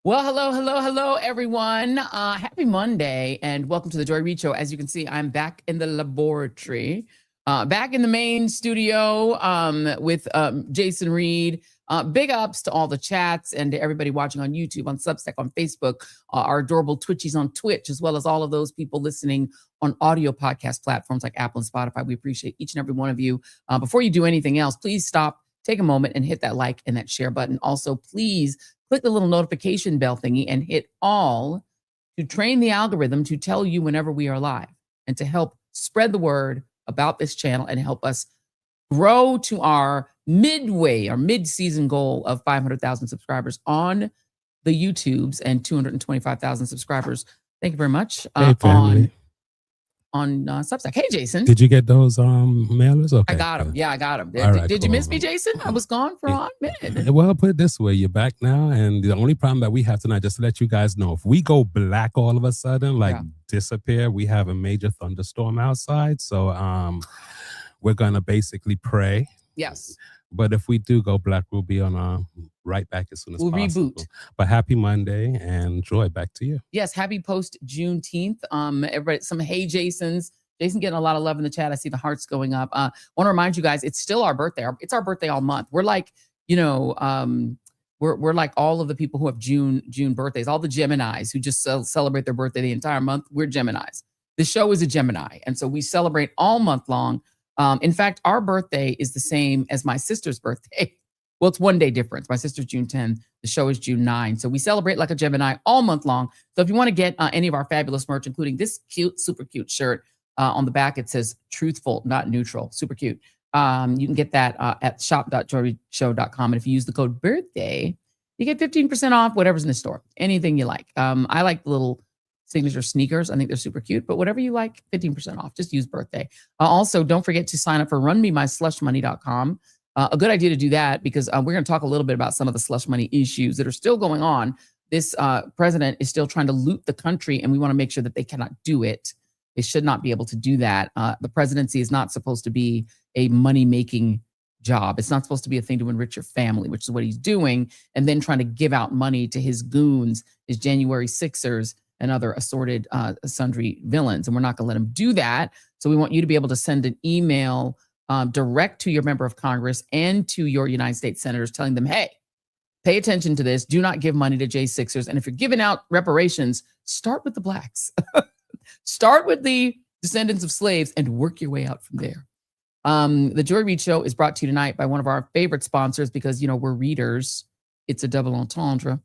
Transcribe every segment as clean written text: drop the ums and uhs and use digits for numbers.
Well, hello, everyone. Happy Monday, and welcome to the Joy Reid Show. As you can see, I'm back in the laboratory, back in the main studio with Jason Reid. Big ups to all the chats and to everybody watching on YouTube, on Substack, on Facebook, our adorable Twitchies on Twitch, as well as all of those people listening on audio podcast platforms like Apple and Spotify. We appreciate each and every one of you. Before you do anything else, please stop, take a moment, and hit that like and that share button. Also, please click the little notification bell thingy and hit all to train the algorithm to tell you whenever we are live and to help spread the word about this channel and help us grow to our mid-season goal of 500,000 subscribers on the YouTubes and 225,000 subscribers. Thank you very much. On Substack. Hey, Jason. Did you get those mailers? Okay. I got them. Yeah, I got them. Right, did you miss me, Jason? I was gone for a hot minute. Well, put it this way. You're back now. And the only problem that we have tonight, just to let you guys know, if we go black all of a sudden, disappear, we have a major thunderstorm outside. So we're going to basically pray. Yes. But if we do go black, we'll be on right back as soon as possible. Reboot. But happy Monday, and Joy, back to you. Yes, happy post Juneteenth. Everybody, some hey Jasons. Jason getting a lot of love in the chat. I see the hearts going up. Want to remind you guys, it's still our birthday. It's our birthday all month. We're like, we're like all of the people who have June birthdays, all the Geminis who just celebrate their birthday the entire month. We're Geminis. The show is a Gemini, and so we celebrate all month long. In fact, our birthday is the same as my sister's birthday. Well, it's one day difference. My sister's June 10. The show is June 9. So we celebrate like a Gemini all month long. So if you want to get any of our fabulous merch, including this cute, super cute shirt on the back, it says truthful, not neutral. Super cute. You can get that at shop.joyreidshow.com. And if you use the code birthday, you get 15% off whatever's in the store. Anything you like. I like the little signature sneakers. I think they're super cute, but whatever you like, 15% off. Just use birthday. Also, don't forget to sign up for runmemyslushmoney.com. A good idea to do that because we're going to talk a little bit about some of the slush money issues that are still going on. This president is still trying to loot the country, and we want to make sure that they cannot do it. They should not be able to do that. The presidency is not supposed to be a money-making job. It's not supposed to be a thing to enrich your family, which is what he's doing, and then trying to give out money to his goons, his January 6ers, and other assorted sundry villains. And we're not going to let him do that. So we want you to be able to send an email direct to your member of Congress and to your United States senators telling them, hey, pay attention to this. Do not give money to J6ers. And if you're giving out reparations, start with the blacks. Start with the descendants of slaves and work your way out from there. The Joy Reid Show is brought to you tonight by one of our favorite sponsors because, we're readers. It's a double entendre.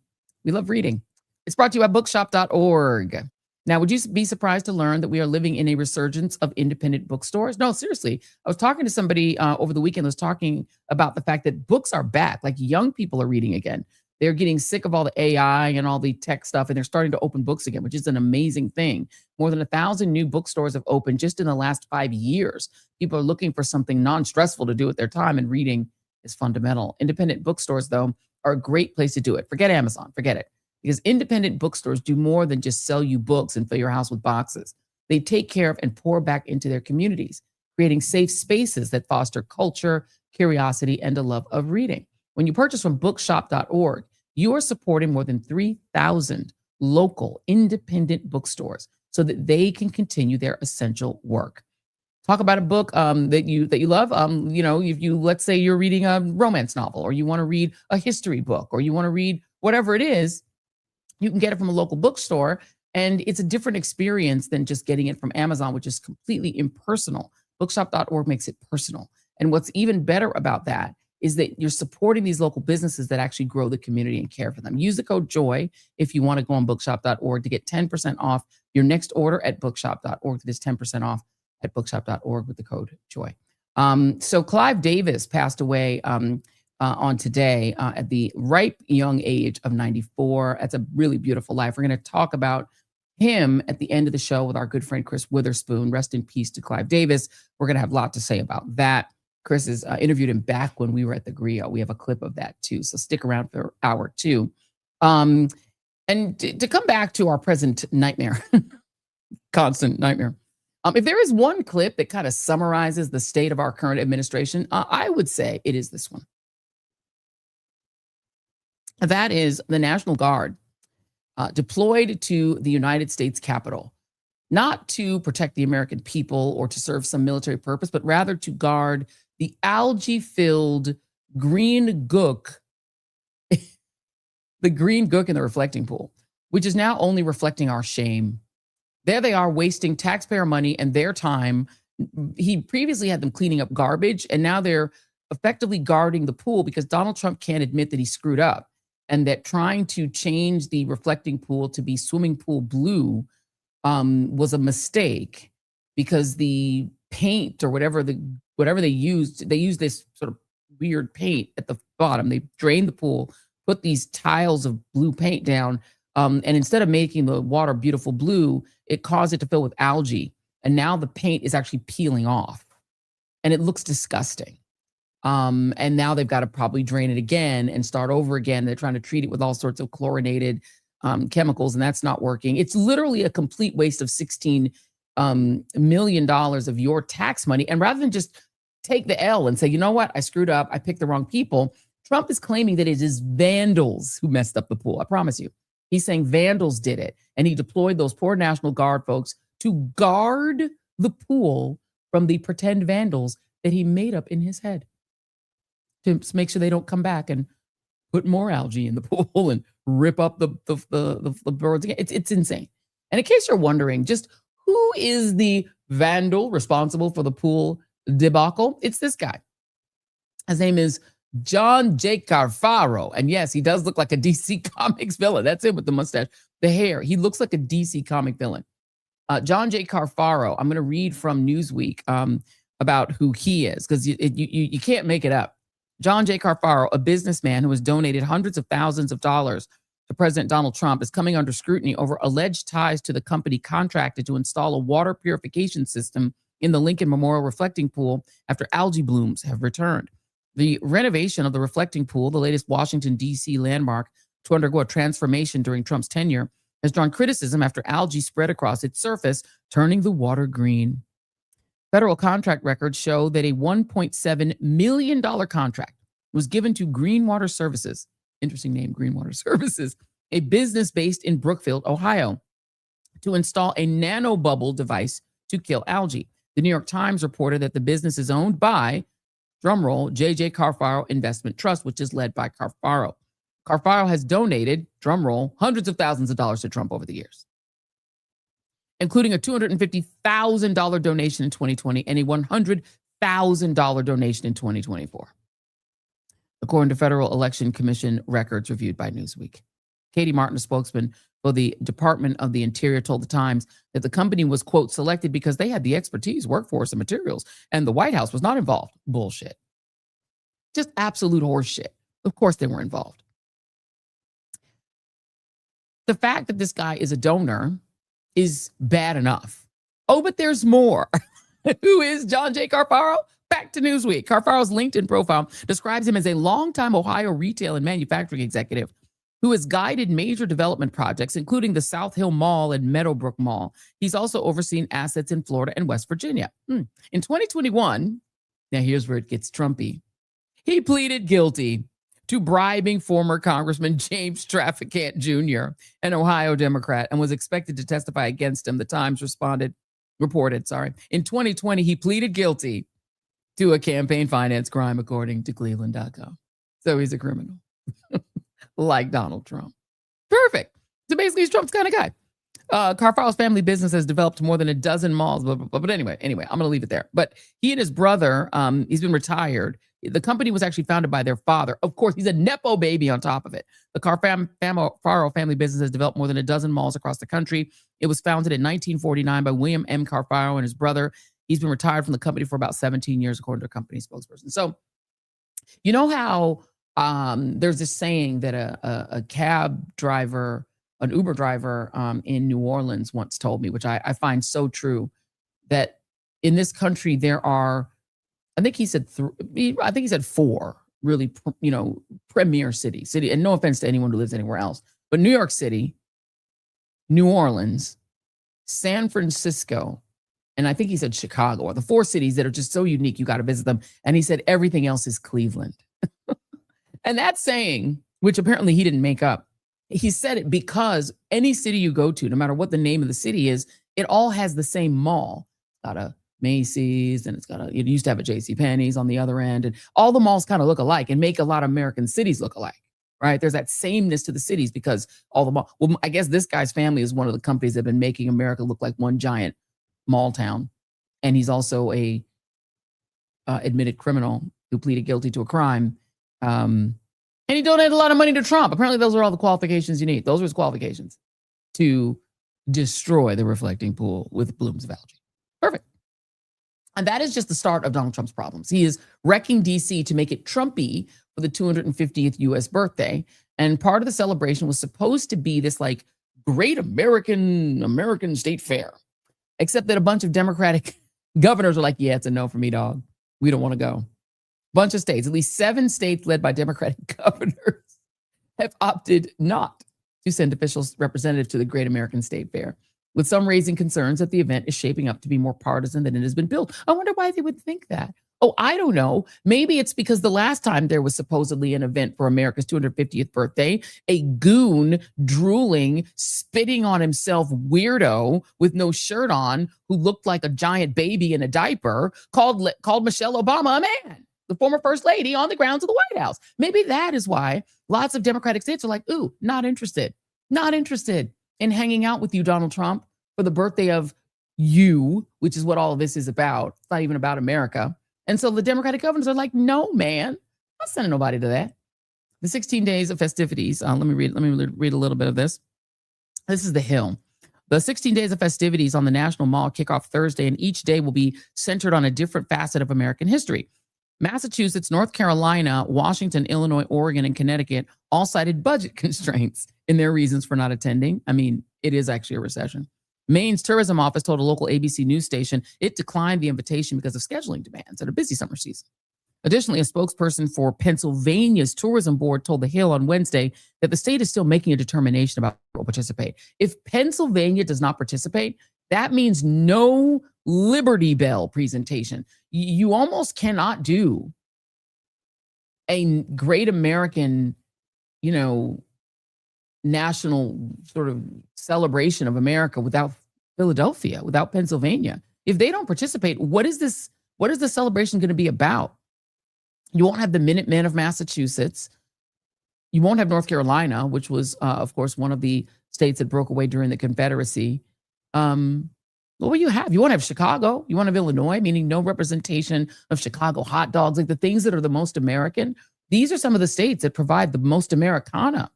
We love reading. It's brought to you by bookshop.org. Now, would you be surprised to learn that we are living in a resurgence of independent bookstores? No, seriously. I was talking to somebody over the weekend who was talking about the fact that books are back. Like young people are reading again. They're getting sick of all the AI and all the tech stuff, and they're starting to open books again, which is an amazing thing. More than 1,000 new bookstores have opened just in the last 5 years. People are looking for something non-stressful to do with their time, and reading is fundamental. Independent bookstores, though, are a great place to do it. Forget Amazon. Forget it. Because independent bookstores do more than just sell you books and fill your house with boxes. They take care of and pour back into their communities, creating safe spaces that foster culture, curiosity, and a love of reading. When you purchase from bookshop.org, you are supporting more than 3,000 local independent bookstores so that they can continue their essential work. Talk about a book that you love. If you, let's say you're reading a romance novel, or you want to read a history book, or you want to read whatever it is, you can get it from a local bookstore, and it's a different experience than just getting it from Amazon, which is completely impersonal. Bookshop.org makes it personal. And what's even better about that is that you're supporting these local businesses that actually grow the community and care for them. Use the code JOY if you want to go on bookshop.org to get 10% off your next order at bookshop.org. That is 10% off at bookshop.org with the code JOY. So Clive Davis passed away on today at the ripe young age of 94. That's a really beautiful life. We're going to talk about him at the end of the show with our good friend Chris Witherspoon. Rest in peace to Clive Davis. We're going to have a lot to say about that. Chris has interviewed him back when we were at the griot. We have a clip of that too. So stick around for hour two. And to come back to our present nightmare, constant nightmare. If there is one clip that kind of summarizes the state of our current administration, I would say it is this one. That is the National Guard deployed to the United States Capitol, not to protect the American people or to serve some military purpose, but rather to guard the algae-filled green gook, the green gook in the reflecting pool, which is now only reflecting our shame. There they are wasting taxpayer money and their time. He previously had them cleaning up garbage, and now they're effectively guarding the pool because Donald Trump can't admit that he screwed up and that trying to change the reflecting pool to be swimming pool blue was a mistake because the paint or whatever they used this sort of weird paint at the bottom. They drained the pool, put these tiles of blue paint down, and instead of making the water beautiful blue, it caused it to fill with algae. And now the paint is actually peeling off and it looks disgusting. And now they've got to probably drain it again and start over again. They're trying to treat it with all sorts of chlorinated chemicals, and that's not working. It's literally a complete waste of $16 million of your tax money. And rather than just take the L and say, you know what, I screwed up, I picked the wrong people, Trump is claiming that it is vandals who messed up the pool. I promise you. He's saying vandals did it. And he deployed those poor National Guard folks to guard the pool from the pretend vandals that he made up in his head to make sure they don't come back and put more algae in the pool and rip up the birds again. It's insane. And in case you're wondering, just who is the vandal responsible for the pool debacle? It's this guy. His name is John J. Carfaro. And yes, he does look like a DC Comics villain. That's it with the mustache, the hair. He looks like a DC comic villain. John J. Carfaro, I'm going to read from Newsweek about who he is because you can't make it up. John J. Carfaro, a businessman who has donated hundreds of thousands of dollars to President Donald Trump, is coming under scrutiny over alleged ties to the company contracted to install a water purification system in the Lincoln Memorial reflecting pool after algae blooms have returned. The renovation of the reflecting pool, the latest Washington, D.C. landmark to undergo a transformation during Trump's tenure, has drawn criticism after algae spread across its surface, turning the water green. Federal contract records show that a $1.7 million contract was given to Green Water Services, interesting name, Green Water Services, a business based in Brookfield, Ohio, to install a nanobubble device to kill algae. The New York Times reported that the business is owned by, drumroll, J.J. Carfaro Investment Trust, which is led by Carfaro. Carfaro has donated, drumroll, hundreds of thousands of dollars to Trump over the years, including a $250,000 donation in 2020 and a $100,000 donation in 2024, according to Federal Election Commission records reviewed by Newsweek. Katie Martin, a spokesman for the Department of the Interior, told the Times that the company was, quote, selected because they had the expertise, workforce, and materials, and the White House was not involved. Bullshit. Just absolute horseshit. Of course they were involved. The fact that this guy is a donor is bad enough. Oh, but there's more. Who is John J. Carfaro? Back to Newsweek. Carfaro's LinkedIn profile describes him as a longtime Ohio retail and manufacturing executive who has guided major development projects, including the South Hill Mall and Meadowbrook Mall. He's also overseen assets in Florida and West Virginia. In 2021, now here's where it gets Trumpy, he pleaded guilty to bribing former Congressman James Traficant Jr., an Ohio Democrat, and was expected to testify against him. The Times reported. In 2020, he pleaded guilty to a campaign finance crime, according to Cleveland.com. So he's a criminal, like Donald Trump. Perfect. So basically, he's Trump's kind of guy. Carfaro's family business has developed more than a dozen malls. But anyway, I'm going to leave it there. But he and his brother, he's been retired. The company was actually founded by their father. Of course, he's a Nepo baby on top of it. The Carfaro family business has developed more than a dozen malls across the country. It was founded in 1949 by William M. Carfaro and his brother. He's been retired from the company for about 17 years, according to a company spokesperson. So, you know how there's this saying that a cab driver, an Uber driver in New Orleans once told me, which I find so true, that in this country there are, I think he said four really, premier cities. And no offense to anyone who lives anywhere else, but New York City, New Orleans, San Francisco, and I think he said Chicago are the four cities that are just so unique. You got to visit them. And he said everything else is Cleveland. And that saying, which apparently he didn't make up, He said it because any city you go to, no matter what the name of the city is, it all has the same mall. It's got a Macy's and it used to have a JCPenney's on the other end. And all the malls kind of look alike and make a lot of American cities look alike, right? There's that sameness to the cities because all the mall. Well, I guess this guy's family is one of the companies that have been making America look like one giant mall town. And he's also a admitted criminal who pleaded guilty to a crime. And he donated a lot of money to Trump. Apparently, those are all the qualifications you need. Those are his qualifications to destroy the reflecting pool with blooms of algae. Perfect. And that is just the start of Donald Trump's problems. He is wrecking D.C. to make it Trumpy for the 250th U.S. birthday. And part of the celebration was supposed to be this like great American state fair, except that a bunch of Democratic governors are like, yeah, it's a no for me, dog. We don't want to go. Bunch of states, at least 7 states led by Democratic governors, have opted not to send official representatives to the Great American State Fair, with some raising concerns that the event is shaping up to be more partisan than it has been built. I wonder why they would think that. Oh, I don't know. Maybe it's because the last time there was supposedly an event for America's 250th birthday, a goon, drooling, spitting on himself weirdo with no shirt on, who looked like a giant baby in a diaper, called Michelle Obama a man, the former first lady, on the grounds of the White House. Maybe that is why lots of Democratic states are like, ooh, not interested in hanging out with you, Donald Trump, for the birthday of you, which is what all of this is about. It's not even about America. And so the Democratic governors are like, no, man, I'm not sending nobody to that. The 16 days of festivities. Let me read a little bit of this. This is the Hill. The 16 days of festivities on the National Mall kick off Thursday, and each day will be centered on a different facet of American history. Massachusetts, North Carolina, Washington, Illinois, Oregon, and Connecticut all cited budget constraints in their reasons for not attending. I mean, it is actually a recession. Maine's tourism office told a local ABC news station it declined the invitation because of scheduling demands at a busy summer season. Additionally, a spokesperson for Pennsylvania's tourism board told The Hill on Wednesday that the state is still making a determination about who will participate. If Pennsylvania does not participate, that means no Liberty Bell presentation. You almost cannot do a great American, national sort of celebration of America without Philadelphia, without Pennsylvania. If they don't participate, what is the celebration going to be about? You won't have the Minutemen of Massachusetts. You won't have North Carolina, which was, of course, one of the states that broke away during the Confederacy. What will you have? You won't have Chicago. You won't have Illinois, meaning no representation of Chicago hot dogs, like the things that are the most American. These are some of the states that provide the most Americana,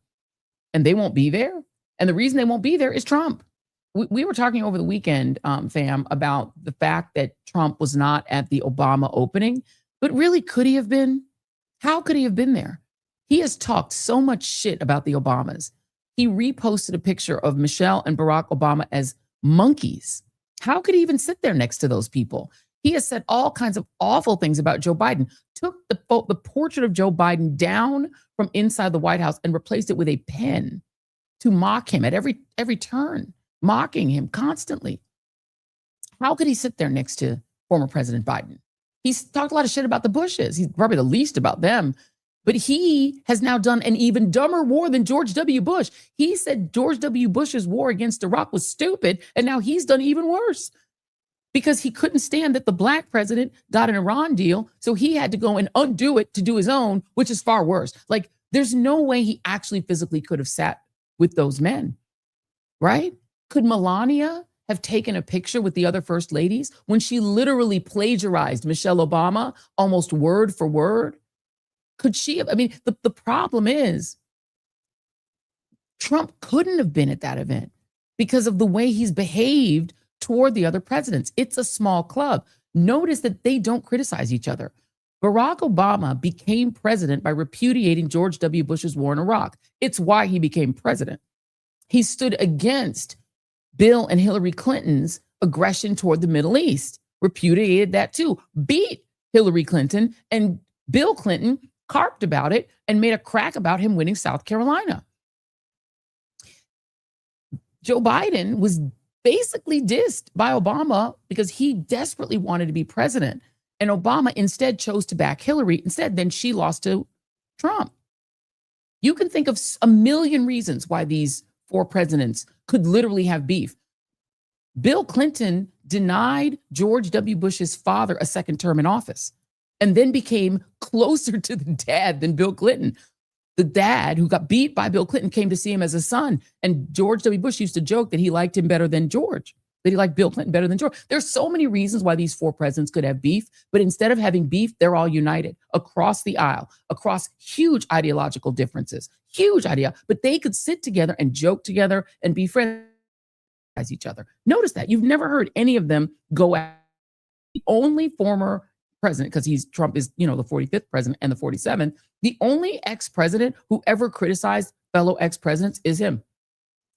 and they won't be there. And the reason they won't be there is Trump. We were talking over the weekend, fam, about the fact that Trump was not at the Obama opening, but really, could he have been? How could he have been there? He has talked so much shit about the Obamas. He reposted a picture of Michelle and Barack Obama as monkeys. How could he even sit there next to those people? He has said all kinds of awful things about Joe Biden, took the portrait of Joe Biden down from inside the White House and replaced it with a pen to mock him at every turn, mocking him constantly. How could he sit there next to former President Biden? He's talked a lot of shit about the Bushes. He's probably the least about them. But he has now done an even dumber war than George W. Bush. He said George W. Bush's war against Iraq was stupid, and now he's done even worse because he couldn't stand that the black president got an Iran deal, so he had to go and undo it to do his own, which is far worse. Like, there's no way he actually physically could have sat with those men, right? Could Melania have taken a picture with the other first ladies when she literally plagiarized Michelle Obama almost word for word? Could she have? I mean, the problem is Trump couldn't have been at that event because of the way he's behaved toward the other presidents. It's a small club. Notice that they don't criticize each other. Barack Obama became president by repudiating George W. Bush's war in Iraq. It's why he became president. He stood against Bill and Hillary Clinton's aggression toward the Middle East, repudiated that too, beat Hillary Clinton, and Bill Clinton carped about it and made a crack about him winning South Carolina. Joe Biden was basically dissed by Obama because he desperately wanted to be president. And Obama instead chose to back Hillary. Instead, then she lost to Trump. You can think of a million reasons why these four presidents could literally have beef. Bill Clinton denied George W. Bush's father a second term in office and then became closer to the dad than Bill Clinton. The dad who got beat by Bill Clinton came to see him as a son. And George W. Bush used to joke that he liked him better than George, that he liked Bill Clinton better than George. There's so many reasons why these four presidents could have beef, but instead of having beef, they're all united across the aisle, across huge ideological differences, but they could sit together and joke together and be friends with each other. Notice that. You've never heard any of them go at the only former president, because Trump is, the 45th president and the 47th. The only ex-president who ever criticized fellow ex-presidents is him.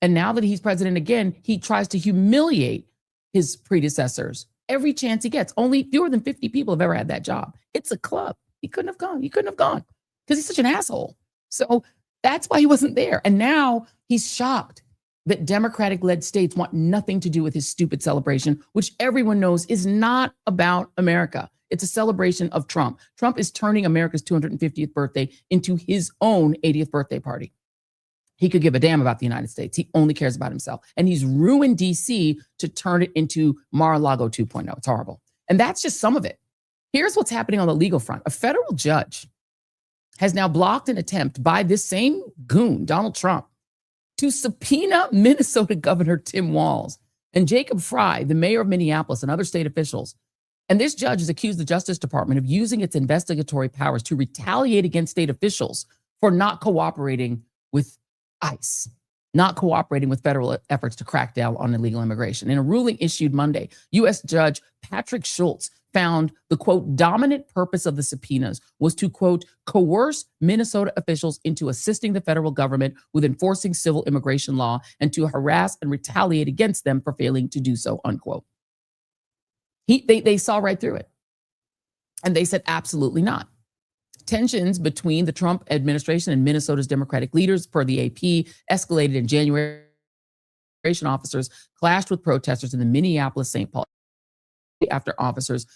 And now that he's president again, he tries to humiliate his predecessors every chance he gets. Only fewer than 50 people have ever had that job. It's a club. He couldn't have gone because he's such an asshole. So that's why he wasn't there. And now he's shocked that Democratic-led states want nothing to do with his stupid celebration, which everyone knows is not about America. It's a celebration of Trump. Trump is turning America's 250th birthday into his own 80th birthday party. He could give a damn about the United States. He only cares about himself. And he's ruined DC to turn it into Mar-a-Lago 2.0. It's horrible. And that's just some of it. Here's what's happening on the legal front. A federal judge has now blocked an attempt by this same goon, Donald Trump, to subpoena Minnesota Governor Tim Walz and Jacob Frey, the mayor of Minneapolis, and other state officials. And this judge has accused the Justice Department of using its investigatory powers to retaliate against state officials for not cooperating with ICE, not cooperating with federal efforts to crack down on illegal immigration. In a ruling issued Monday, U.S. Judge Patrick Schultz found the, quote, dominant purpose of the subpoenas was to, quote, coerce Minnesota officials into assisting the federal government with enforcing civil immigration law and to harass and retaliate against them for failing to do so, unquote. They saw right through it. And they said, absolutely not. Tensions between the Trump administration and Minnesota's Democratic leaders, per the AP, escalated in January. Officers clashed with protesters in the Minneapolis-St. Paul after officers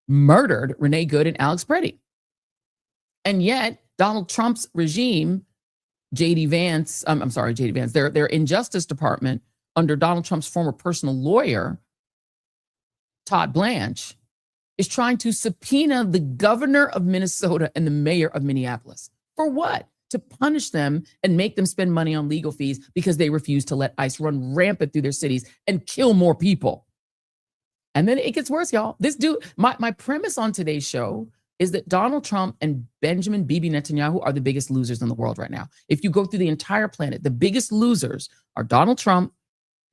murdered Renee Good and Alex Preddy. And yet, Donald Trump's regime, JD Vance, their Injustice Department under Donald Trump's former personal lawyer, Todd Blanche, is trying to subpoena the governor of Minnesota and the mayor of Minneapolis. For what? To punish them and make them spend money on legal fees because they refuse to let ICE run rampant through their cities and kill more people. And then it gets worse, y'all. This dude, my premise on today's show is that Donald Trump and Benjamin Bibi Netanyahu are the biggest losers in the world right now. If you go through the entire planet, the biggest losers are Donald Trump,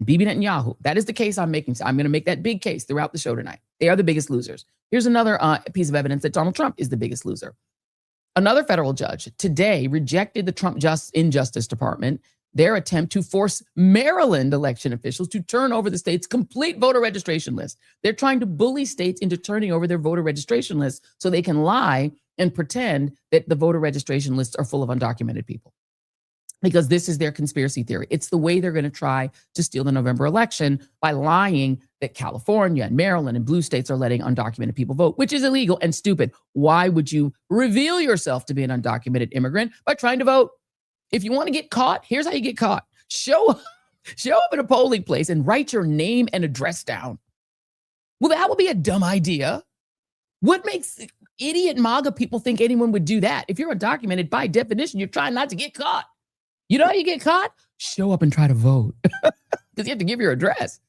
Bibi Netanyahu. That is the case I'm making. So I'm going to make that big case throughout the show tonight. They are the biggest losers. Here's another piece of evidence that Donald Trump is the biggest loser. Another federal judge today rejected the Trump Injustice Department, their attempt to force Maryland election officials to turn over the state's complete voter registration list. They're trying to bully states into turning over their voter registration list so they can lie and pretend that the voter registration lists are full of undocumented people. Because this is their conspiracy theory. It's the way they're going to try to steal the November election by lying that California and Maryland and blue states are letting undocumented people vote, which is illegal and stupid. Why would you reveal yourself to be an undocumented immigrant by trying to vote? If you want to get caught, here's how you get caught. Show up at a polling place and write your name and address down. Well, that would be a dumb idea. What makes idiot MAGA people think anyone would do that? If you're undocumented, by definition, you're trying not to get caught. You know how you get caught? Show up and try to vote. Because you have to give your address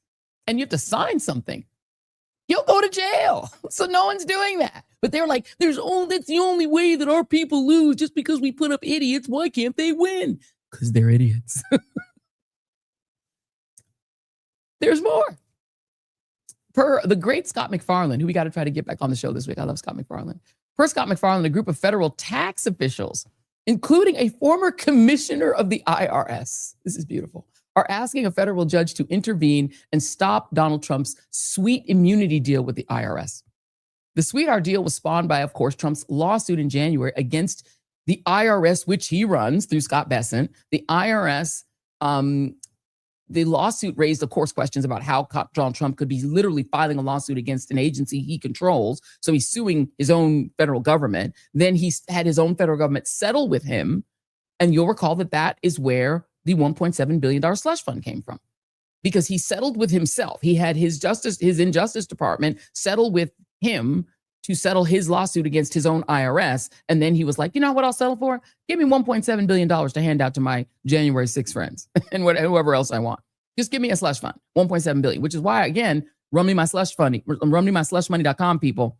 and you have to sign something. You'll go to jail. So no one's doing that. But they're like, that's the only way that our people lose, just because we put up idiots. Why can't they win? Because they're idiots. There's more. Per the great Scott MacFarlane, who we got to try to get back on the show this week. I love Scott MacFarlane. Per Scott MacFarlane, a group of federal tax officials, including a former commissioner of the IRS, this is beautiful, are asking a federal judge to intervene and stop Donald Trump's sweet immunity deal with the IRS. The sweetheart deal was spawned by, of course, Trump's lawsuit in January against the IRS, which he runs through Scott Bessent. The IRS, the lawsuit raised, of course, questions about how Donald Trump could be literally filing a lawsuit against an agency he controls. So he's suing his own federal government. Then he's had his own federal government settle with him And you'll recall that that is where the $1.7 billion slush fund came from, because he settled with himself. He had his injustice department settle with him to settle his lawsuit against his own IRS. And then he was like, you know what I'll settle for? Give me $1.7 billion to hand out to my January 6th friends and whoever else I want. Just give me a slush fund, $1.7 billion, which is why, again, run me my slushmoney.com people,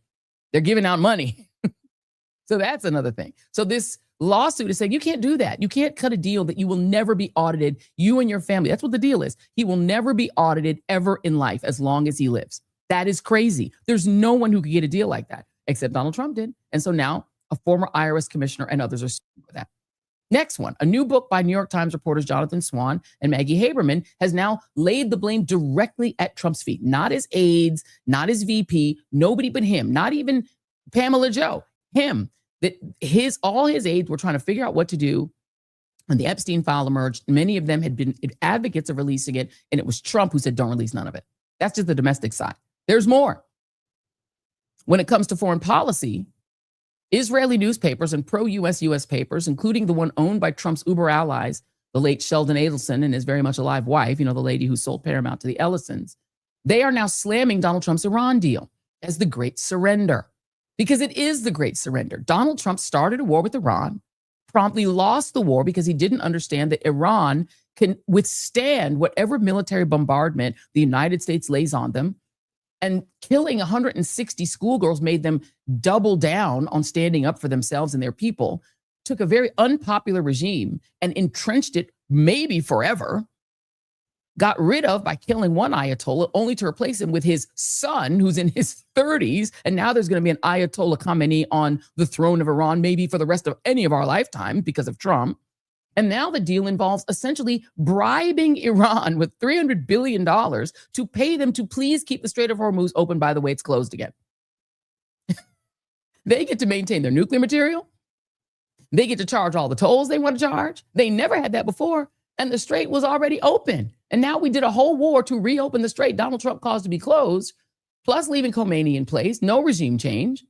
they're giving out money. So that's another thing. So this lawsuit is saying you can't do that. You can't cut a deal that you will never be audited, you and your family. That's what the deal is. He will never be audited ever in life as long as he lives. That is crazy. There's no one who could get a deal like that, except Donald Trump did. And so now a former IRS commissioner and others are suing for that. Next one, a new book by New York Times reporters Jonathan Swan and Maggie Haberman has now laid the blame directly at Trump's feet. Not his aides, not his VP, nobody but him, not even Pamela Joe, him. That all his aides were trying to figure out what to do when the Epstein file emerged. Many of them had been advocates of releasing it, and it was Trump who said, don't release none of it. That's just the domestic side. There's more. When it comes to foreign policy, Israeli newspapers and pro-US US papers, including the one owned by Trump's Uber allies, the late Sheldon Adelson and his very much alive wife, the lady who sold Paramount to the Ellisons, they are now slamming Donald Trump's Iran deal as the great surrender. Because it is the great surrender. Donald Trump started a war with Iran, promptly lost the war because he didn't understand that Iran can withstand whatever military bombardment the United States lays on them. And killing 160 schoolgirls made them double down on standing up for themselves and their people. Took a very unpopular regime and entrenched it maybe forever. Got rid of by killing one Ayatollah, only to replace him with his son, who's in his 30s. And now there's going to be an Ayatollah Khamenei on the throne of Iran, maybe for the rest of any of our lifetime because of Trump. And now the deal involves essentially bribing Iran with $300 billion to pay them to please keep the Strait of Hormuz open. By the way, it's closed again. They get to maintain their nuclear material. They get to charge all the tolls they want to charge. They never had that before. And the strait was already open. And now we did a whole war to reopen the strait Donald Trump caused to be closed, plus leaving Khomeini in place, no regime change,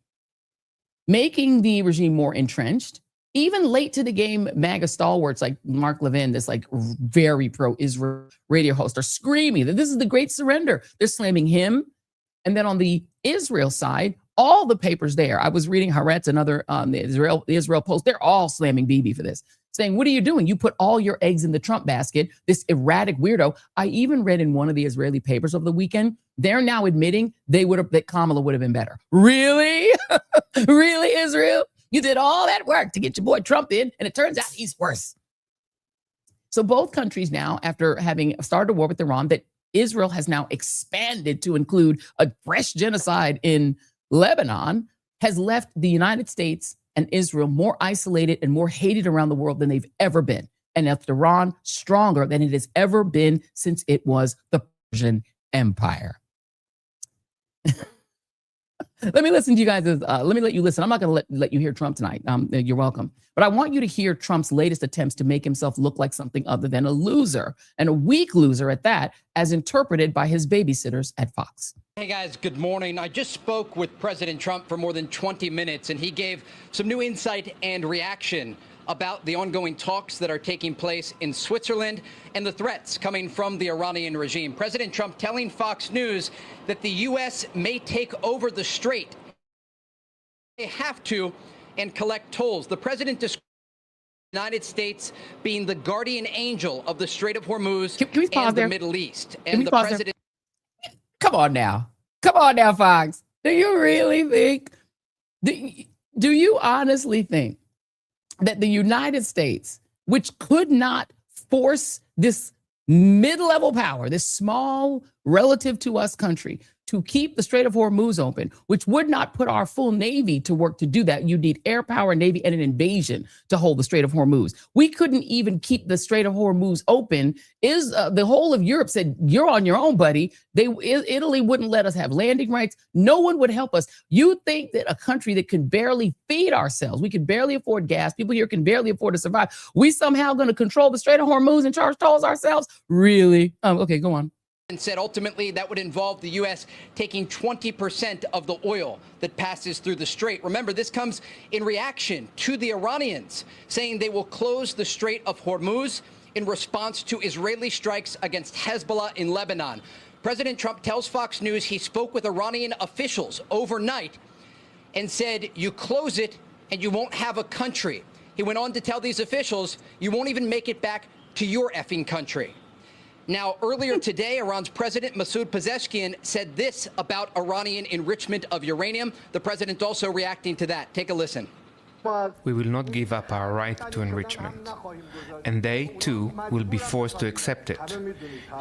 making the regime more entrenched. Even late to the game, MAGA stalwarts like Mark Levin, this like very pro-Israel radio host, are screaming that this is the great surrender. They're slamming him. And then on the Israel side, all the papers there, I was reading Haaretz and other the Israel Post, they're all slamming Bibi for this, saying, what are you doing? You put all your eggs in the Trump basket, this erratic weirdo. I even read in one of the Israeli papers over the weekend, they're now admitting that Kamala would have been better. Really? Really, Israel? You did all that work to get your boy Trump in, and it turns out he's worse. So both countries now, after having started a war with Iran, that Israel has now expanded to include a fresh genocide in Lebanon, has left the United States and Israel more isolated and more hated around the world than they've ever been, and left Iran stronger than it has ever been since it was the Persian Empire. Let me listen to you guys. Let me let you listen. I'm not going to let you hear Trump tonight. You're welcome. But I want you to hear Trump's latest attempts to make himself look like something other than a loser, and a weak loser at that, as interpreted by his babysitters at Fox. Hey guys, good morning. I just spoke with President Trump for more than 20 minutes, and he gave some new insight and reaction about the ongoing talks that are taking place in Switzerland and the threats coming from the Iranian regime. President Trump telling Fox News that the U.S. may take over the strait. They have to, and collect tolls. The president described the United States being the guardian angel of the Strait of Hormuz and the Middle East. And the president... Come on now, Fox. Do you really think, do you honestly think that the United States, which could not force this mid-level power, this small relative to us country, to keep the Strait of Hormuz open, which would not put our full Navy to work to do that? You need air power, Navy, and an invasion to hold the Strait of Hormuz. We couldn't even keep the Strait of Hormuz open. The whole of Europe said, you're on your own, buddy. Italy wouldn't let us have landing rights. No one would help us. You think that a country that can barely feed ourselves, we can barely afford gas, people here can barely afford to survive, we somehow going to control the Strait of Hormuz and charge tolls ourselves? Really? Okay, go on. and said ultimately that would involve the U.S. taking 20% of the oil that passes through the strait. Remember, this comes in reaction to the Iranians saying they will close the Strait of Hormuz in response to Israeli strikes against Hezbollah in Lebanon. President Trump tells Fox News he spoke with Iranian officials overnight and said, you close it and you won't have a country. He went on to tell these officials, you won't even make it back to your effing country. Now, earlier today, Iran's President Masoud Pezeshkian said this about Iranian enrichment of uranium. The president also reacting to that. Take a listen. We will not give up our right to enrichment, and they, too, will be forced to accept it.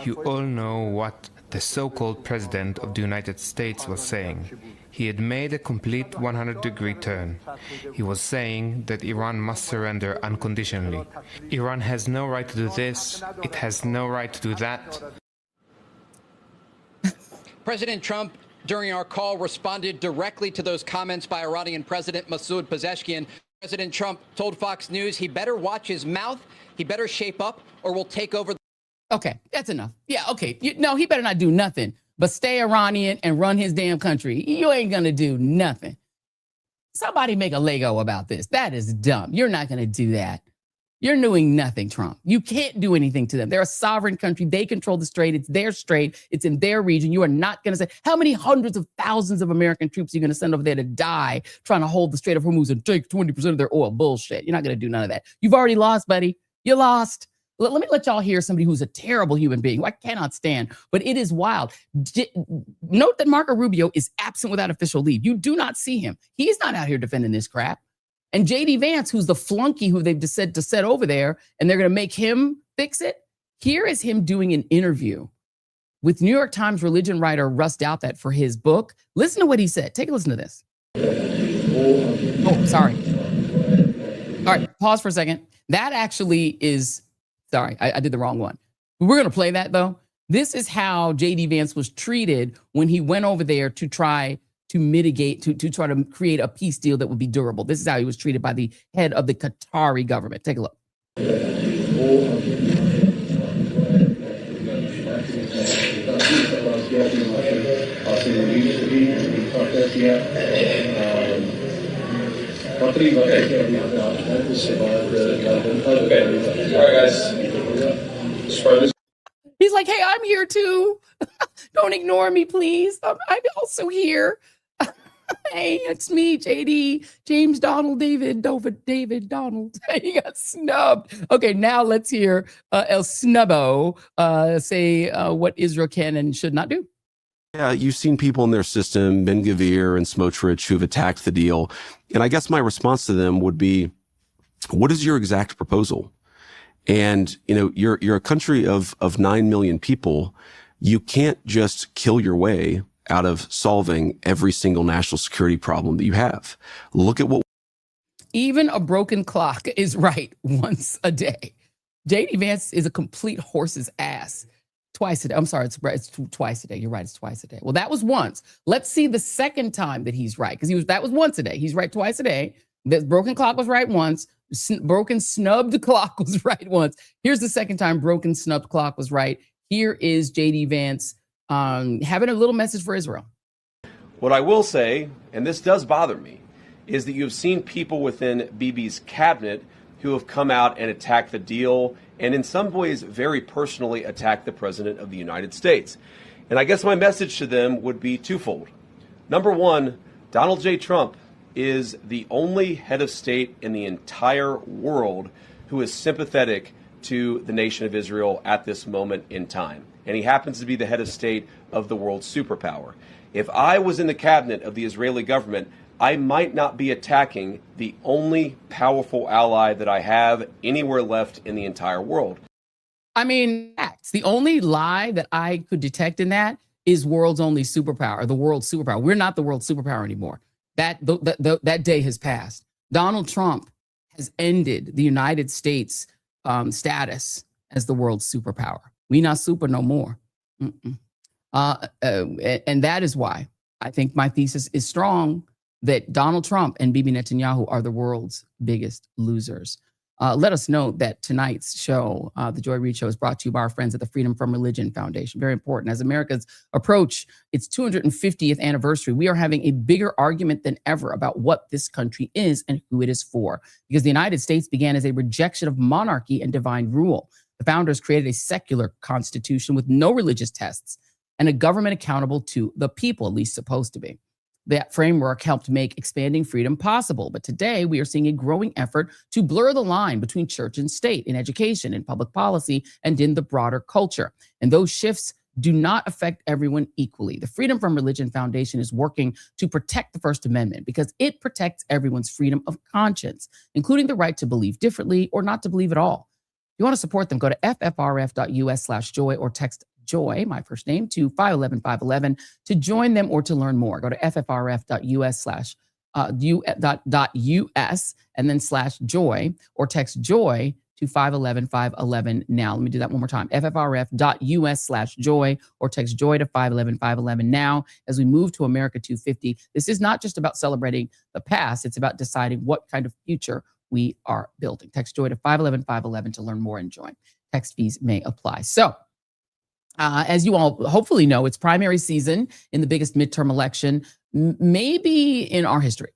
You all know what the so-called President of the United States was saying. He had made a complete 100-degree turn. He was saying that Iran must surrender unconditionally. Iran has no right to do this, it has no right to do that. President Trump, during our call, responded directly to those comments by Iranian President Masoud Pezeshkian. President Trump told Fox News he better watch his mouth, he better shape up, or we'll take over. Okay, that's enough. Yeah, okay. No, he better not do nothing but stay Iranian and run his damn country. You ain't gonna do nothing. Somebody make a Lego about this. That is dumb. You're not gonna do that. You're doing nothing, Trump. You can't do anything to them. They're a sovereign country. They control the strait. It's their strait. It's in their region. You are not going to say, how many hundreds of thousands of American troops are you going to send over there to die trying to hold the Strait of Hormuz and take 20% of their oil? Bullshit. You're not going to do none of that. You've already lost, buddy. You lost. Let me let y'all hear somebody who's a terrible human being, who I cannot stand, but it is wild. Note that Marco Rubio is absent without official leave. You do not see him. He's not out here defending this crap. And J.D. Vance, who's the flunky who they've decided to set over there, and they're going to make him fix it. Here is him doing an interview with New York Times religion writer Russ Douthat for his book. Listen to what he said. Take a listen to this. Oh, sorry. All right, pause for a second. That actually is, sorry, I did the wrong one. We're going to play that, though. This is how J.D. Vance was treated when he went over there to try to mitigate, to try to create a peace deal that would be durable. This is how he was treated by the head of the Qatari government. Take a look. He's like, hey, I'm here too. Don't ignore me, please. I'm also here. Hey, it's me, JD, James Donald, David Donald. He got snubbed. Okay, now let's hear El Snubbo say what Israel can and should not do. Yeah, you've seen people in their system, Ben Gvir and Smotrich, who've attacked the deal. And I guess my response to them would be, what is your exact proposal? And, you know, you're a country of 9 million people. You can't just kill your way out of solving every single national security problem that you have. Look at what. Even a broken clock is right once a day. J.D. Vance is a complete horse's ass. Twice a day. I'm sorry, it's twice a day. You're right, it's twice a day. Well, that was once. Let's see the second time that he's right, because that was once a day. He's right twice a day. The broken clock was right once. Broken snubbed clock was right once. Here's the second time broken snubbed clock was right. Here is J.D. Vance having a little message for Israel. What I will say, and this does bother me, is that you've seen people within Bibi's cabinet who have come out and attacked the deal and in some ways very personally attacked the President of the United States. And I guess my message to them would be twofold. Number one, Donald J. Trump is the only head of state in the entire world who is sympathetic to the nation of Israel at this moment in time. And he happens to be the head of state of the world's superpower. If I was in the cabinet of the Israeli government, I might not be attacking the only powerful ally that I have anywhere left in the entire world. I mean, that's the only lie that I could detect in that is world's only superpower, the world's superpower. We're not the world's superpower anymore. That day has passed. Donald Trump has ended the United States status as the world's superpower. We not super no more. And that is why I think my thesis is strong that Donald Trump and Bibi Netanyahu are the world's biggest losers. let us know that tonight's show, the Joy Reid Show, is brought to you by our friends at the Freedom from Religion Foundation. Very important. As America's approach its 250th anniversary, we are having a bigger argument than ever about what this country is and who it is for. Because the United States began as a rejection of monarchy and divine rule. The founders created a secular constitution with no religious tests and a government accountable to the people, at least supposed to be. That framework helped make expanding freedom possible. But today we are seeing a growing effort to blur the line between church and state in education, in public policy, and in the broader culture. And those shifts do not affect everyone equally. The Freedom from Religion Foundation is working to protect the First Amendment because it protects everyone's freedom of conscience, including the right to believe differently or not to believe at all. If you want to support them, go to ffrf.us/joy or text Joy, my first name, to 511-511 to join them or to learn more. Go to ffrf.us and then /joy or text Joy to 511-511 now. Let me do that one more time. ffrf.us/joy or text Joy to 511-511 now. As we move to America 250, this is not just about celebrating the past. It's about deciding what kind of future we are building. Text Joy to 511-511 to learn more and join. Text fees may apply. So, as you all hopefully know, it's primary season in the biggest midterm election, maybe in our history.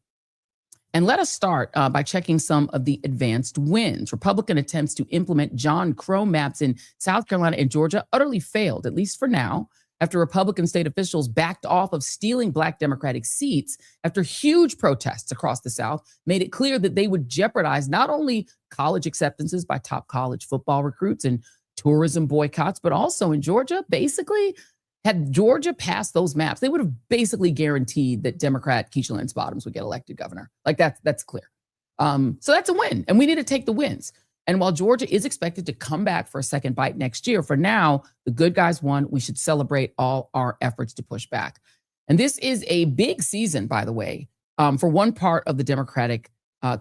And let us start by checking some of the advanced wins. Republican attempts to implement John Crow maps in South Carolina and Georgia utterly failed, at least for now, after Republican state officials backed off of stealing Black Democratic seats after huge protests across the South made it clear that they would jeopardize not only college acceptances by top college football recruits and tourism boycotts, but also in Georgia, basically, had Georgia passed those maps, they would have basically guaranteed that Democrat Keisha Lance Bottoms would get elected governor. Like that's clear. So that's a win, and we need to take the wins. And while Georgia is expected to come back for a second bite next year, for now, the good guys won. We should celebrate all our efforts to push back. And this is a big season, by the way, for one part of the Democratic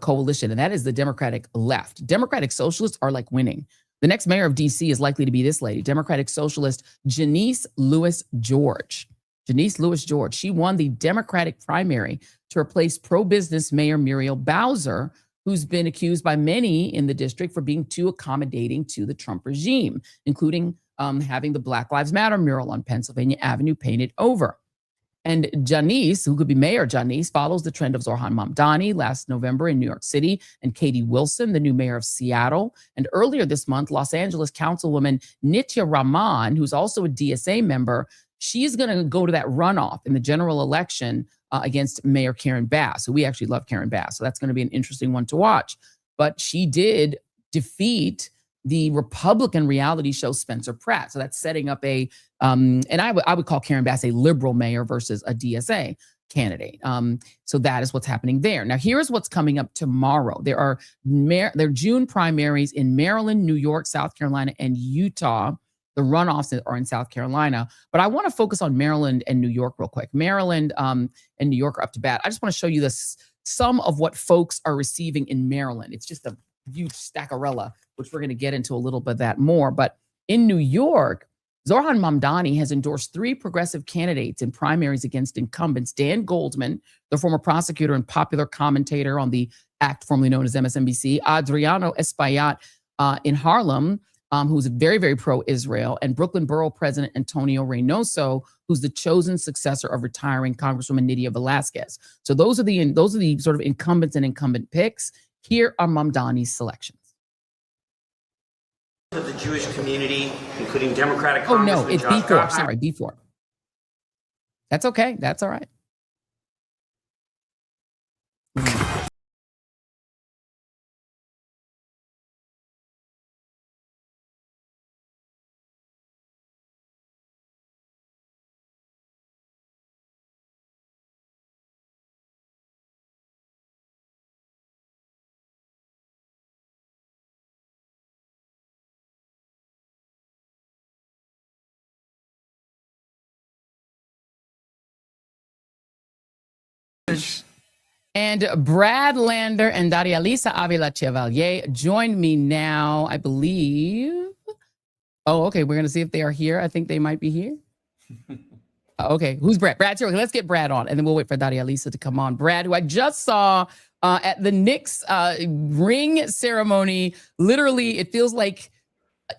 coalition, and that is the Democratic left. Democratic socialists are like winning. The next mayor of D.C. is likely to be this lady, Democratic socialist Janice Lewis George. Janice Lewis George. She won the Democratic primary to replace pro-business Mayor Muriel Bowser, who's been accused by many in the district for being too accommodating to the Trump regime, including having the Black Lives Matter mural on Pennsylvania Avenue painted over. And Janice, who could be Mayor Janice, follows the trend of Zohran Mamdani last November in New York City and Katie Wilson, the new mayor of Seattle. And earlier this month, Los Angeles Councilwoman Nitya Rahman, who's also a DSA member, she's going to go to that runoff in the general election against Mayor Karen Bass. So we actually love Karen Bass. So that's going to be an interesting one to watch. But she did defeat the Republican reality show Spencer Pratt. So that's setting up a, and I would call Karen Bass a liberal mayor versus a DSA candidate. So that is what's happening there. Now, here's what's coming up tomorrow. There are June primaries in Maryland, New York, South Carolina, and Utah. The runoffs are in South Carolina, but I want to focus on Maryland and New York real quick. Maryland and New York are up to bat. I just want to show you some of what folks are receiving in Maryland. It's just a huge stackarella, which we're going to get into a little bit of that more. But in New York, Zohran Mamdani has endorsed 3 progressive candidates in primaries against incumbents. Dan Goldman, the former prosecutor and popular commentator on the act formerly known as MSNBC, Adriano Espaillat in Harlem, who's very, very pro-Israel, and Brooklyn Borough President Antonio Reynoso, who's the chosen successor of retiring Congresswoman Nydia Velázquez. So those are the sort of incumbents and incumbent picks. Here are Mamdani's selections. Of the Jewish community, including Democratic Oh, no, Congressman it's Josh B4. Graham. Sorry, B4. That's okay. That's all right. And Brad Lander and Daria Lisa Avila Chevalier join me now, I believe. Oh, okay. We're going to see if they are here. I think they might be here. Okay. Who's Brad? Brad's here. Okay, let's get Brad on, and then we'll wait for Daria Lisa to come on. Brad, who I just saw at the Knicks ring ceremony. Literally, it feels like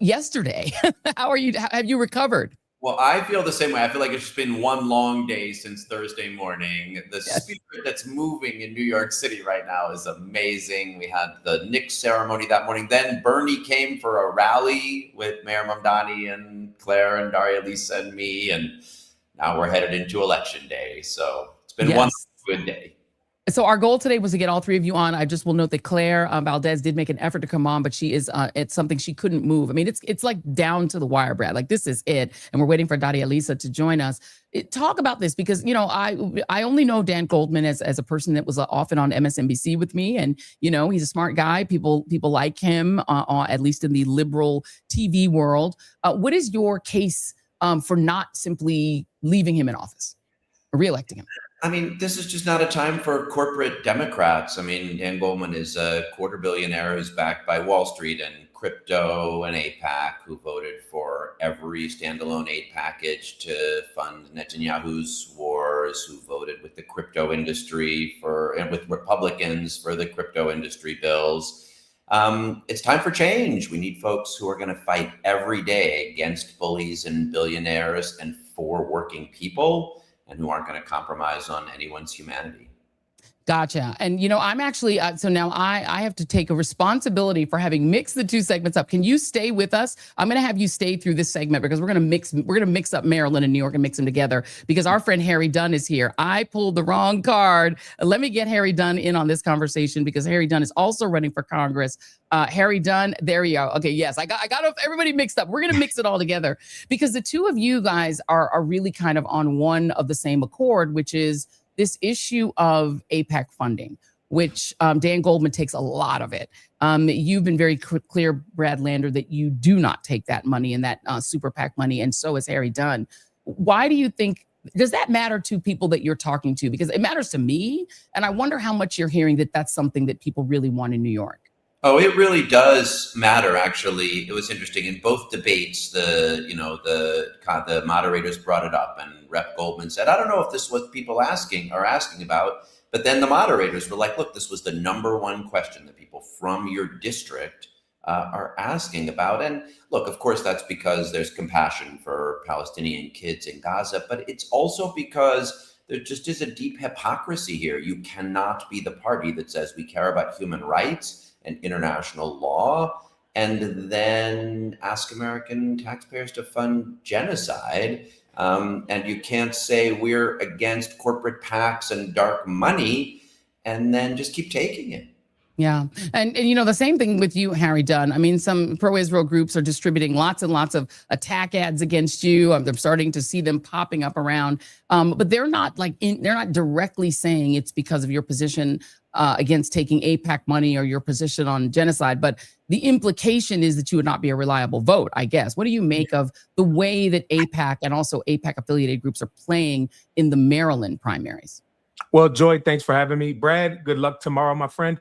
yesterday. How are you? Have you recovered? Well, I feel the same way. I feel like it's just been one long day since Thursday morning. The spirit that's moving in New York City right now is amazing. We had the Knicks ceremony that morning. Then Bernie came for a rally with Mayor Mamdani and Claire and Daria Lisa and me. And now we're headed into election day. So it's been one good day. So our goal today was to get all three of you on. I just will note that Claire Valdez did make an effort to come on, but she is it's something she couldn't move. I mean, it's like down to the wire, Brad. Like this is it, and we're waiting for Daria Lisa to join us. Talk about this because I only know Dan Goldman as a person that was often on MSNBC with me, and he's a smart guy. People like him, at least in the liberal TV world. What is your case for not simply leaving him in office or reelecting him? I mean, this is just not a time for corporate Democrats. I mean, Dan Goldman is a quarter billionaire who's backed by Wall Street and crypto and AIPAC, who voted for every standalone aid package to fund Netanyahu's wars, who voted with the crypto industry and with Republicans for the crypto industry bills. It's time for change. We need folks who are going to fight every day against bullies and billionaires and for working people, and who aren't going to compromise on anyone's humanity. Gotcha. And, I'm actually, so now I have to take a responsibility for having mixed the two segments up. Can you stay with us? I'm going to have you stay through this segment because we're going to mix up Maryland and New York and mix them together because our friend Harry Dunn is here. I pulled the wrong card. Let me get Harry Dunn in on this conversation because Harry Dunn is also running for Congress. Harry Dunn, there you go. Okay, yes, I got everybody mixed up. We're going to mix it all together because the two of you guys are really kind of on one of the same accord, which is this issue of AIPAC funding, which Dan Goldman takes a lot of it. You've been very clear, Brad Lander, that you do not take that money and that super PAC money, and so is Harry Dunn. Why do you think, does that matter to people that you're talking to? Because it matters to me, and I wonder how much you're hearing that that's something that people really want in New York. Oh, it really does matter, actually. It was interesting. In both debates, the moderators brought it up, and Rep. Goldman said, I don't know if this is what people are asking about. But then the moderators were like, look, this was the number one question that people from your district are asking about. And look, of course, that's because there's compassion for Palestinian kids in Gaza, but it's also because there just is a deep hypocrisy here. You cannot be the party that says we care about human rights and international law, and then ask American taxpayers to fund genocide. And you can't say we're against corporate PACs and dark money, and then just keep taking it. Yeah. And the same thing with you, Harry Dunn. I mean, some pro-Israel groups are distributing lots and lots of attack ads against you. I'm starting to see them popping up around. But they're not they're not directly saying it's because of your position against taking AIPAC money or your position on genocide. But the implication is that you would not be a reliable vote, I guess. What do you make of the way that AIPAC and also AIPAC affiliated groups are playing in the Maryland primaries? Well, Joy, thanks for having me. Brad, good luck tomorrow, my friend.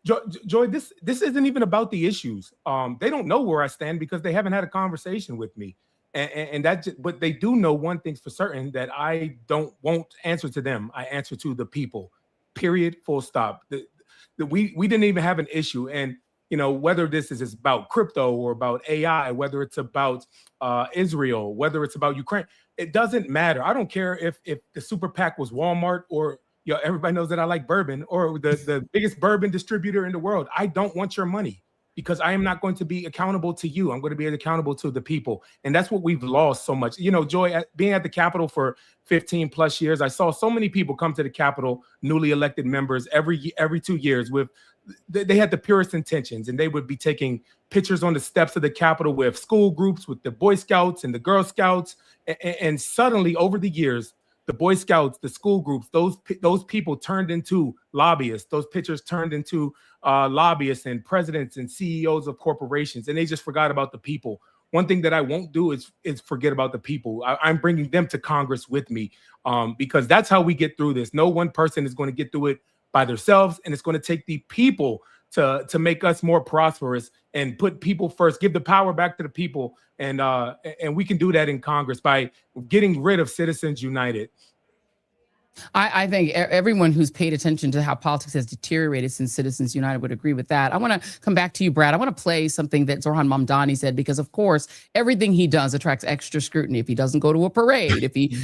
Joy, this isn't even about the issues. They don't know where I stand because they haven't had a conversation with me. But they do know one thing's for certain, that I won't answer to them. I answer to the people, period, full stop. We didn't even have an issue. And, whether this is about crypto or about AI, whether it's about Israel, whether it's about Ukraine, it doesn't matter. I don't care if the super PAC was Walmart or, everybody knows that I like bourbon, or the biggest bourbon distributor in the world. I don't want your money because I am not going to be accountable to you. I'm going to be accountable to the people. And that's what we've lost so much. Joy, being at the Capitol for 15 plus years, I saw so many people come to the Capitol, newly elected members every 2 years they had the purest intentions, and they would be taking pictures on the steps of the Capitol with school groups, with the Boy Scouts and the Girl Scouts. And suddenly over the years, the Boy Scouts, the school groups, those people turned into lobbyists. Those pictures turned into lobbyists and presidents and CEOs of corporations, and they just forgot about the people. One thing that I won't do is forget about the people. I'm bringing them to Congress with me because that's how we get through this. No one person is going to get through it by themselves, and it's going to take the people to make us more prosperous and put people first, give the power back to the people. And we can do that in Congress by getting rid of Citizens United. I think everyone who's paid attention to how politics has deteriorated since Citizens United would agree with that. I want to come back to you, Brad. I want to play something that Zohran Mamdani said, because of course, everything he does attracts extra scrutiny. If he doesn't go to a parade, if he,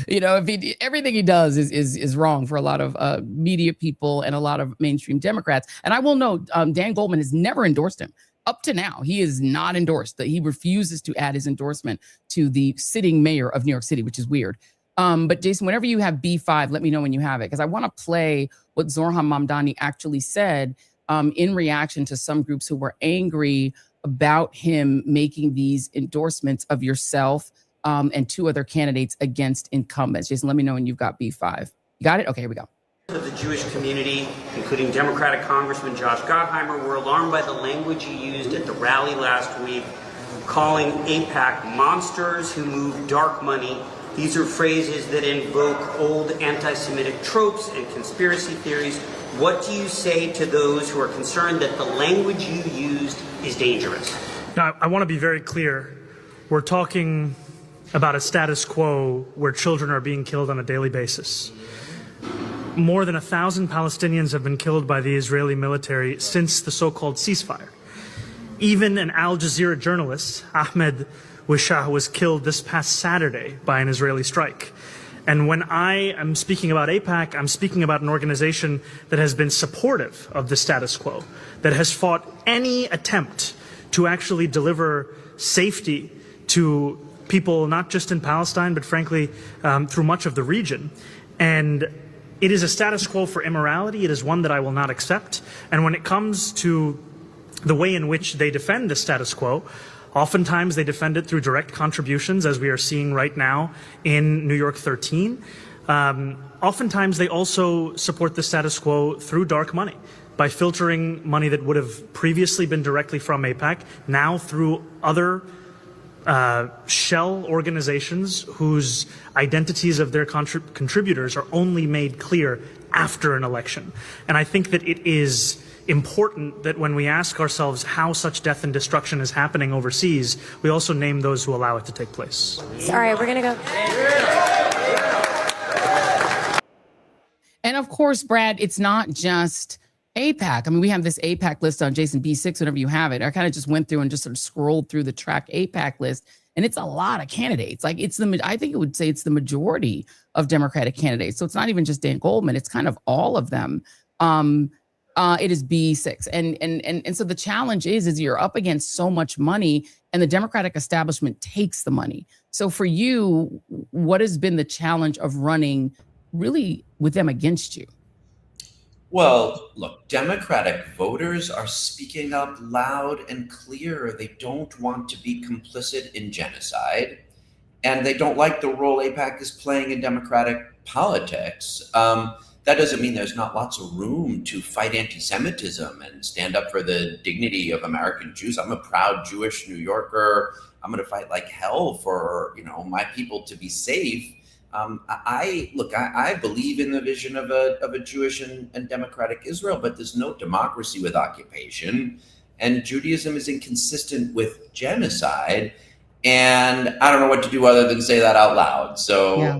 everything he does is wrong for a lot of media people and a lot of mainstream Democrats. And I will note, Dan Goldman has never endorsed him. Up to now, he is not endorsed. That he refuses to add his endorsement to the sitting mayor of New York City, which is weird. But Jason, whenever you have B5, let me know when you have it, because I want to play what Zohran Mamdani actually said in reaction to some groups who were angry about him making these endorsements of yourself and 2 other candidates against incumbents. Jason, let me know when you've got B5. You got it? Okay, here we go. Of the Jewish community, including Democratic Congressman Josh Gottheimer, were alarmed by the language he used at the rally last week, calling AIPAC monsters who move dark money. These are phrases that invoke old anti-Semitic tropes and conspiracy theories. What do you say to those who are concerned that the language you used is dangerous? Now, I want to be very clear. We're talking about a status quo where children are being killed on a daily basis. More than 1,000 Palestinians have been killed by the Israeli military since the so-called ceasefire. Even an Al Jazeera journalist, Ahmed Wishah, was killed this past Saturday by an Israeli strike. And when I am speaking about AIPAC, I'm speaking about an organization that has been supportive of the status quo, that has fought any attempt to actually deliver safety to people, not just in Palestine, but frankly, through much of the region. And it is a status quo for immorality. It is one that I will not accept. And when it comes to the way in which they defend the status quo, oftentimes they defend it through direct contributions, as we are seeing right now in New York 13. Oftentimes they also support the status quo through dark money, by filtering money that would have previously been directly from AIPAC, now through other shell organizations whose identities of their contributors are only made clear after an election. And I think that it is important that when we ask ourselves how such death and destruction is happening overseas, we also name those who allow it to take place. All right, we're going to go. And of course, Brad, it's not just AIPAC. I mean, we have this AIPAC list on Jason B6 whenever you have it. I kind of just went through and just sort of scrolled through the track AIPAC list, and it's a lot of candidates. Like I think it would say it's the majority of Democratic candidates. So it's not even just Dan Goldman. It's kind of all of them. It is B6. And so the challenge is you're up against so much money, and the Democratic establishment takes the money. So for you, what has been the challenge of running really with them against you? Well, look, Democratic voters are speaking up loud and clear. They don't want to be complicit in genocide, and they don't like the role AIPAC is playing in Democratic politics. That doesn't mean there's not lots of room to fight anti-Semitism and stand up for the dignity of American Jews. I'm a proud Jewish New Yorker. I'm going to fight like hell for, my people to be safe. I believe in the vision of a Jewish and democratic Israel, but there's no democracy with occupation, and Judaism is inconsistent with genocide. And I don't know what to do other than say that out loud. So,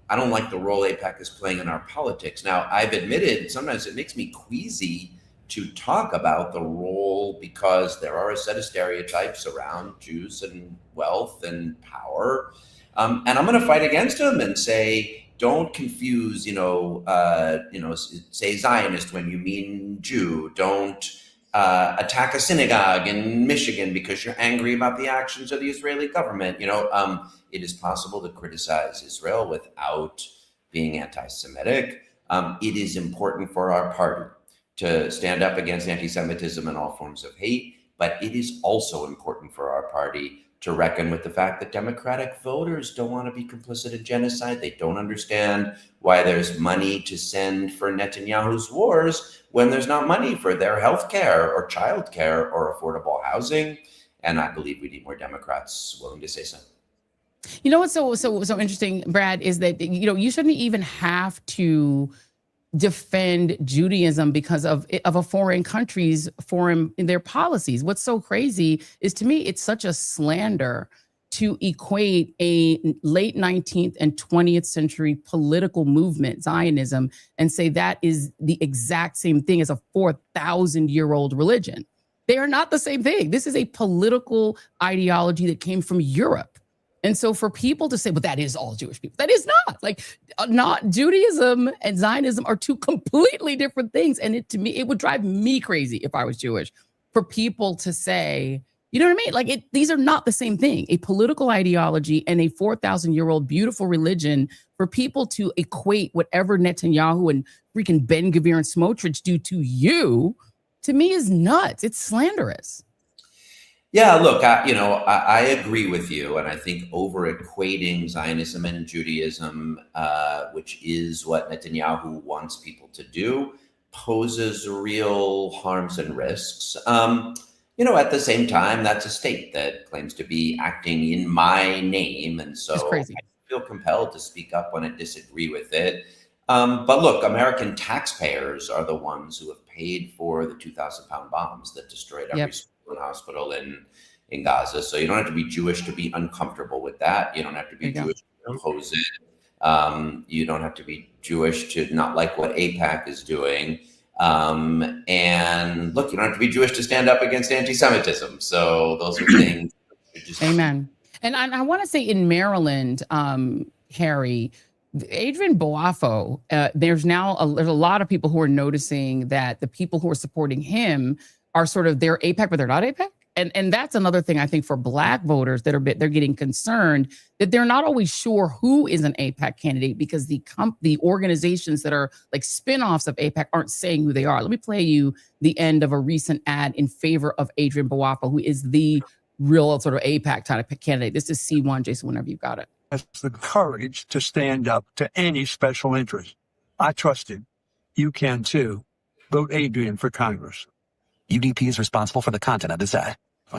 I don't like the role AIPAC is playing in our politics. Now, I've admitted sometimes it makes me queasy to talk about the role, because there are a set of stereotypes around Jews and wealth and power. And I'm going to fight against them and say, don't confuse, say Zionist when you mean Jew. Don't attack a synagogue in Michigan because you're angry about the actions of the Israeli government. It is possible to criticize Israel without being anti-Semitic. It is important for our party to stand up against anti-Semitism and all forms of hate, but it is also important for our party to reckon with the fact that Democratic voters don't want to be complicit in genocide. They don't understand why there's money to send for Netanyahu's wars when there's not money for their health care or child care or affordable housing. And I believe we need more Democrats willing to say so. You know what's so interesting, Brad, is that, you shouldn't even have to defend Judaism because of a foreign country's in their policies. What's so crazy is, to me, it's such a slander to equate a late 19th and 20th century political movement, Zionism, and say that is the exact same thing as a 4,000-year-old religion. They are not the same thing. This is a political ideology that came from Europe. And so for people to say, but that is all Jewish people, that is not. Like, not Judaism and Zionism are two completely different things. And to me, it would drive me crazy if I was Jewish for people to say, you know what I mean? Like, these are not the same thing. A political ideology and a 4,000-year-old beautiful religion, for people to equate whatever Netanyahu and freaking Ben Gvir and Smotrich do to you, to me is nuts. It's slanderous. Yeah, look, I agree with you. And I think over equating Zionism and Judaism, which is what Netanyahu wants people to do, poses real harms and risks. At the same time, that's a state that claims to be acting in my name. And so I feel compelled to speak up when I disagree with it. But look, American taxpayers are the ones who have paid for the 2,000-pound bombs that destroyed every school and hospital in Gaza. So you don't have to be Jewish to be uncomfortable with that. You don't have to be Jewish to oppose it. You don't have to be Jewish to not like what AIPAC is doing. And look, you don't have to be Jewish to stand up against anti-Semitism. So those are things. Amen. And I want to say in Maryland, Harry, Adrian Boafo, there's a lot of people who are noticing that the people who are supporting him are sort of, they're AIPAC, but they're not AIPAC. And that's another thing I think for Black voters they're getting concerned that they're not always sure who is an AIPAC candidate, because the organizations that are like spinoffs of AIPAC aren't saying who they are. Let me play you the end of a recent ad in favor of Adrian Boafo, who is the real sort of AIPAC type of candidate. This is C1, Jason, whenever you've got it. Has the courage to stand up to any special interest. I trust him. You can too. Vote Adrian for Congress. UDP is responsible for the content of this ad.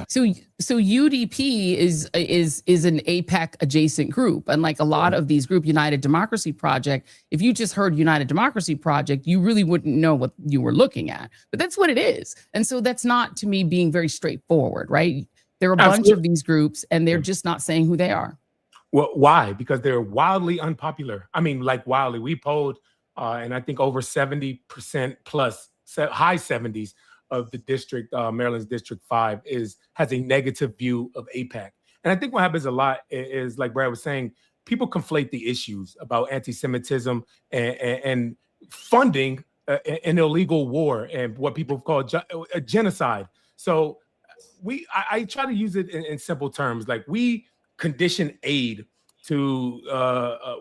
So UDP is an AIPAC adjacent group. And like a lot of these groups, United Democracy Project, if you just heard United Democracy Project, you really wouldn't know what you were looking at. But that's what it is. And so that's not, to me, being very straightforward, right? There are a bunch of these groups and they're just not saying who they are. Well, why? Because they're wildly unpopular. I mean, like wildly. We polled, and I think over 70% plus, high 70s of the district, Maryland's District 5, has a negative view of AIPAC. And I think what happens a lot is, like Brad was saying, people conflate the issues about anti-Semitism and funding an illegal war and what people call a genocide. So I try to use it in simple terms. Like, we condition aid to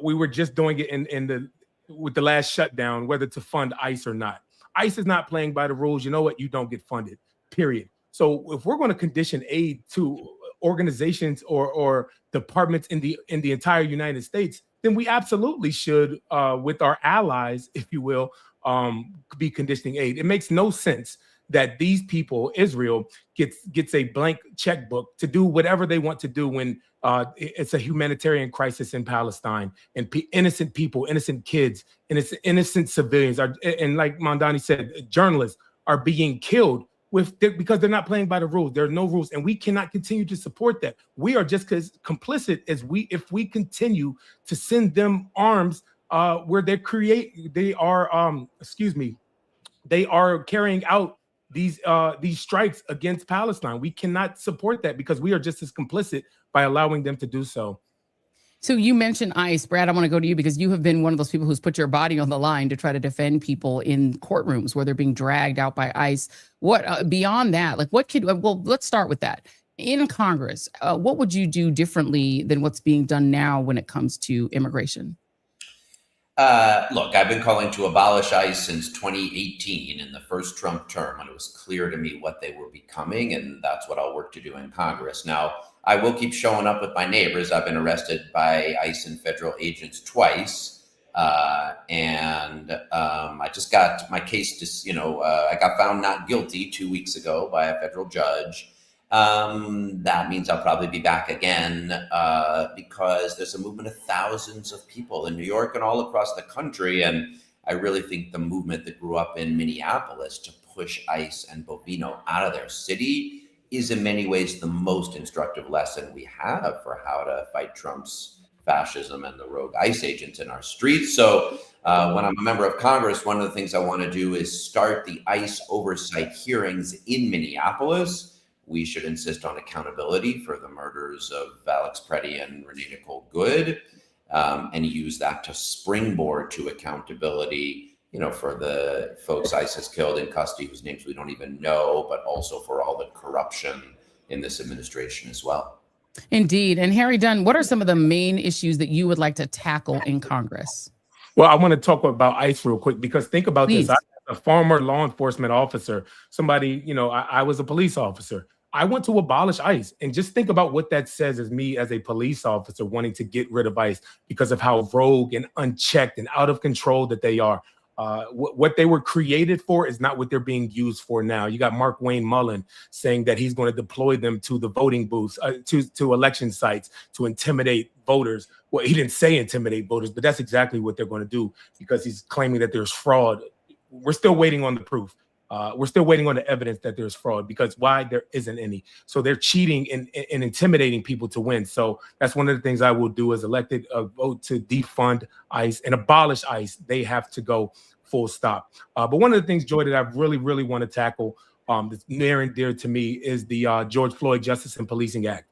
we were just doing it with the last shutdown, whether to fund ICE or not. ICE is not playing by the rules. You know what? You don't get funded, period. So if we're going to condition aid to organizations or departments in the entire United States, then we absolutely should, with our allies, if you will, be conditioning aid. It makes no sense that these people, Israel, gets a blank checkbook to do whatever they want to do when it's a humanitarian crisis in Palestine, and innocent people, innocent kids, innocent civilians are, and like Mondani said, journalists are being killed because they're not playing by the rules. There are no rules, and we cannot continue to support that. We are just as complicit as if we continue to send them arms where they are carrying out these strikes against Palestine. We cannot support that because we are just as complicit by allowing them to do so. So you mentioned ICE, Brad. I want to go to you because you have been one of those people who's put your body on the line to try to defend people in courtrooms where they're being dragged out by ICE. What beyond that? Like, well, let's start with that. In Congress, what would you do differently than what's being done now when it comes to immigration? Look, I've been calling to abolish ICE since 2018 in the first Trump term, when it was clear to me what they were becoming, and that's what I'll work to do in Congress. Now, I will keep showing up with my neighbors. I've been arrested by ICE and federal agents twice, and I just got my case, I got found not guilty 2 weeks ago by a federal judge. That means I'll probably be back again because there's a movement of thousands of people in New York and all across the country. And I really think the movement that grew up in Minneapolis to push ICE and Bovino out of their city is in many ways the most instructive lesson we have for how to fight Trump's fascism and the rogue ICE agents in our streets. So when I'm a member of Congress, one of the things I want to do is start the ICE oversight hearings in Minneapolis. We should insist on accountability for the murders of Alex Preddy and Renee Nicole Good, and use that to springboard to accountability, for the folks ICE has killed in custody whose names we don't even know, but also for all the corruption in this administration as well. Indeed. And Harry Dunn, what are some of the main issues that you would like to tackle in Congress? Well, I want to talk about ICE real quick, because think about Please. this. I'm a former law enforcement officer, somebody, I was a police officer. I want to abolish ICE, and just think about what that says as me as a police officer wanting to get rid of ICE because of how rogue and unchecked and out of control that they are. What they were created for is not what they're being used for now. You got Mark Wayne Mullen saying that he's going to deploy them to the voting booths, to election sites to intimidate voters. Well, he didn't say intimidate voters, but that's exactly what they're going to do, because he's claiming that there's fraud. We're still waiting on the proof. We're still waiting on the evidence that there's fraud, because why? There isn't any. So they're cheating and intimidating people to win. So that's one of the things I will do as elected, vote to defund ICE and abolish ICE. They have to go full stop. But one of the things, Joy, that I really, really want to tackle that's near and dear to me is the George Floyd Justice and Policing Act.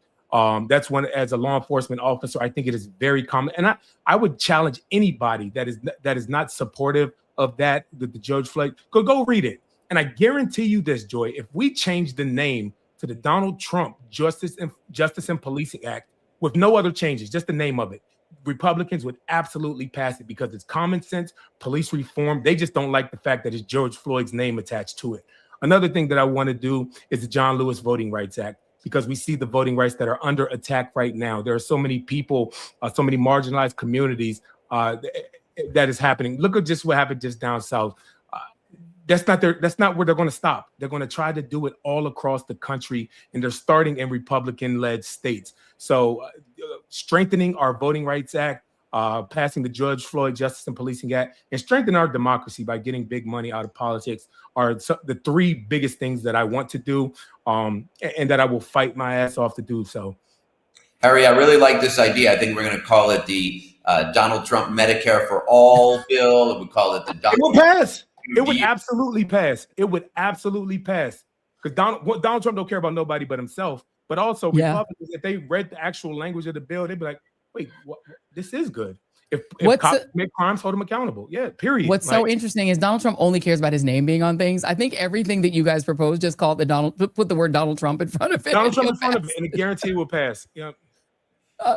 That's one, as a law enforcement officer, I think it is very common. And I would challenge anybody that is not supportive of that, the George Floyd, go read it. And I guarantee you this, Joy, if we change the name to the Donald Trump Justice and Policing Act with no other changes, just the name of it, Republicans would absolutely pass it, because it's common sense, police reform. They just don't like the fact that it's George Floyd's name attached to it. Another thing that I want to do is the John Lewis Voting Rights Act, because we see the voting rights that are under attack right now. There are so many people, so many marginalized communities that is happening. Look at just what happened just down south. That's not where they're going to stop. They're going to try to do it all across the country, and they're starting in Republican-led states. So strengthening our Voting Rights Act, passing the George Floyd Justice and Policing Act, and strengthening our democracy by getting big money out of politics are the three biggest things that I want to do, and that I will fight my ass off to do so. Harry, I really like this idea. I think we're going to call it the Donald Trump Medicare for All bill. We call it the Donald. It will pass. It would absolutely pass. It would absolutely pass, because Donald Trump don't care about nobody but himself. But also, Republicans, if they read the actual language of the bill, they'd be like, "Wait, this is good." If cops commit crimes, hold them accountable. Yeah, period. What's so interesting is Donald Trump only cares about his name being on things. I think everything that you guys proposed, just call it put the word Donald Trump in front of it. Donald Trump in front of it, and a guarantee it will pass. Yeah.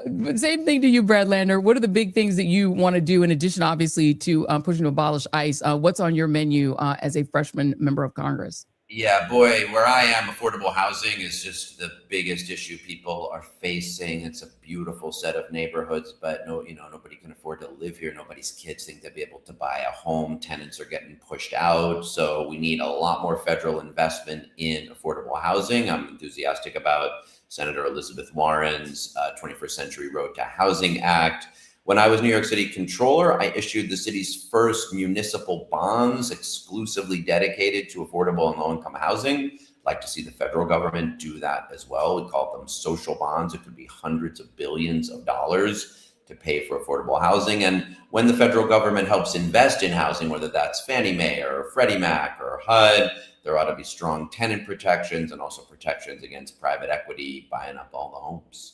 But same thing to you, Brad Lander. What are the big things that you want to do in addition, obviously, to pushing to abolish ICE? What's on your menu as a freshman member of Congress? Yeah, boy, where I am, affordable housing is just the biggest issue people are facing. It's a beautiful set of neighborhoods, but nobody can afford to live here. Nobody's kids think they'll be able to buy a home. Tenants are getting pushed out. So we need a lot more federal investment in affordable housing. I'm enthusiastic about Senator Elizabeth Warren's 21st Century Road to Housing Act. When I was New York City Controller, I issued the city's first municipal bonds exclusively dedicated to affordable and low-income housing. I'd like to see the federal government do that as well. We call them social bonds. It could be hundreds of billions of dollars to pay for affordable housing. And when the federal government helps invest in housing, whether that's Fannie Mae or Freddie Mac or HUD, there ought to be strong tenant protections and also protections against private equity buying up all the homes.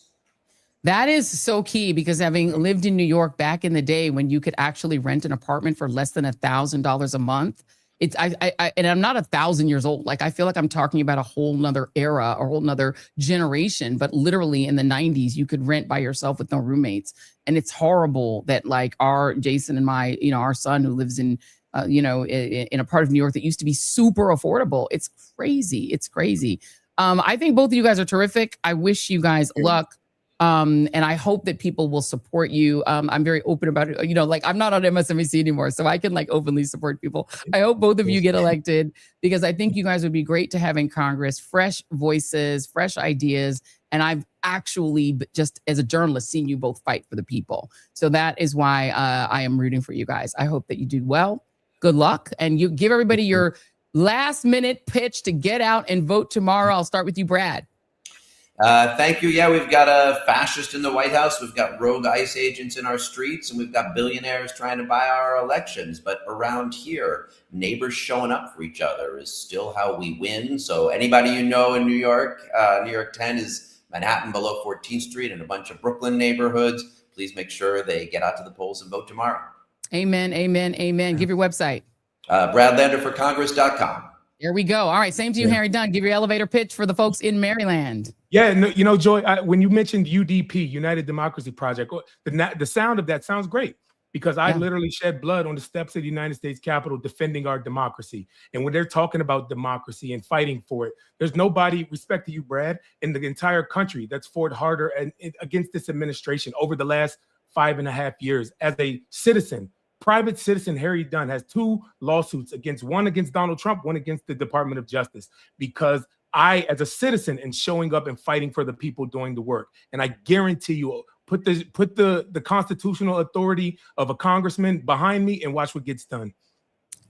That is so key, because having lived in New York back in the day when you could actually rent an apartment for less than $1,000 a month, and I'm not 1,000 years old. Like, I feel like I'm talking about a whole nother era, a whole nother generation, but literally in the 90s, you could rent by yourself with no roommates. And it's horrible that like our Jason and my, our son who lives in, in a part of New York that used to be super affordable. It's crazy. It's crazy. I think both of you guys are terrific. I wish you guys luck. And I hope that people will support you. I'm very open about it. I'm not on MSNBC anymore, so I can openly support people. I hope both of you get elected, because I think you guys would be great to have in Congress, fresh voices, fresh ideas. And I've actually, just as a journalist, seen you both fight for the people. So that is why I am rooting for you guys. I hope that you do well. Good luck. And you give everybody your last minute pitch to get out and vote tomorrow. I'll start with you, Brad. Thank you. Yeah, we've got a fascist in the White House. We've got rogue ICE agents in our streets, and we've got billionaires trying to buy our elections. But around here, neighbors showing up for each other is still how we win. So anybody you know in New York, New York 10 is Manhattan below 14th Street and a bunch of Brooklyn neighborhoods. Please make sure they get out to the polls and vote tomorrow. Amen, amen, amen. Give your website. BradLanderForCongress.com. There we go. All right, same to you, Harry Dunn. Give your elevator pitch for the folks in Maryland. Yeah, no, you know, Joy, when you mentioned UDP, United Democracy Project, the sound of that sounds great, because I literally shed blood on the steps of the United States Capitol defending our democracy. And when they're talking about democracy and fighting for it, there's nobody, respect to you, Brad, in the entire country that's fought harder and against this administration over the last 5.5 years. As a citizen, private citizen, Harry Dunn has 2 lawsuits one against Donald Trump, one against the Department of Justice, because I, as a citizen, am showing up and fighting for the people doing the work. And I guarantee you, put the constitutional authority of a congressman behind me and watch what gets done.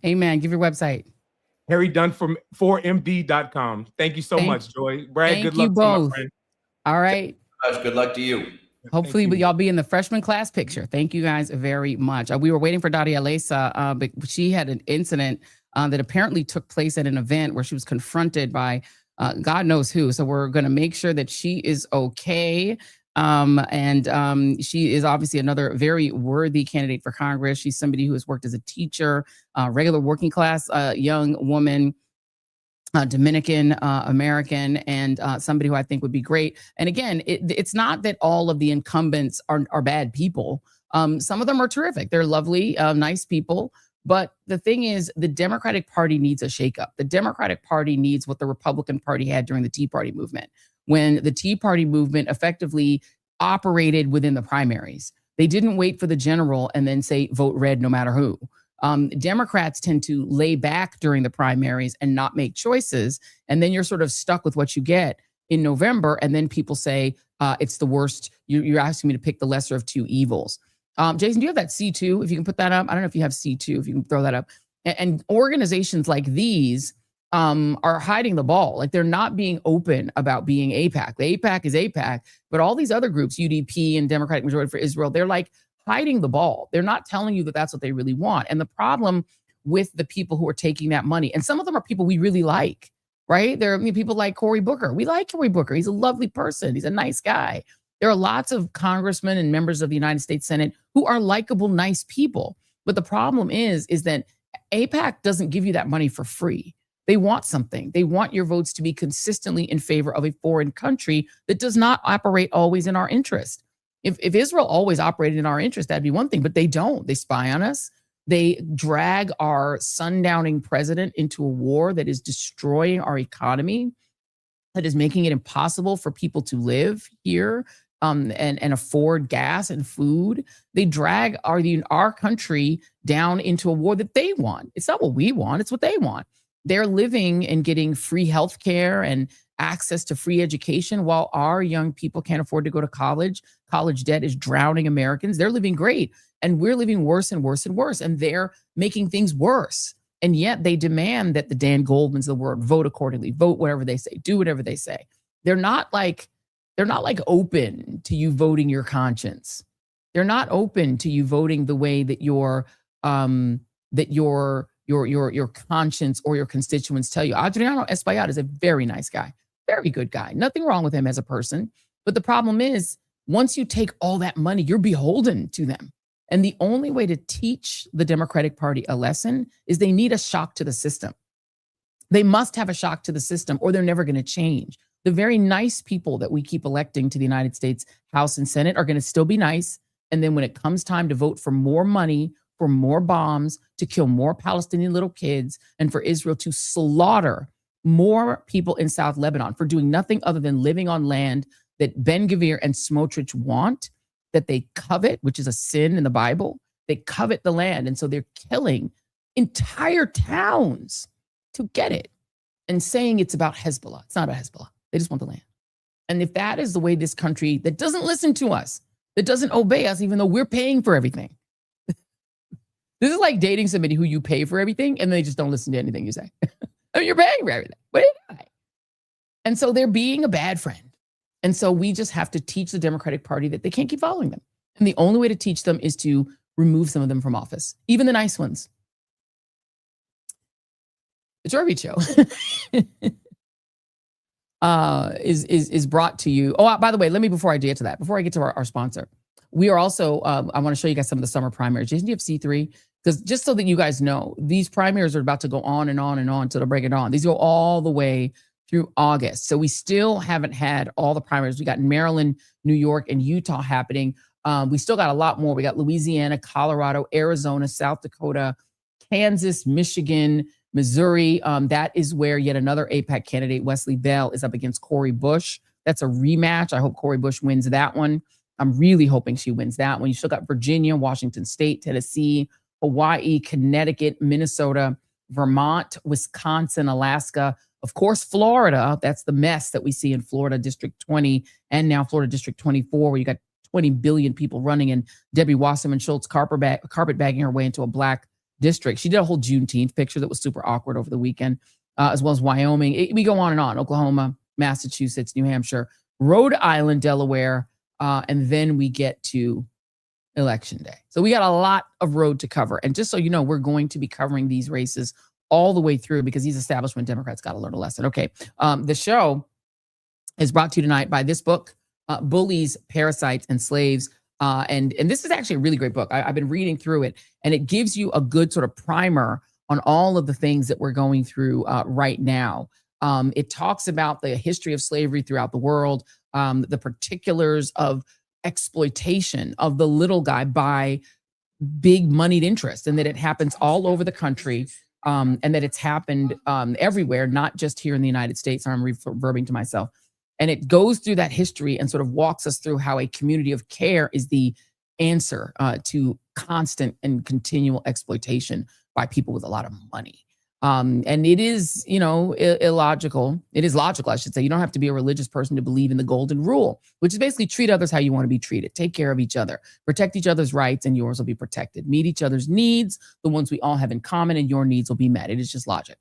Amen. Give your website. Harry Dunn from 4md.com. Thank you so much, Joy. Brad, good luck to you, my friend. All right. Good luck to you. Hopefully y'all be in the freshman class picture. Thank you guys very much. We were waiting for Daria Lesa, but she had an incident that apparently took place at an event where she was confronted by God knows who. So we're going to make sure that she is okay. She is obviously another very worthy candidate for Congress. She's somebody who has worked as a teacher, regular working class young woman, Dominican American, and somebody who I think would be great. And again, it's not that all of the incumbents are bad people. Some of them are terrific. They're lovely, nice people. But the thing is, the Democratic Party needs a shakeup. The Democratic Party needs what the Republican Party had during the Tea Party movement, when the Tea Party movement effectively operated within the primaries. They didn't wait for the general and then say, vote red no matter who. Democrats tend to lay back during the primaries and not make choices. And then you're sort of stuck with what you get in November. And then people say, it's the worst. You're asking me to pick the lesser of 2 evils. Jason, do you have that C2? If you can put that up. I don't know if you have C2, if you can throw that up. And organizations like these are hiding the ball. Like, they're not being open about being AIPAC. The AIPAC is AIPAC, but all these other groups, UDP and Democratic Majority for Israel, they're like hiding the ball. They're not telling you that that's what they really want. And the problem with the people who are taking that money, and some of them are people we really like, right? There are people like Cory Booker. We like Cory Booker. He's a lovely person. He's a nice guy. There are lots of congressmen and members of the United States Senate who are likable, nice people. But the problem is that AIPAC doesn't give you that money for free. They want something. They want your votes to be consistently in favor of a foreign country that does not operate always in our interest. If Israel always operated in our interest, that'd be one thing, but they don't. They spy on us. They drag our sundowning president into a war that is destroying our economy, that is making it impossible for people to live here and afford gas and food. They drag our country down into a war that they want. It's not what we want. It's what they want. They're living and getting free health care and access to free education while our young people can't afford to go to college. College debt is drowning Americans. They're living great, and we're living worse and worse and worse, and they're making things worse. And yet they demand that the Dan Goldmans of the world vote accordingly, vote whatever they say, do whatever they say. They're not like open to you voting your conscience. They're not open to you voting the way that your conscience or your constituents tell you. Adriano Espaillat is a very nice guy, very good guy. Nothing wrong with him as a person. But the problem is, once you take all that money, you're beholden to them. And the only way to teach the Democratic Party a lesson is they need a shock to the system. They must have a shock to the system, or they're never going to change. The very nice people that we keep electing to the United States House and Senate are going to still be nice. And then when it comes time to vote for more money, for more bombs, to kill more Palestinian little kids, and for Israel to slaughter more people in South Lebanon for doing nothing other than living on land that Ben-Gvir and Smotrich want, that they covet, which is a sin in the Bible. They covet the land. And so they're killing entire towns to get it and saying it's about Hezbollah. It's not about Hezbollah. They just want the land. And if that is the way this country that doesn't listen to us, that doesn't obey us, even though we're paying for everything. This is like dating somebody who you pay for everything and they just don't listen to anything you say. I mean, you're paying for everything. What are you doing? And so they're being a bad friend. And so we just have to teach the Democratic Party that they can't keep following them. And the only way to teach them is to remove some of them from office, even the nice ones. The Joy Reid Show is brought to you. Oh, by the way, before I get to that, before I get to our sponsor, we are also, I want to show you guys some of the summer primaries. Jason, do you have C3? Because just so that you guys know, these primaries are about to go on and on and on until the break of dawn. These go all the way through August. So we still haven't had all the primaries. We got Maryland, New York, and Utah happening. We still got a lot more. We got Louisiana, Colorado, Arizona, South Dakota, Kansas, Michigan, Missouri. That is where yet another AIPAC candidate, Wesley Bell, is up against Cori Bush. That's a rematch. I hope Cori Bush wins that one. I'm really hoping she wins that one. You still got Virginia, Washington State, Tennessee, Hawaii, Connecticut, Minnesota, Vermont, Wisconsin, Alaska, of course, Florida. That's the mess that we see in Florida District 20 and now Florida District 24, where you got 20 billion people running and Debbie Wasserman Schultz carpet bagging her way into a black district. She did a whole Juneteenth picture that was super awkward over the weekend, as well as Wyoming. We go on and on. Oklahoma, Massachusetts, New Hampshire, Rhode Island, Delaware, and then we get to Election Day. So we got a lot of road to cover. And just so you know, we're going to be covering these races all the way through because these establishment Democrats got to learn a lesson. Okay, the show is brought to you tonight by this book, Bullies, Parasites, and Slaves. And this is actually a really great book. I've been reading through it, and it gives you a good sort of primer on all of the things that we're going through right now. It talks about the history of slavery throughout the world, the particulars of exploitation of the little guy by big moneyed interest, and that it happens all over the country, and that it's happened everywhere, not just here in the United States. I'm reverbing to myself. And it goes through that history and sort of walks us through how a community of care is the answer to constant and continual exploitation by people with a lot of money. And it is, illogical. It is logical, I should say. You don't have to be a religious person to believe in the golden rule, which is basically treat others how you want to be treated. Take care of each other, protect each other's rights, and yours will be protected. Meet each other's needs, the ones we all have in common, and your needs will be met. It is just logic.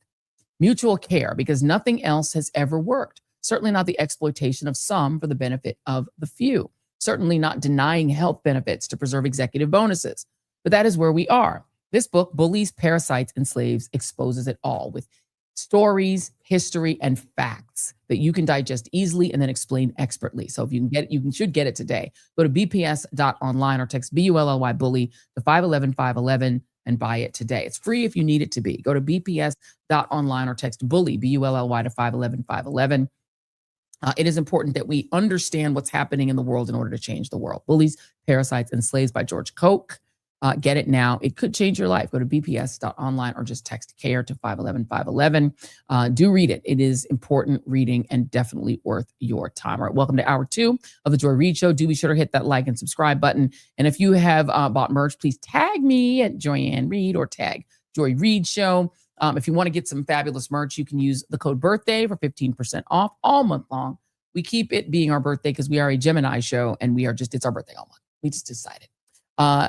Mutual care, because nothing else has ever worked. Certainly not the exploitation of some for the benefit of the few. Certainly not denying health benefits to preserve executive bonuses. But that is where we are. This book, Bullies, Parasites, and Slaves, exposes it all with stories, history, and facts that you can digest easily and then explain expertly. So if you can get it, you should get it today. Go to bps.online or text BULLY bully to 511-511 and buy it today. It's free if you need it to be. Go to bps.online or text bully, BULLY, to 511-511. It is important that we understand what's happening in the world in order to change the world. Bullies, Parasites, and Slaves by George Koch. Get it now. It could change your life. Go to bps.online or just text CARE to 511-511. Do read it. It is important reading and definitely worth your time. All right, welcome to hour 2 of the Joy Reid Show. Do be sure to hit that like and subscribe button. And if you have bought merch, please tag me at Joyanne Reid or tag Joy Reid Show. If you want to get some fabulous merch, you can use the code BIRTHDAY for 15% off all month long. We keep it being our birthday because we are a Gemini show and it's our birthday all month. We just decided.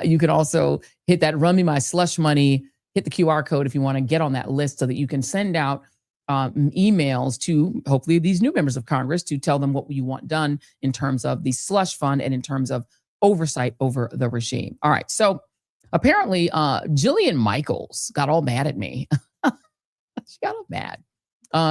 You can also hit that Run Me My Slush Money, hit the QR code if you want to get on that list so that you can send out emails to hopefully these new members of Congress to tell them what you want done in terms of the slush fund and in terms of oversight over the regime. All right. So apparently Jillian Michaels got all mad at me. She got all mad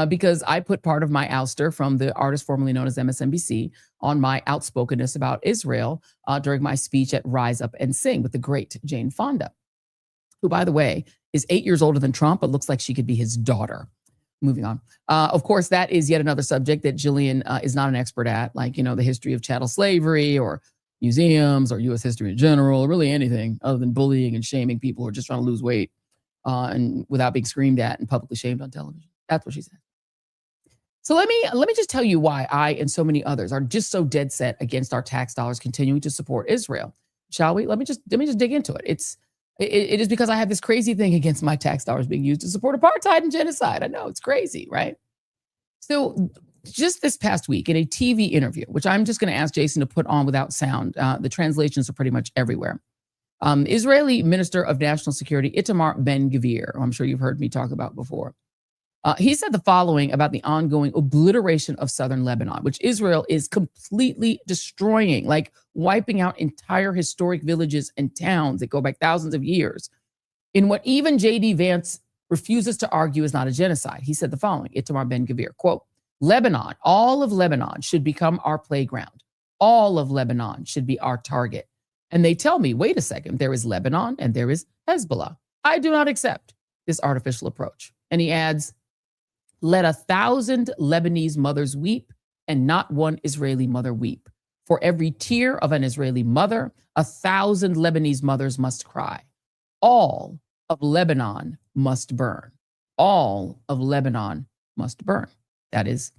because I put part of my ouster from the artist formerly known as MSNBC on my outspokenness about Israel during my speech at Rise Up and Sing with the great Jane Fonda, who, by the way, is 8 years older than Trump, but looks like she could be his daughter. Moving on. Of course, that is yet another subject that Jillian is not an expert at, like, the history of chattel slavery or museums or U.S. history in general, or really anything other than bullying and shaming people who are just trying to lose weight and without being screamed at and publicly shamed on television. That's what she said. So let me just tell you why I and so many others are just so dead set against our tax dollars continuing to support Israel. Shall we? Let me just dig into it. It is because I have this crazy thing against my tax dollars being used to support apartheid and genocide. I know it's crazy, right? So just this past week in a TV interview, which I'm just going to ask Jason to put on without sound. The translations are pretty much everywhere. Israeli Minister of National Security Itamar Ben-Gvir, who I'm sure you've heard me talk about before, He said the following about the ongoing obliteration of southern Lebanon, which Israel is completely destroying, like wiping out entire historic villages and towns that go back thousands of years, in what even J.D. Vance refuses to argue is not a genocide. He said the following, Itamar Ben-Gvir, quote, Lebanon, all of Lebanon should become our playground. All of Lebanon should be our target. And they tell me, wait a second, there is Lebanon and there is Hezbollah. I do not accept this artificial approach. And he adds, let 1,000 Lebanese mothers weep and not one Israeli mother weep. For every tear of an Israeli mother, 1,000 Lebanese mothers must cry. All of Lebanon must burn. All of Lebanon must burn. That is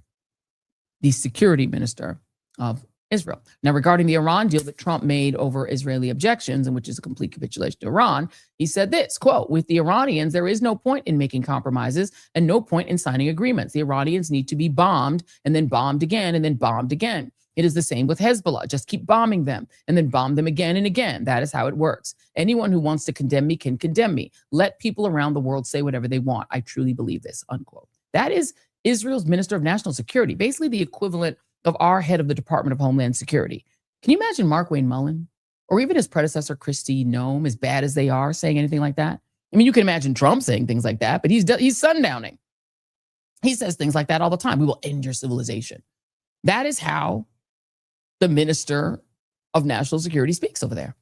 the security minister of Israel. Now, regarding the Iran deal that Trump made over Israeli objections, and which is a complete capitulation to Iran, he said this, quote, with the Iranians, there is no point in making compromises and no point in signing agreements. The Iranians need to be bombed and then bombed again and then bombed again. It is the same with Hezbollah. Just keep bombing them and then bomb them again and again. That is how it works. Anyone who wants to condemn me can condemn me. Let people around the world say whatever they want. I truly believe this, unquote. That is Israel's Minister of National Security, basically the equivalent of our head of the Department of Homeland Security. Can you imagine Mark Wayne Mullen or even his predecessor, Kristi Noem, as bad as they are, saying anything like that? I mean, you can imagine Trump saying things like that, but he's sundowning. He says things like that all the time. We will end your civilization. That is how the Minister of National Security speaks over there.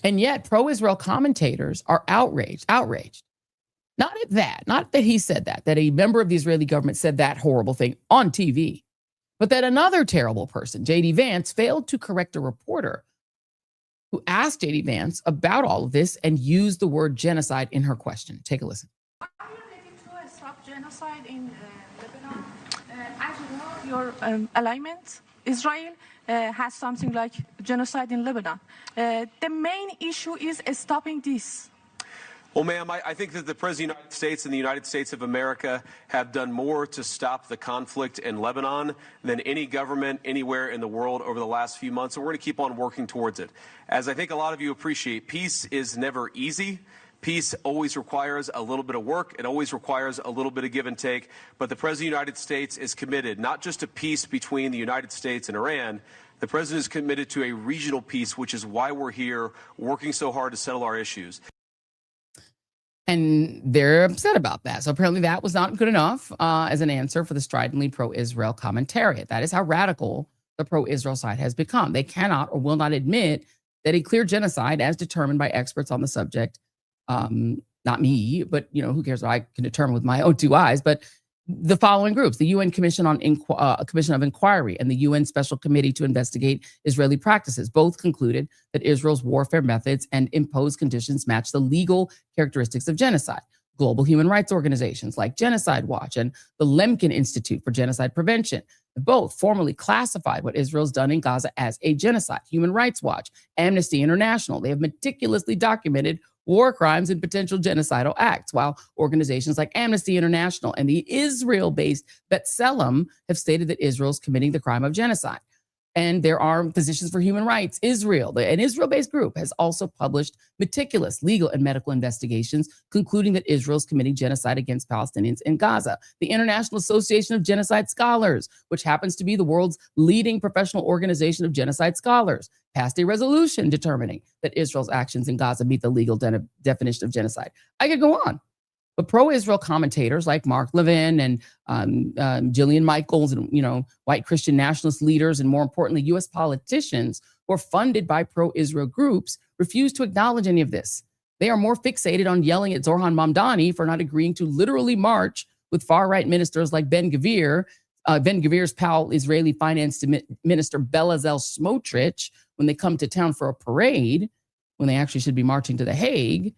And yet pro-Israel commentators are outraged. Not that he said that a member of the Israeli government said that horrible thing on TV, but that another terrible person, J.D. Vance, failed to correct a reporter who asked J.D. Vance about all of this and used the word genocide in her question. Take a listen. Are you ready to stop genocide in Lebanon? As you know, your alignment, Israel, has something like genocide in Lebanon. The main issue is stopping this. Well, ma'am, I think that the President of the United States and the United States of America have done more to stop the conflict in Lebanon than any government anywhere in the world over the last few months, and we're going to keep on working towards it. As I think a lot of you appreciate, peace is never easy. Peace always requires a little bit of work. It always requires a little bit of give and take. But the President of the United States is committed not just to peace between the United States and Iran. The President is committed to a regional peace, which is why we're here working so hard to settle our issues. And they're upset about that. So apparently that was not good enough as an answer for the stridently pro-Israel commentariat. That is how radical the pro-Israel side has become. They cannot or will not admit that a clear genocide, as determined by experts on the subject, not me, but who cares what I can determine with my own two eyes, but the following groups: the UN Commission of Inquiry and the UN Special Committee to investigate Israeli practices, both concluded that Israel's warfare methods and imposed conditions match the legal characteristics of genocide. Global human rights organizations like Genocide Watch and the Lemkin Institute for Genocide Prevention both formally classified what Israel's done in Gaza as a genocide. Human Rights Watch, Amnesty International, they have meticulously documented war crimes and potential genocidal acts, while organizations like Amnesty International and the Israel-based B'Tselem have stated that Israel is committing the crime of genocide. And there are Physicians for Human Rights, Israel, an Israel-based group, has also published meticulous legal and medical investigations concluding that Israel is committing genocide against Palestinians in Gaza. The International Association of Genocide Scholars, which happens to be the world's leading professional organization of genocide scholars, passed a resolution determining that Israel's actions in Gaza meet the legal definition of genocide. I could go on. But pro-Israel commentators like Mark Levin and Jillian Michaels and, white Christian nationalist leaders, and more importantly, U.S. politicians who are funded by pro-Israel groups refuse to acknowledge any of this. They are more fixated on yelling at Zohran Mamdani for not agreeing to literally march with far-right ministers like Ben-Gvir, Ben-Gvir's pal, Israeli finance minister Bezalel Smotrich, when they come to town for a parade, when they actually should be marching to The Hague,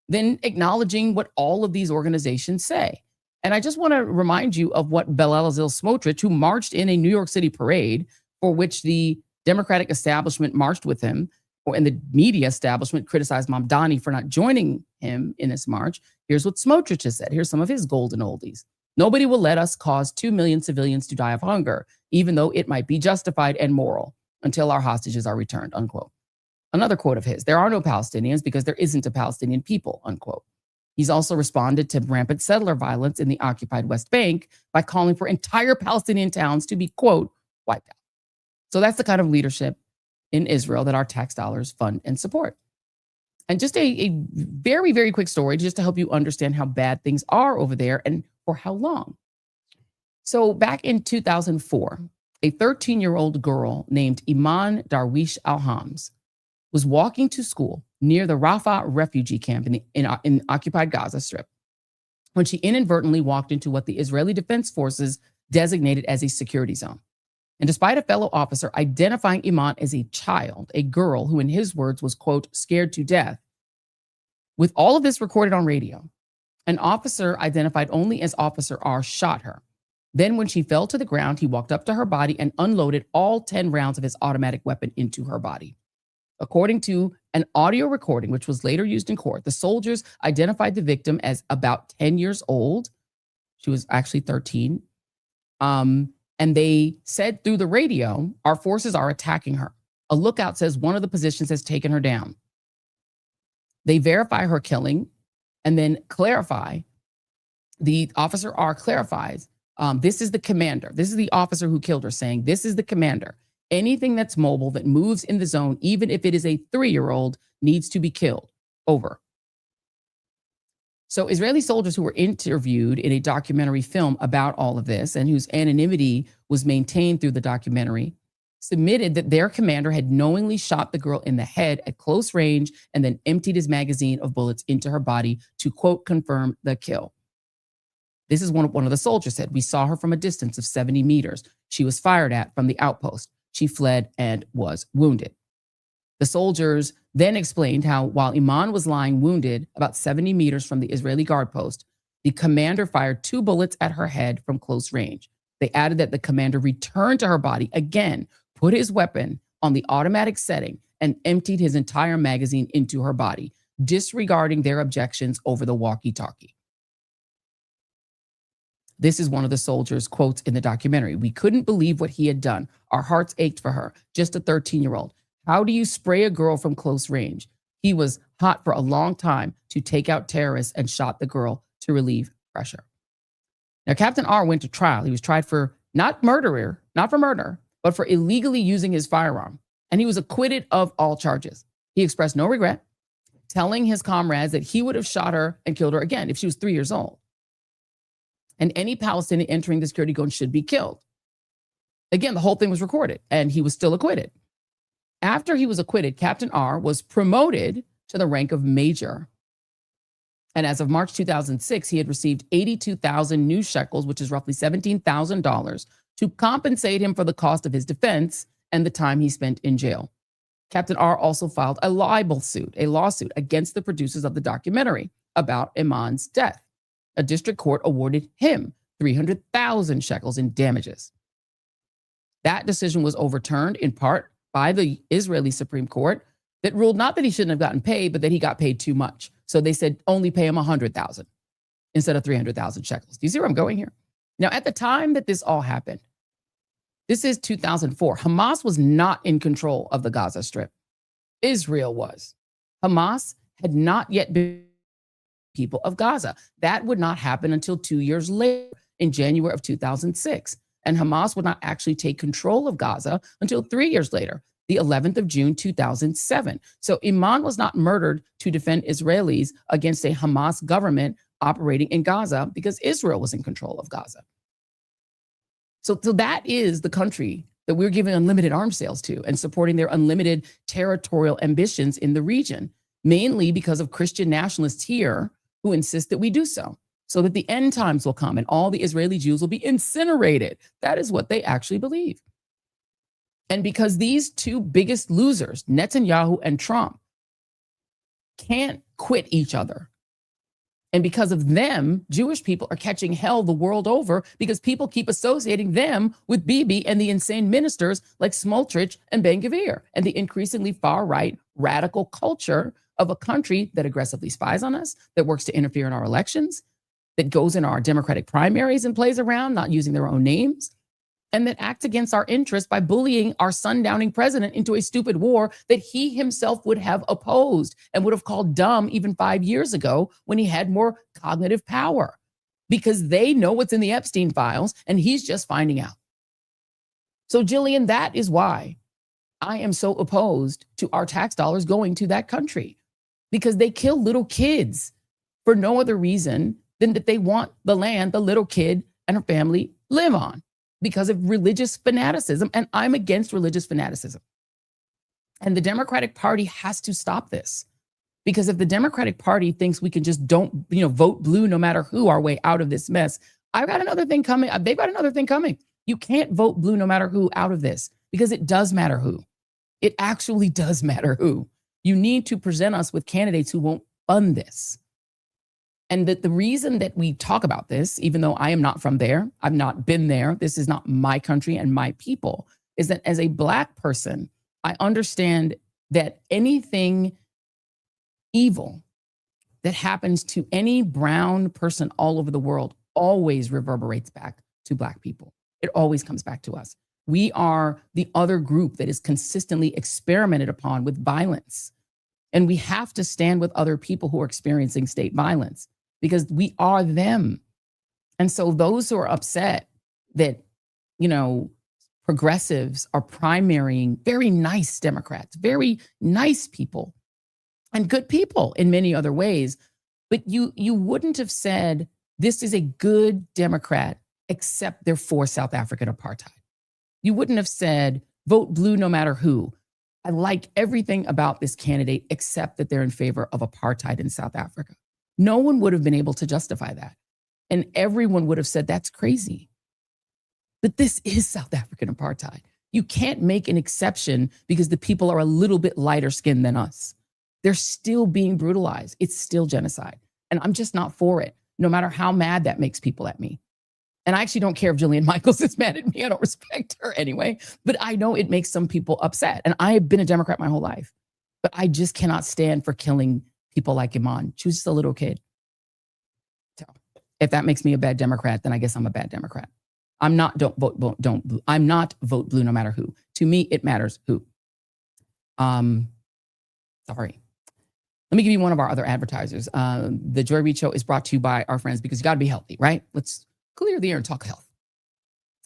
then acknowledging what all of these organizations say. And I just want to remind you of what Bezalel Smotrich, who marched in a New York City parade for which the Democratic establishment marched with him, and the media establishment criticized Mamdani for not joining him in this march. Here's what Smotrich has said. Here's some of his golden oldies. Nobody will let us cause 2 million civilians to die of hunger, even though it might be justified and moral, until our hostages are returned, unquote. Another quote of his: there are no Palestinians because there isn't a Palestinian people, unquote. He's also responded to rampant settler violence in the occupied West Bank by calling for entire Palestinian towns to be, quote, wiped out. So that's the kind of leadership in Israel that our tax dollars fund and support. And just a very, very quick story just to help you understand how bad things are over there and for how long. So back in 2004, a 13-year-old girl named Iman Darwish Al-Hams was walking to school near the Rafah refugee camp in occupied Gaza Strip when she inadvertently walked into what the Israeli Defense Forces designated as a security zone. And despite a fellow officer identifying Iman as a child, a girl who in his words was, quote, scared to death, with all of this recorded on radio, an officer identified only as Officer R shot her. Then when she fell to the ground, he walked up to her body and unloaded all 10 rounds of his automatic weapon into her body. According to an audio recording, which was later used in court, the soldiers identified the victim as about 10 years old. She was actually 13. And they said through the radio, our forces are attacking her. A lookout says one of the positions has taken her down. They verify her killing and then clarify. The Officer R clarifies, this is the commander. This is the officer who killed her, saying, this is the commander. Anything that's mobile that moves in the zone, even if it is a 3-year-old, needs to be killed. Over. So Israeli soldiers who were interviewed in a documentary film about all of this and whose anonymity was maintained through the documentary submitted that their commander had knowingly shot the girl in the head at close range and then emptied his magazine of bullets into her body to, quote, confirm the kill. This is one of the soldiers said, we saw her from a distance of 70 meters. She was fired at from the outpost. She fled and was wounded. The soldiers then explained how while Iman was lying wounded about 70 meters from the Israeli guard post, the commander fired 2 bullets at her head from close range. They added that the commander returned to her body again, put his weapon on the automatic setting, and emptied his entire magazine into her body, disregarding their objections over the walkie-talkie. This is one of the soldiers' quotes in the documentary. We couldn't believe what he had done. Our hearts ached for her, just a 13-year-old. How do you spray a girl from close range? He was hot for a long time to take out terrorists and shot the girl to relieve pressure. Now, Captain R went to trial. He was tried for not for murder, but for illegally using his firearm. And he was acquitted of all charges. He expressed no regret, telling his comrades that he would have shot her and killed her again if she was 3 years old. And any Palestinian entering the security zone should be killed. Again, the whole thing was recorded, and he was still acquitted. After he was acquitted, Captain R was promoted to the rank of major. And as of March 2006, he had received 82,000 new shekels, which is roughly $17,000, to compensate him for the cost of his defense and the time he spent in jail. Captain R also filed a lawsuit against the producers of the documentary about Iman's death. A district court awarded him 300,000 shekels in damages. That decision was overturned in part by the Israeli Supreme Court that ruled not that he shouldn't have gotten paid, but that he got paid too much. So they said only pay him 100,000 instead of 300,000 shekels. Do you see where I'm going here? Now, at the time that this all happened, this is 2004. Hamas was not in control of the Gaza Strip. Israel was. Hamas had not yet been people of Gaza. That would not happen until 2 years later in January of 2006. And Hamas would not actually take control of Gaza until 3 years later, the 11th of June, 2007. So Iman was not murdered to defend Israelis against a Hamas government operating in Gaza because Israel was in control of Gaza. So that is the country that we're giving unlimited arms sales to and supporting their unlimited territorial ambitions in the region, mainly because of Christian nationalists here who insist that we do so that the end times will come and all the Israeli Jews will be incinerated. That is what they actually believe. And because these two biggest losers, Netanyahu and Trump, can't quit each other, and because of them, Jewish people are catching hell the world over because people keep associating them with Bibi and the insane ministers like Smotrich and Ben-Gvir and the increasingly far-right radical culture of a country that aggressively spies on us, that works to interfere in our elections, that goes in our Democratic primaries and plays around, not using their own names, and that act against our interests by bullying our sundowning president into a stupid war that he himself would have opposed and would have called dumb even 5 years ago when he had more cognitive power, because they know what's in the Epstein files and he's just finding out. So Jillian, that is why I am so opposed to our tax dollars going to that country, because they kill little kids for no other reason than that they want the land the little kid and her family live on, because of religious fanaticism. And I'm against religious fanaticism. And the Democratic Party has to stop this, because if the Democratic Party thinks we can just vote blue no matter who our way out of this mess, I've got another thing coming. They've got another thing coming. You can't vote blue no matter who out of this, because it does matter who. It actually does matter who. You need to present us with candidates who won't fund this. And that the reason that we talk about this, even though I am not from there, I've not been there, this is not my country and my people, is that as a Black person, I understand that anything evil that happens to any brown person all over the world always reverberates back to Black people. It always comes back to us. We are the other group that is consistently experimented upon with violence. And we have to stand with other people who are experiencing state violence, because we are them. And so those who are upset that, progressives are primarying very nice Democrats, very nice people and good people in many other ways, but you wouldn't have said this is a good Democrat except they're for South African apartheid. You wouldn't have said vote blue no matter who. I like everything about this candidate except that they're in favor of apartheid in South Africa. No one would have been able to justify that. And everyone would have said, that's crazy. But this is South African apartheid. You can't make an exception because the people are a little bit lighter skinned than us. They're still being brutalized. It's still genocide. And I'm just not for it, no matter how mad that makes people at me. And I actually don't care if Jillian Michaels is mad at me. I don't respect her anyway. But I know it makes some people upset. And I have been a Democrat my whole life. But I just cannot stand for killing people like Iman. She was just a little kid. So if that makes me a bad Democrat, then I guess I'm a bad Democrat. I'm not I'm not vote blue no matter who. To me, it matters who. Sorry. Let me give you one of our other advertisers. The Joy Reid Show is brought to you by our friends, because you got to be healthy, right? Let's clear the air and talk health.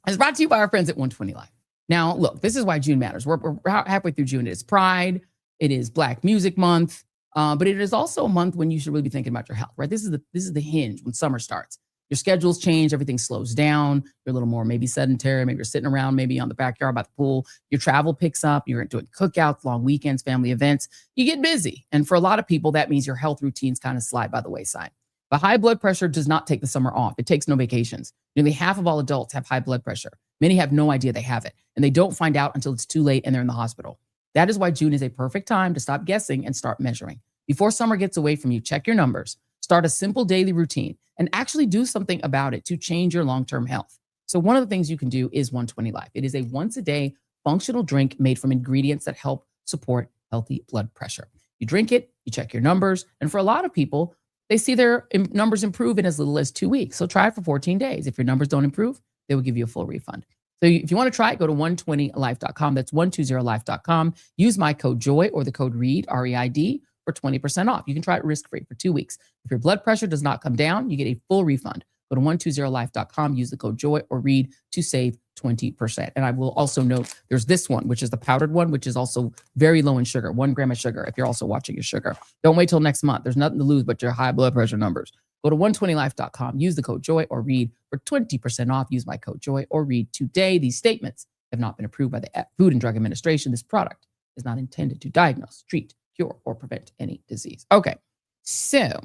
It's brought to you by our friends at 120 Live. Now, look, this is why June matters. We're halfway through June. It is Pride. It is Black Music Month. But it is also a month when you should really be thinking about your health, right? This is the hinge when summer starts. Your schedules change, everything slows down. You're a little more maybe sedentary, maybe you're sitting around, maybe on the backyard by the pool. Your travel picks up, you're doing cookouts, long weekends, family events. You get busy. And for a lot of people, that means your health routines kind of slide by the wayside. But high blood pressure does not take the summer off. It takes no vacations. Nearly half of all adults have high blood pressure. Many have no idea they have it, and they don't find out until it's too late and they're in the hospital. That is why June is a perfect time to stop guessing and start measuring. Before summer gets away from you, check your numbers, start a simple daily routine, and actually do something about it to change your long-term health. So one of the things you can do is 120 Life. It is a once-a-day functional drink made from ingredients that help support healthy blood pressure. You drink it, you check your numbers, and for a lot of people, they see their numbers improve in as little as 2 weeks. So try it for 14 days. If your numbers don't improve, they will give you a full refund. So if you want to try it, go to 120life.com. That's 120life.com. Use my code JOY or the code REID, R-E-I-D, for 20% off. You can try it risk-free for 2 weeks. If your blood pressure does not come down, you get a full refund. Go to 120life.com, use the code JOY or REID to save 20%. And I will also note there's this one, which is the powdered one, which is also very low in sugar, 1 gram of sugar if you're also watching your sugar. Don't wait till next month. There's nothing to lose but your high blood pressure numbers. Go to 120life.com, use the code JOY or REID for 20% off. Use my code JOY or REID today. These statements have not been approved by the Food and Drug Administration. This product is not intended to diagnose, treat, cure, or prevent any disease. Okay, so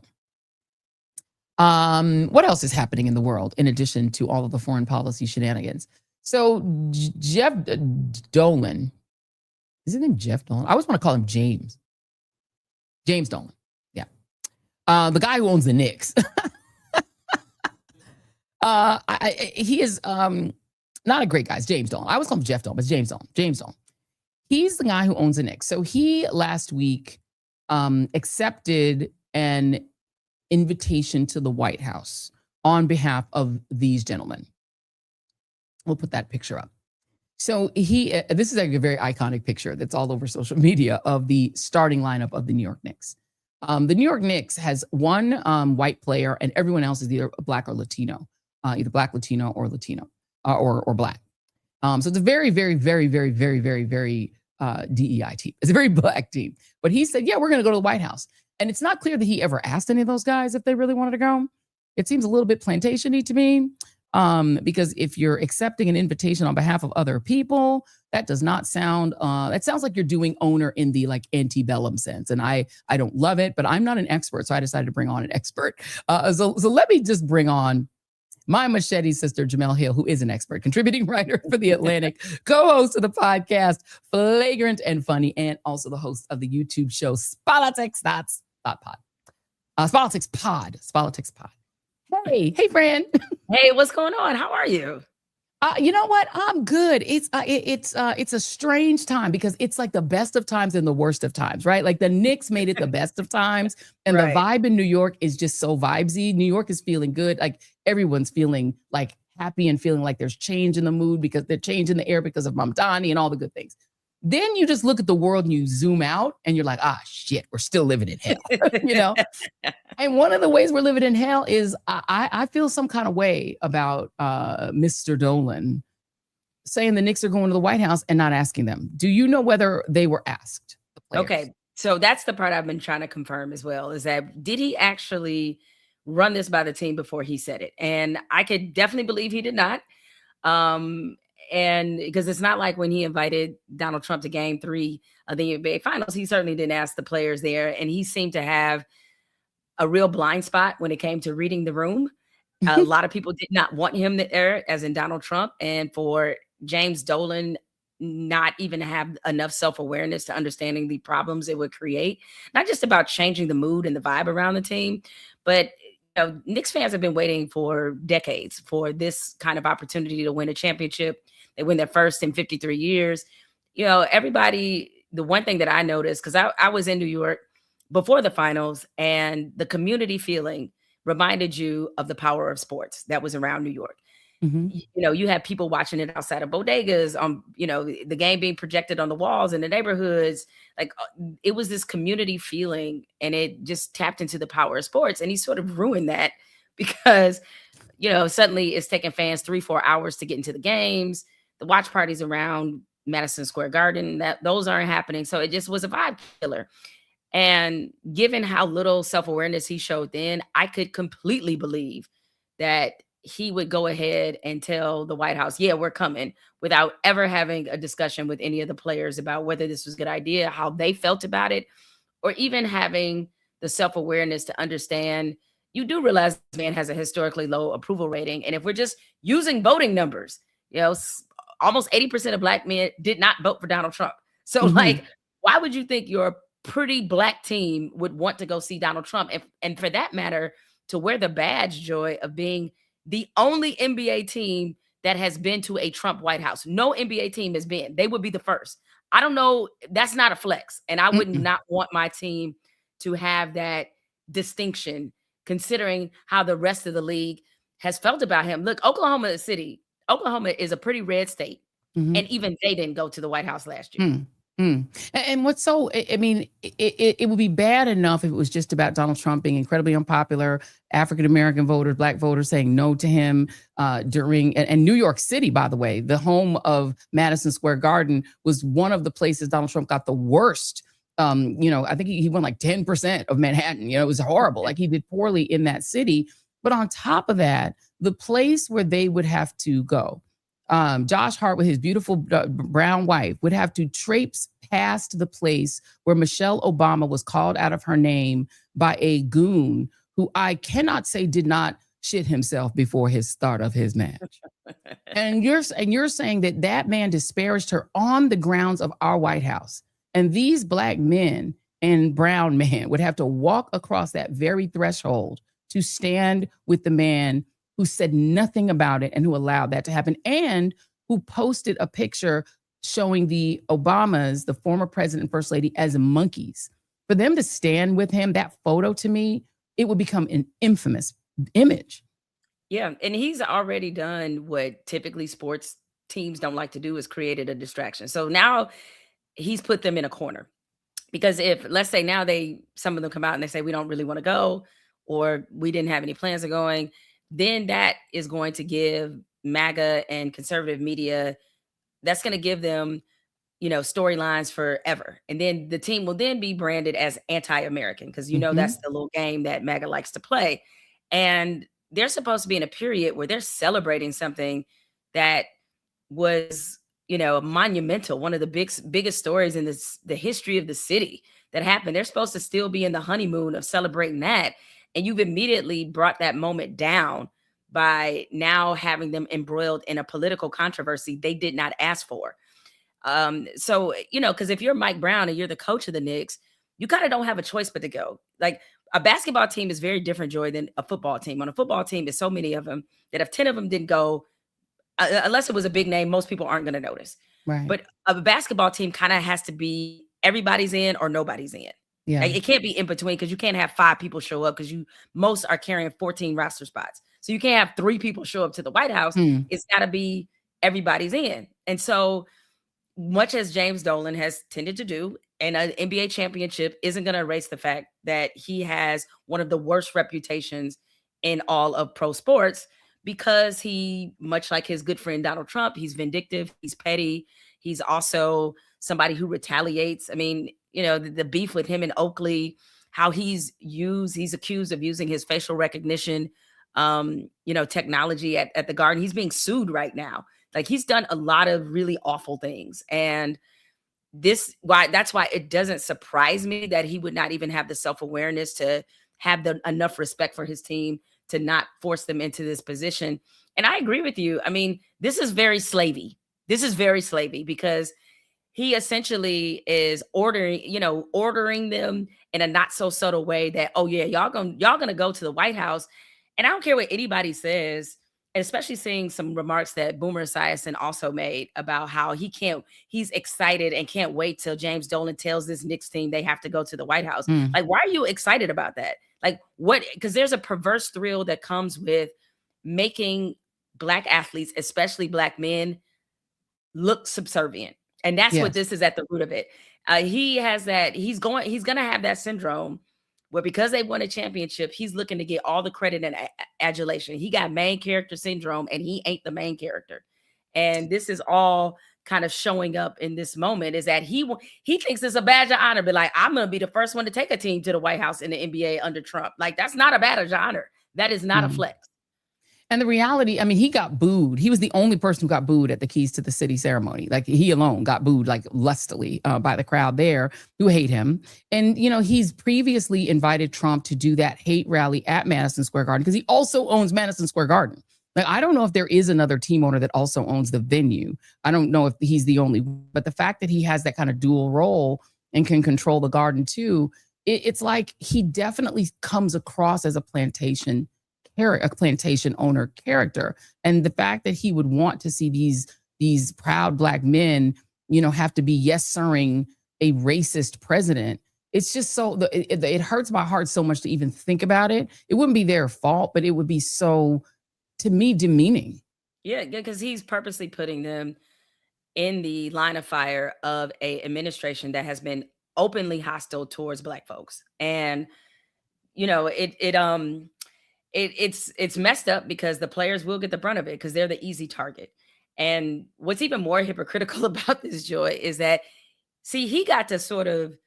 what else is happening in the world in addition to all of the foreign policy shenanigans? So Jeff Dolan, is his name Jeff Dolan? I always want to call him James. James Dolan, yeah. The guy who owns the Knicks. He is not a great guy. It's James Dolan. I always call him Jeff Dolan, but it's James Dolan. James Dolan. He's the guy who owns the Knicks. So he last week accepted an invitation to the White House on behalf of these gentlemen. We'll put that picture up. So this is like a very iconic picture that's all over social media of the starting lineup of the New York Knicks. The New York Knicks has one white player, and everyone else is either black or Latino, either black, Latino, or Latino, or black. So it's a very, very, very, very, very, very, very DEI team. It's a very black team. But he said, yeah, we're going to go to the White House. And it's not clear that he ever asked any of those guys if they really wanted to go. It seems a little bit plantation-y to me. Because if you're accepting an invitation on behalf of other people, that does not sound, that sounds like you're doing owner in the like antebellum sense. And I don't love it, but I'm not an expert. So I decided to bring on an expert. So let me just bring on my machete sister, Jemele Hil, who is an expert, contributing writer for The Atlantic, co-host of the podcast, Flagrant and Funny, and also the host of the YouTube show, Politics Pod. Politics Pod. Hey, Fran. Hey, what's going on? How are you? You know what? I'm good. It's a strange time because it's like the best of times and the worst of times, right? Like the Knicks made it the best of times, and Right. the vibe in New York is just so vibesy. New York is feeling good. Like everyone's feeling like happy and feeling like there's change in the mood because they're changing the air because of Mamdani and all the good things. Then you just look at the world and you zoom out and you're like, shit, we're still living in hell, you know? And one of the ways we're living in hell is I feel some kind of way about Mr. Dolan saying the Knicks are going to the White House and not asking them. Do you know whether they were asked? Okay, so that's the part I've been trying to confirm as well, is that did he actually run this by the team before he said it? And I could definitely believe he did not. And because it's not like when he invited Donald Trump to Game 3 of the NBA Finals, he certainly didn't ask the players there. And he seemed to have a real blind spot when it came to reading the room. A lot of people did not want him there, as in Donald Trump. And for James Dolan not even have enough self-awareness to understanding the problems it would create, not just about changing the mood and the vibe around the team, but Knicks fans have been waiting for decades for this kind of opportunity to win a championship. They win their first in 53 years. Everybody, the one thing that I noticed, because I was in New York before the finals, and the community feeling reminded you of the power of sports that was around New York. Mm-hmm. You had people watching it outside of bodegas, the game being projected on the walls in the neighborhoods. Like it was this community feeling, and it just tapped into the power of sports. And he sort of ruined that because, suddenly it's taking fans 3-4 hours to get into the games. The watch parties around Madison Square Garden, those aren't happening. So it just was a vibe killer. And given how little self-awareness he showed then, I could completely believe that he would go ahead and tell the White House, yeah, we're coming, without ever having a discussion with any of the players about whether this was a good idea, how they felt about it, or even having the self-awareness to understand, you do realize this man has a historically low approval rating. And if we're just using voting numbers, almost 80% of Black men did not vote for Donald Trump. So why would you think your pretty Black team would want to go see Donald Trump? And for that matter, to wear the badge, Joy, of being the only NBA team that has been to a Trump White House. No NBA team has been. They would be the first. I don't know. That's not a flex. And I would not want my team to have that distinction, considering how the rest of the league has felt about him. Look, Oklahoma is a pretty red state. Mm-hmm. And even they didn't go to the White House last year. And what's so, it would be bad enough if it was just about Donald Trump being incredibly unpopular, African-American voters, Black voters saying no to him and New York City, by the way, the home of Madison Square Garden, was one of the places Donald Trump got the worst. I think he won like 10% of Manhattan. It was horrible. Like he did poorly in that city. But on top of that, the place where they would have to go, Josh Hart with his beautiful brown wife would have to traipse past the place where Michelle Obama was called out of her name by a goon who I cannot say did not shit himself before his start of his match. and you're saying that man disparaged her on the grounds of our White House. And these Black men and brown men would have to walk across that very threshold to stand with the man who said nothing about it and who allowed that to happen, and who posted a picture showing the Obamas, the former president and first lady, as monkeys. For them to stand with him, that photo, to me, it would become an infamous image. Yeah, and he's already done what typically sports teams don't like to do, is created a distraction. So now he's put them in a corner. Because if, let's say now some of them come out and they say we don't really want to go, or we didn't have any plans of going, then that is going to give MAGA and conservative media, that's going to give them, storylines forever. And then the team will then be branded as anti-American, because that's the little game that MAGA likes to play. And they're supposed to be in a period where they're celebrating something that was, monumental, one of the biggest stories in the history of the city that happened. They're supposed to still be in the honeymoon of celebrating that. And you've immediately brought that moment down by now having them embroiled in a political controversy they did not ask for. So, because if you're Mike Brown and you're the coach of the Knicks, you kind of don't have a choice but to go. Like, a basketball team is very different, Joy, than a football team. On a football team, there's so many of them that if 10 of them didn't go, unless it was a big name, most people aren't going to notice. Right. But a basketball team kind of has to be everybody's in or nobody's in. Yeah. Like, it can't be in between, because you can't have 5 people show up, because most are carrying 14 roster spots. So you can't have 3 people show up to the White House. It's got to be everybody's in. And so much as James Dolan has tended to do, and an NBA championship isn't going to erase the fact that he has one of the worst reputations in all of pro sports, because he, much like his good friend Donald Trump, he's vindictive, he's petty, he's also somebody who retaliates. I mean, the beef with him in Oakley, how he's accused of using his facial recognition, technology at the Garden. He's being sued right now. Like, he's done a lot of really awful things. And that's why it doesn't surprise me that he would not even have the self-awareness to have enough respect for his team to not force them into this position. And I agree with you. I mean, this is very slavey. Because he essentially is ordering them in a not so subtle way that, oh yeah, y'all gonna go to the White House. And I don't care what anybody says, especially seeing some remarks that Boomer Esiason also made about how he's excited and can't wait till James Dolan tells this Knicks team they have to go to the White House. Like, why are you excited about that? Like, what? Because there's a perverse thrill that comes with making Black athletes, especially Black men, look subservient. And that's what this is at the root of it. He has that, he's going to have that syndrome where, because they won a championship, he's looking to get all the credit and adulation. He got main character syndrome, and he ain't the main character. And this is all kind of showing up in this moment, is that he thinks it's a badge of honor, but like, I'm going to be the first one to take a team to the White House in the NBA under Trump. Like, that's not a badge of honor. That is not a flex. And the reality, I mean, he got booed. He was the only person who got booed at the Keys to the City ceremony. Like, he alone got booed, like, lustily by the crowd there who hate him. And, he's previously invited Trump to do that hate rally at Madison Square Garden, because he also owns Madison Square Garden. Like, I don't know if there is another team owner that also owns the venue. I don't know if he's the only, but the fact that he has that kind of dual role and can control the Garden too, it's like he definitely comes across as a plantation owner character. And the fact that he would want to see these proud Black men, have to be yes-sirring a racist president, it's just so, it hurts my heart so much to even think about it. It wouldn't be their fault, but it would be so, to me, demeaning. Yeah, because he's purposely putting them in the line of fire of a administration that has been openly hostile towards Black folks. And, it's messed up, because the players will get the brunt of it, because they're the easy target. And what's even more hypocritical about this, Joy, is that, see, he got to sort of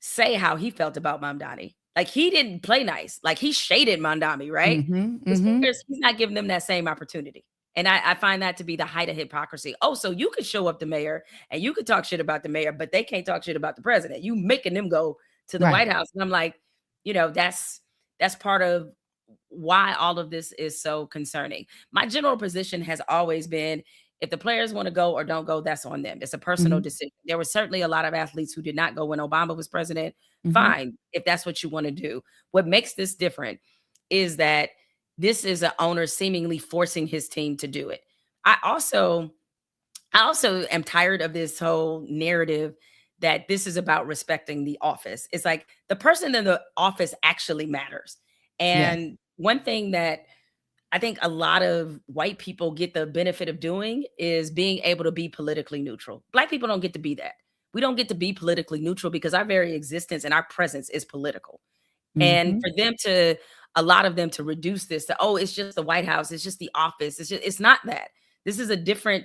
say how he felt about Mamdani. Like, he didn't play nice. Like, he shaded Mamdani, right? He's not giving them that same opportunity. And I find that to be the height of hypocrisy. Oh, so you could show up the mayor and you could talk shit about the mayor, but they can't talk shit about the president. You making them go to the White House. And I'm like, that's part of why all of this is so concerning. My general position has always been, if the players want to go or don't go, that's on them. It's a personal decision. There were certainly a lot of athletes who did not go when Obama was president. Fine, if that's what you want to do. What makes this different is that this is an owner seemingly forcing his team to do it. I also am tired of this whole narrative that this is about respecting the office. It's like, the person in the office actually matters. And one thing that I think a lot of white people get the benefit of doing is being able to be politically neutral. Black people don't get to be that. We don't get to be politically neutral because our very existence and our presence is political. And for them to, a lot of them to reduce this to, oh, it's just the White House, it's just the office, it's not that. This is a different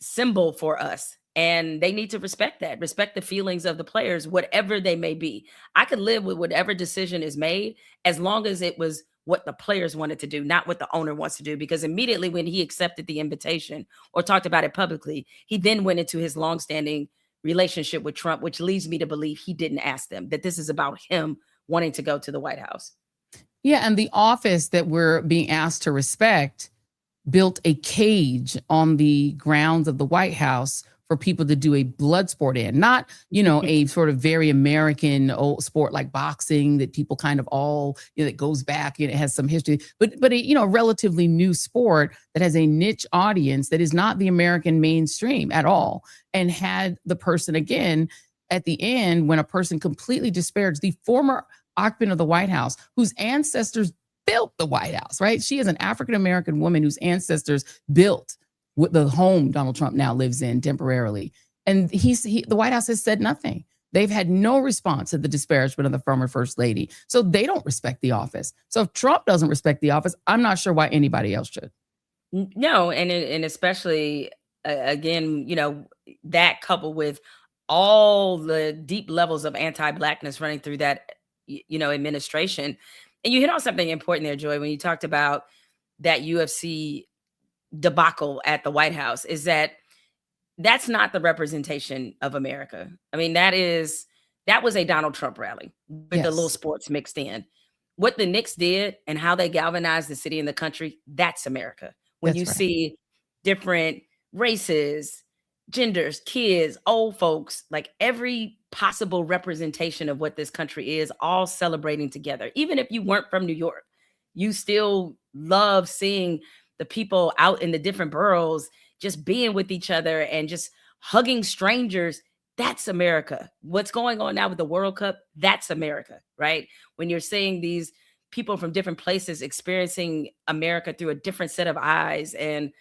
symbol for us. And they need to respect that, respect the feelings of the players, whatever they may be. I could live with whatever decision is made as long as it was what the players wanted to do, not what the owner wants to do. Because immediately when he accepted the invitation or talked about it publicly, he then went into his longstanding relationship with Trump, which leads me to believe he didn't ask them, that this is about him wanting to go to the White House. Yeah, and the office that we're being asked to respect built a cage on the grounds of the White House for people to do a blood sport in, not, a sort of very American old sport like boxing that people kind of all, that goes back, it has some history, but a relatively new sport that has a niche audience that is not the American mainstream at all. And had the person, again, at the end, when a person completely disparaged the former occupant of the White House, whose ancestors built the White House, right? She is an African-American woman whose ancestors built the home Donald Trump now lives in temporarily. And the White House has said nothing. They've had no response to the disparagement of the former first lady. So they don't respect the office. So if Trump doesn't respect the office, I'm not sure why anybody else should. No, and especially, again, that coupled with all the deep levels of anti-Blackness running through that, administration. And you hit on something important there, Joy, when you talked about that UFC debacle at the White House, is that's not the representation of America. I mean, that was a Donald Trump rally with the little sports mixed in. What the Knicks did and how they galvanized the city and the country, that's America. When you see different races, genders, kids, old folks, like every possible representation of what this country is, all celebrating together. Even if you weren't from New York, you still love seeing the people out in the different boroughs just being with each other and just hugging strangers. That's America. What's going on now with the World Cup, that's America, right? When you're seeing these people from different places experiencing America through a different set of eyes and,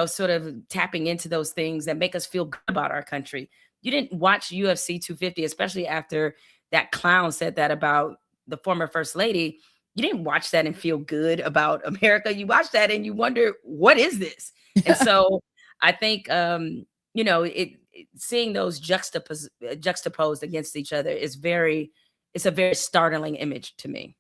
sort of tapping into those things that make us feel good about our country. You didn't watch UFC 250, especially after that clown said that about the former first lady. You didn't watch that and feel good about America. You watched that and you wonder, what is this? And so I think, seeing those juxtaposed against each other it's a very startling image to me.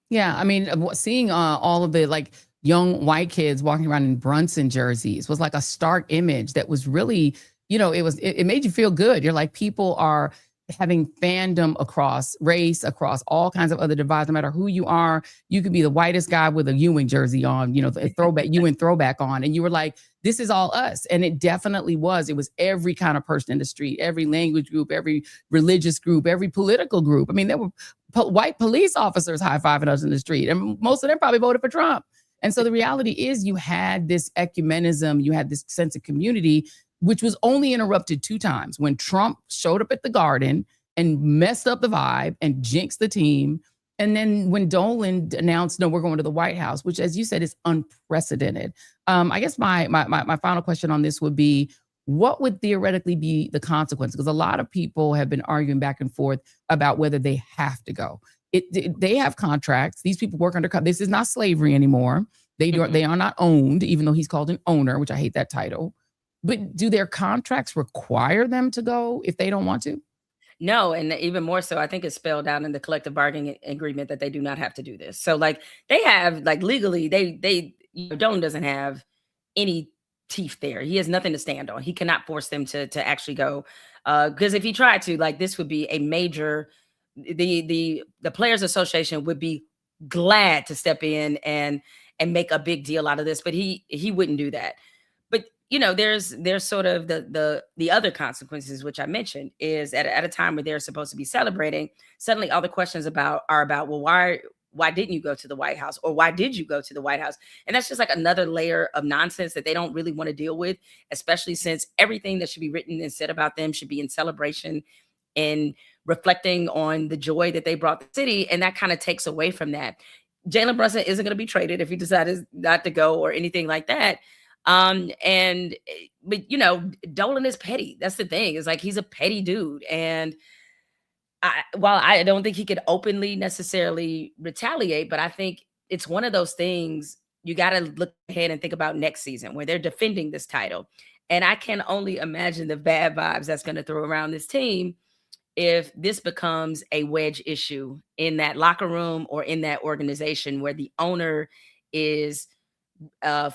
Yeah. I mean, seeing all of the young white kids walking around in Brunson jerseys was like a stark image that was really, it made you feel good. You're like, people are having fandom across race, across all kinds of other divides, no matter who you are. You could be the whitest guy with a Ewing jersey on, a throwback, Ewing throwback on. And you were like, this is all us. And it definitely was. It was every kind of person in the street, every language group, every religious group, every political group. I mean, there were white police officers high-fiving us in the street. And most of them probably voted for Trump. And so the reality is you had this ecumenism, you had this sense of community, which was only interrupted 2 times, when Trump showed up at the Garden and messed up the vibe and jinxed the team. And then when Dolan announced, no, we're going to the White House, which, as you said, is unprecedented. I guess my final question on this would be, what would theoretically be the consequence? Because a lot of people have been arguing back and forth about whether they have to go. They have contracts. These people work under, this is not slavery anymore. They are not owned, even though he's called an owner, which I hate that title. But do their contracts require them to go if they don't want to? No, and even more so, I think it's spelled out in the collective bargaining agreement that they do not have to do this. So they have, legally, Dolan doesn't have any teeth there. He has nothing to stand on. He cannot force them to actually go. Because if he tried to, this would be a major, the Players Association would be glad to step in and make a big deal out of this, but he wouldn't do that. But there's sort of the other consequences, which I mentioned, is at a time where they're supposed to be celebrating, suddenly all the questions are about, well, why didn't you go to the White House, or why did you go to the White House? And that's just like another layer of nonsense that they don't really want to deal with, especially since everything that should be written and said about them should be in celebration and reflecting on the joy that they brought the city. And that kind of takes away from that. Jalen Brunson isn't going to be traded if he decided not to go or anything like that. But you know, Dolan is petty. That's the thing. It's like he's a petty dude. And while I don't think he could openly necessarily retaliate, but I think it's one of those things you got to look ahead and think about next season where they're defending this title. And I can only imagine the bad vibes that's going to throw around this team if this becomes a wedge issue in that locker room or in that organization where the owner is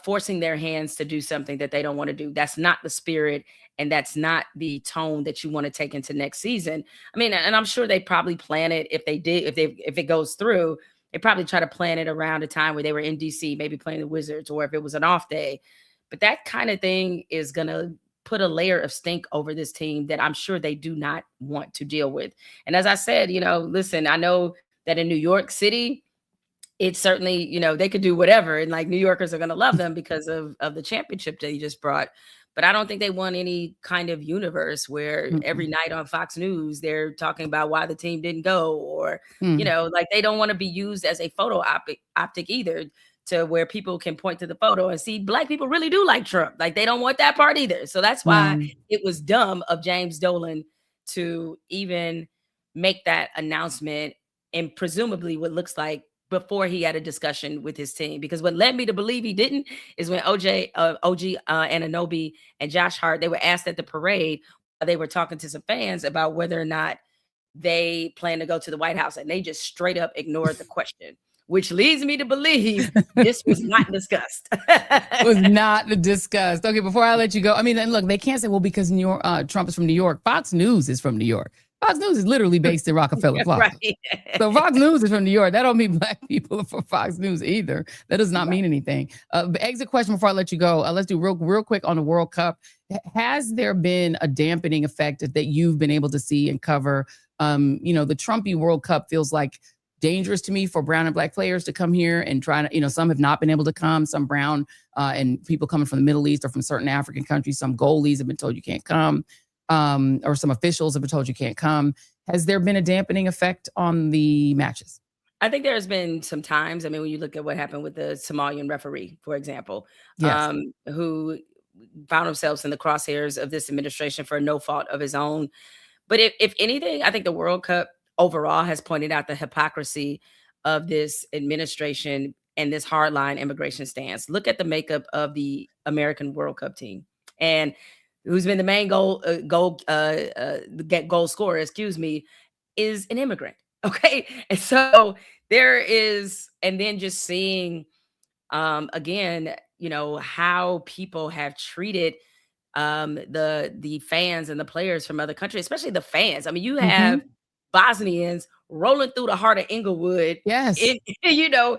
forcing their hands to do something that they don't want to do. That's not the spirit, and that's not the tone that you want to take into next season. I mean, and I'm sure they probably plan it if it goes through. They probably try to plan it around a time where they were in DC, maybe playing the Wizards, or if it was an off day. But that kind of thing is going to put a layer of stink over this team that I'm sure they do not want to deal with. And as I said, you know, listen, I know that in New York City, it's certainly, you know, they could do whatever. And like New Yorkers are going to love them because of the championship that he just brought. But I don't think they want any kind of universe where every night on Fox News, they're talking about why the team didn't go, or, you know, like they don't want to be used as a photo optic either, to where people can point to the photo and see Black people really do like Trump. Like they don't want that part either. So that's why it was dumb of James Dolan to even make that announcement, and presumably what looks like before he had a discussion with his team. Because what led me to believe he didn't is when OG Anunoby and Josh Hart, they were asked at the parade, they were talking to some fans about whether or not they plan to go to the White House, and they just straight up ignored the question, which leads me to believe this was not discussed. Was not discussed. Okay, before I let you go, I mean, and look, they can't say, well, because New York, Trump is from New York. Fox News is from New York. Fox News is literally based in Rockefeller Plaza. Right. So Fox News is from New York. That don't mean Black people are for Fox News either. That does not mean anything. Exit question before I let you go. Let's do real quick on the World Cup. Has there been a dampening effect that you've been able to see and cover? You know, the Trumpy World Cup feels like dangerous to me for brown and Black players to come here and try to, you know, some have not been able to come, some brown and people coming from the Middle East or from certain African countries, some goalies have been told you can't come. Or some officials have been told you can't come. Has there been a dampening effect on the matches? I think there's been some times. I mean, when you look at what happened with the Somalian referee, for example, who found themselves in the crosshairs of this administration for no fault of his own. But if anything, I think the World Cup overall has pointed out the hypocrisy of this administration and this hardline immigration stance. Look at the makeup of the American World Cup team, and who's been the main goal scorer, is an immigrant. Okay. And so there is, and then just seeing, again, you know, how people have treated the fans and the players from other countries, especially the fans. I mean, you have Bosnians rolling through the heart of Inglewood. Yes. You know,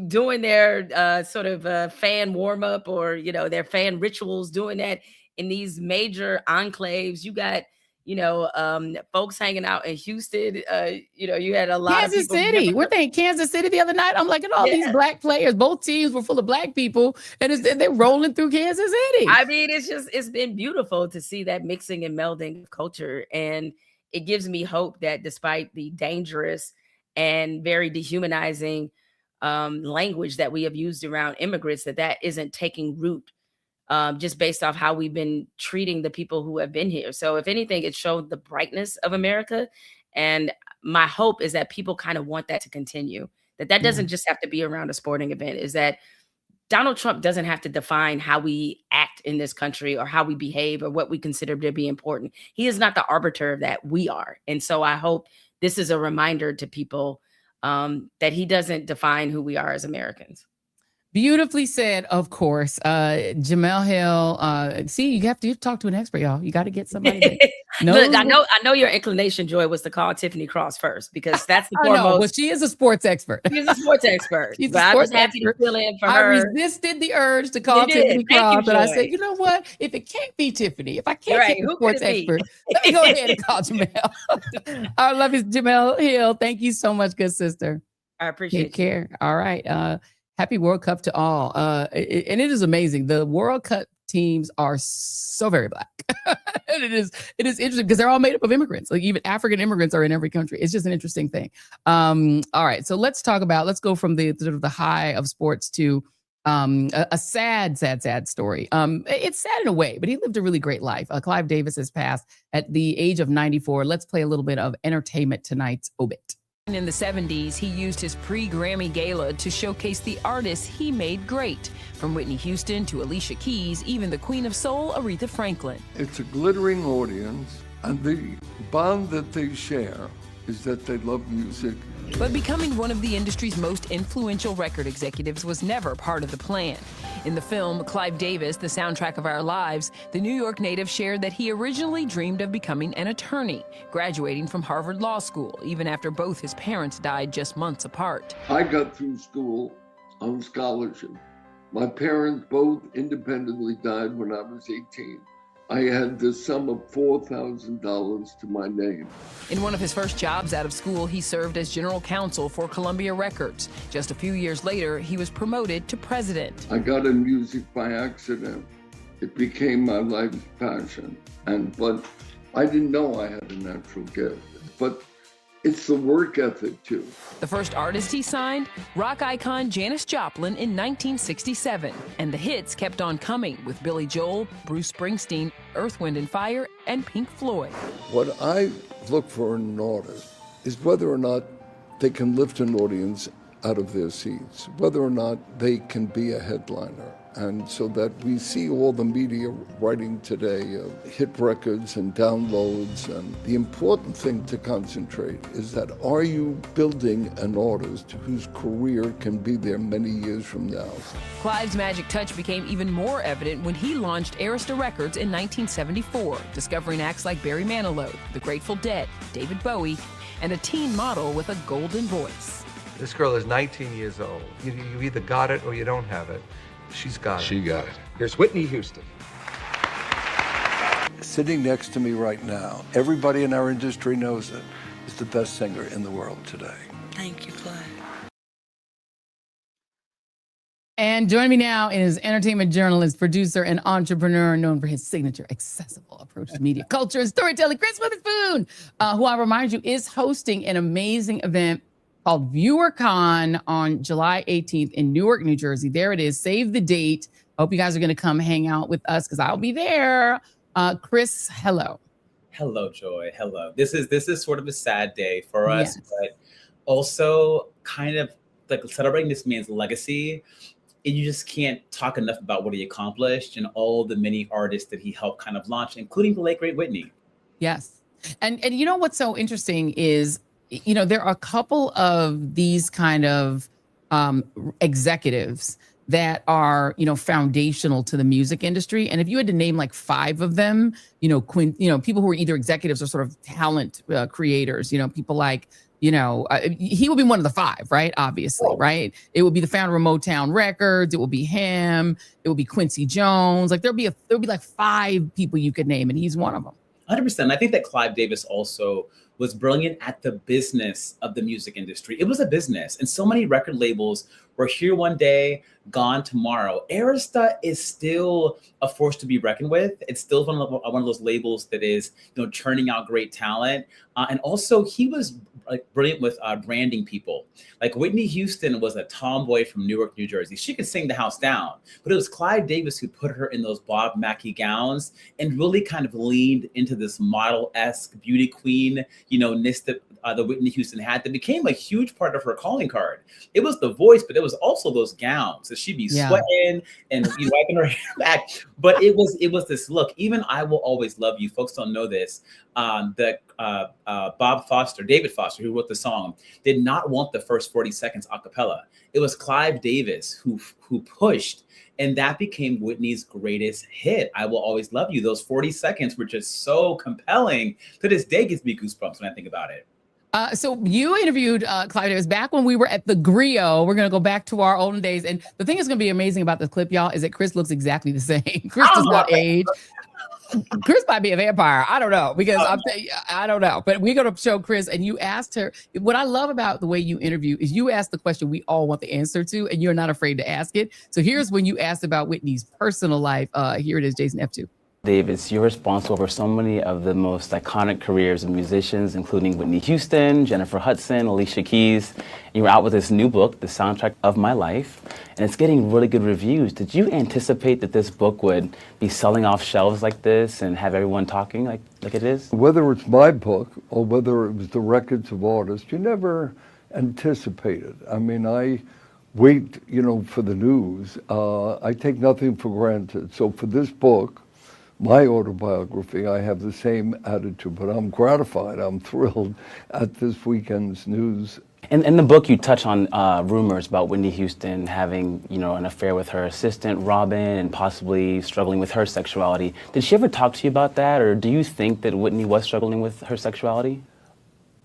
doing their sort of fan warm up, or, you know, their fan rituals, doing that in these major enclaves. You got, you know, folks hanging out in Houston. You know, you had a lot Kansas of people. City. We're thinking Kansas City the other night. I'm like, at all these Black players, both teams were full of Black people, and they're rolling through Kansas City. I mean, it's been beautiful to see that mixing and melding of culture. And it gives me hope that despite the dangerous and very dehumanizing language that we have used around immigrants, that isn't taking root just based off how we've been treating the people who have been here. So if anything, it showed the brightness of America. And my hope is that people kind of want that to continue, that doesn't just have to be around a sporting event, is that Donald Trump doesn't have to define how we act in this country or how we behave or what we consider to be important. He is not the arbiter of that. We are. And so I hope this is a reminder to people that he doesn't define who we are as Americans. Beautifully said, of course. Jemele Hil. See, you have to talk to an expert, y'all. You got to get somebody that knows. Look, I know your inclination, Joy, was to call Tiffany Cross first, because that's the foremost. Well, she is a sports expert. She's a sports expert. She's a sports expert. To fill in for I her. resisted the urge to call Tiffany Cross, but I said, you know what? If it can't be Tiffany, if I can't get a sports expert, let me go ahead and call Jemele. Our love is Jemele Hil. Thank you so much, good sister. I appreciate Take care. All right. Happy World Cup to all. And it is amazing. The World Cup teams are so very Black. And it is interesting because they're all made up of immigrants. Like even African immigrants are in every country. It's just an interesting thing. All right, so let's go from the sort of the high of sports to a sad story. It's sad in a way, but he lived a really great life. Clive Davis has passed at the age of 94. Let's play a little bit of Entertainment Tonight's obit. In the 70s, he used his pre-Grammy gala to showcase the artists he made great. From Whitney Houston to Alicia Keys, even the Queen of Soul, Aretha Franklin. It's a glittering audience, and the bond that they share is that they love music. But becoming one of the industry's most influential record executives was never part of the plan. In the film Clive Davis, The Soundtrack of Our Lives, the New York native shared that he originally dreamed of becoming an attorney, graduating from Harvard Law School, even after both his parents died just months apart. I got through school on scholarship. My parents both independently died when I was 18. I had the sum of $4,000 to my name. In one of his first jobs out of school, he served as general counsel for Columbia Records. Just a few years later, he was promoted to president. I got in music by accident. It became my life's passion. But I didn't know I had a natural gift. But it's the work ethic, too. The first artist he signed, rock icon Janis Joplin in 1967. And the hits kept on coming with Billy Joel, Bruce Springsteen, Earth, Wind & Fire, and Pink Floyd. What I look for in an artist is whether or not they can lift an audience out of their seats, whether or not they can be a headliner. And so that we see all the media writing today of hit records and downloads. And the important thing to concentrate is that, are you building an artist whose career can be there many years from now? Clive's magic touch became even more evident when he launched Arista Records in 1974, discovering acts like Barry Manilow, The Grateful Dead, David Bowie, and a teen model with a golden voice. This girl is 19 years old. You either got it or you don't have it. She's got it. She got it. Here's Whitney Houston. Sitting next to me right now, everybody in our industry knows it, is the best singer in the world today. Thank you, Clive. And joining me now is entertainment journalist, producer, and entrepreneur known for his signature accessible approach to media culture and storytelling, Chris Witherspoon, who I remind you is hosting an amazing event called ViewerCon on July 18th in Newark, New Jersey. There it is. Save the date. I hope you guys are going to come hang out with us because I'll be there. Chris, hello. Hello, Joy. Hello. This is sort of a sad day for us, but also kind of like celebrating this man's legacy. And you just can't talk enough about what he accomplished and all the many artists that he helped kind of launch, including the late great Whitney. Yes. And you know what's so interesting is, you know, there are a couple of these kind of executives that are, you know, foundational to the music industry. And if you had to name like 5 of them, you know, people who are either executives or sort of talent creators, you know, people like, you know, he will be one of the 5, right? Obviously, right? It would be the founder of Motown Records. It will be him. It will be Quincy Jones. Like there'll be like 5 people you could name, and he's one of them. 100%. I think that Clive Davis also was brilliant at the business of the music industry. It was a business, and so many record labels were here one day, gone tomorrow. Arista is still a force to be reckoned with. It's still one of those labels that is, you know, churning out great talent. And also, he was like brilliant with branding people. Like Whitney Houston was a tomboy from Newark, New Jersey. She could sing the house down, but it was Clive Davis who put her in those Bob Mackie gowns and really kind of leaned into this model-esque beauty queen, you know, that Whitney Houston had, that became a huge part of her calling card. It was the voice, but it was also those gowns that she'd be sweating and be wiping her hair back. But it was this look. Even I Will Always Love You. Folks don't know this. David Foster, who wrote the song, did not want the first 40 seconds a cappella. It was Clive Davis who pushed, and that became Whitney's greatest hit, I Will Always Love You. Those 40 seconds were just so compelling. To this day, gives me goosebumps when I think about it. So you interviewed Clive Davis back when we were at the Griot. We're going to go back to our olden days. And the thing that's going to be amazing about this clip, y'all, is that Chris looks exactly the same. Chris does not age. Chris might be a vampire. I don't know because I don't know. But we're gonna show Chris, and you asked her. What I love about the way you interview is you ask the question we all want the answer to, and you're not afraid to ask it. So here's when you asked about Whitney's personal life. Here it is, Jason F2. Davis, you're responsible for so many of the most iconic careers of musicians, including Whitney Houston, Jennifer Hudson, Alicia Keys. You were out with this new book, The Soundtrack of My Life, and it's getting really good reviews. Did you anticipate that this book would be selling off shelves like this and have everyone talking like it is? Whether it's my book or whether it was the records of artists, you never anticipated. I mean, I wait, for the news. I take nothing for granted. So for this book, my autobiography, I have the same attitude, but I'm gratified, I'm thrilled at this weekend's news. In the book, you touch on rumors about Whitney Houston having, an affair with her assistant, Robin, and possibly struggling with her sexuality. Did she ever talk to you about that, or do you think that Whitney was struggling with her sexuality?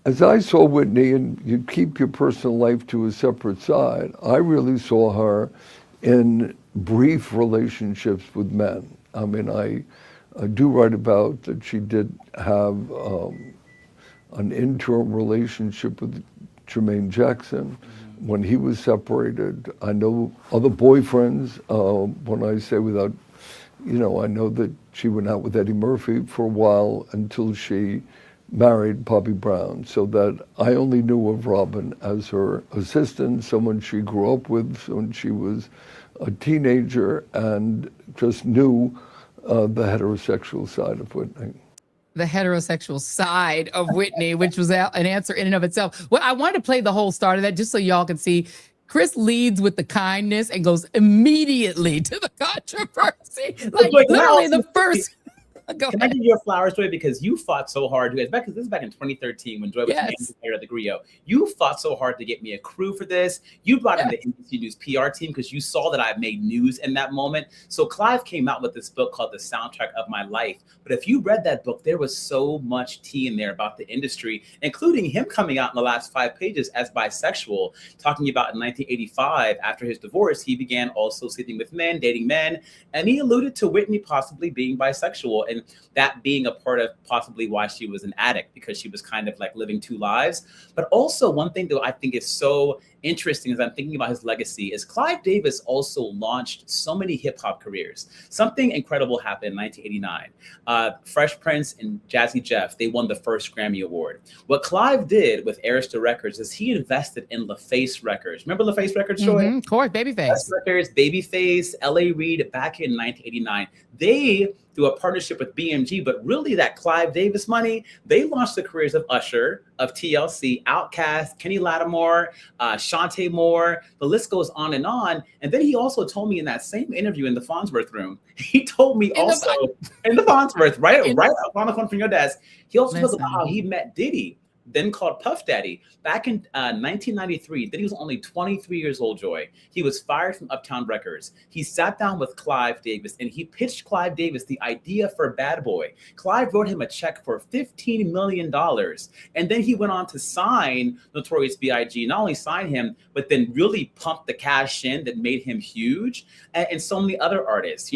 As I saw Whitney, and you keep your personal life to a separate side, I really saw her in brief relationships with men. I mean, I do write about that she did have an interim relationship with Jermaine Jackson when he was separated. I know other boyfriends, when I say without, I know that she went out with Eddie Murphy for a while until she married Bobby Brown, so that I only knew of Robin as her assistant, someone she grew up with when she was a teenager, and just knew the heterosexual side of Whitney. The heterosexual side of Whitney, which was an answer in and of itself. Well, I wanted to play the whole start of that just so y'all can see. Chris leads with the kindness and goes immediately to the controversy. Like literally the first. Can I give you your flowers, Joy? Because you fought so hard. This is back in 2013 when Joy was managing player at the Griot. You fought so hard to get me a crew for this. You brought in the NBC News PR team because you saw that I made news in that moment. So Clive came out with this book called The Soundtrack of My Life. But if you read that book, there was so much tea in there about the industry, including him coming out in the last 5 pages as bisexual, talking about in 1985, after his divorce, he began also sleeping with men, dating men, and he alluded to Whitney possibly being bisexual. And that being a part of possibly why she was an addict, because she was kind of like living 2 lives. But also one thing that I think is so interesting as I'm thinking about his legacy is Clive Davis also launched so many hip hop careers. Something incredible happened in 1989. Fresh Prince and Jazzy Jeff, they won the first Grammy Award. What Clive did with Arista Records is he invested in LaFace Records. Remember LaFace Records, Joy? Of course, Babyface. Records, Babyface, LA Reid back in 1989. They through a partnership with BMG, but really that Clive Davis money, they launched the careers of Usher, of TLC, Outkast, Kenny Lattimore, Shantae Moore, the list goes on. And then he also told me in that same interview in the Farnsworth room, he told me also in the Farnsworth, right on the phone from your desk, he also talked about how he met Diddy, then called Puff Daddy, back in 1993. Then he was only 23 years old, Joy. He was fired from Uptown Records. He sat down with Clive Davis and he pitched Clive Davis the idea for Bad Boy. Clive wrote him a check for $15 million. And then he went on to sign Notorious B.I.G., not only sign him, but then really pump the cash in that made him huge. And so many other artists,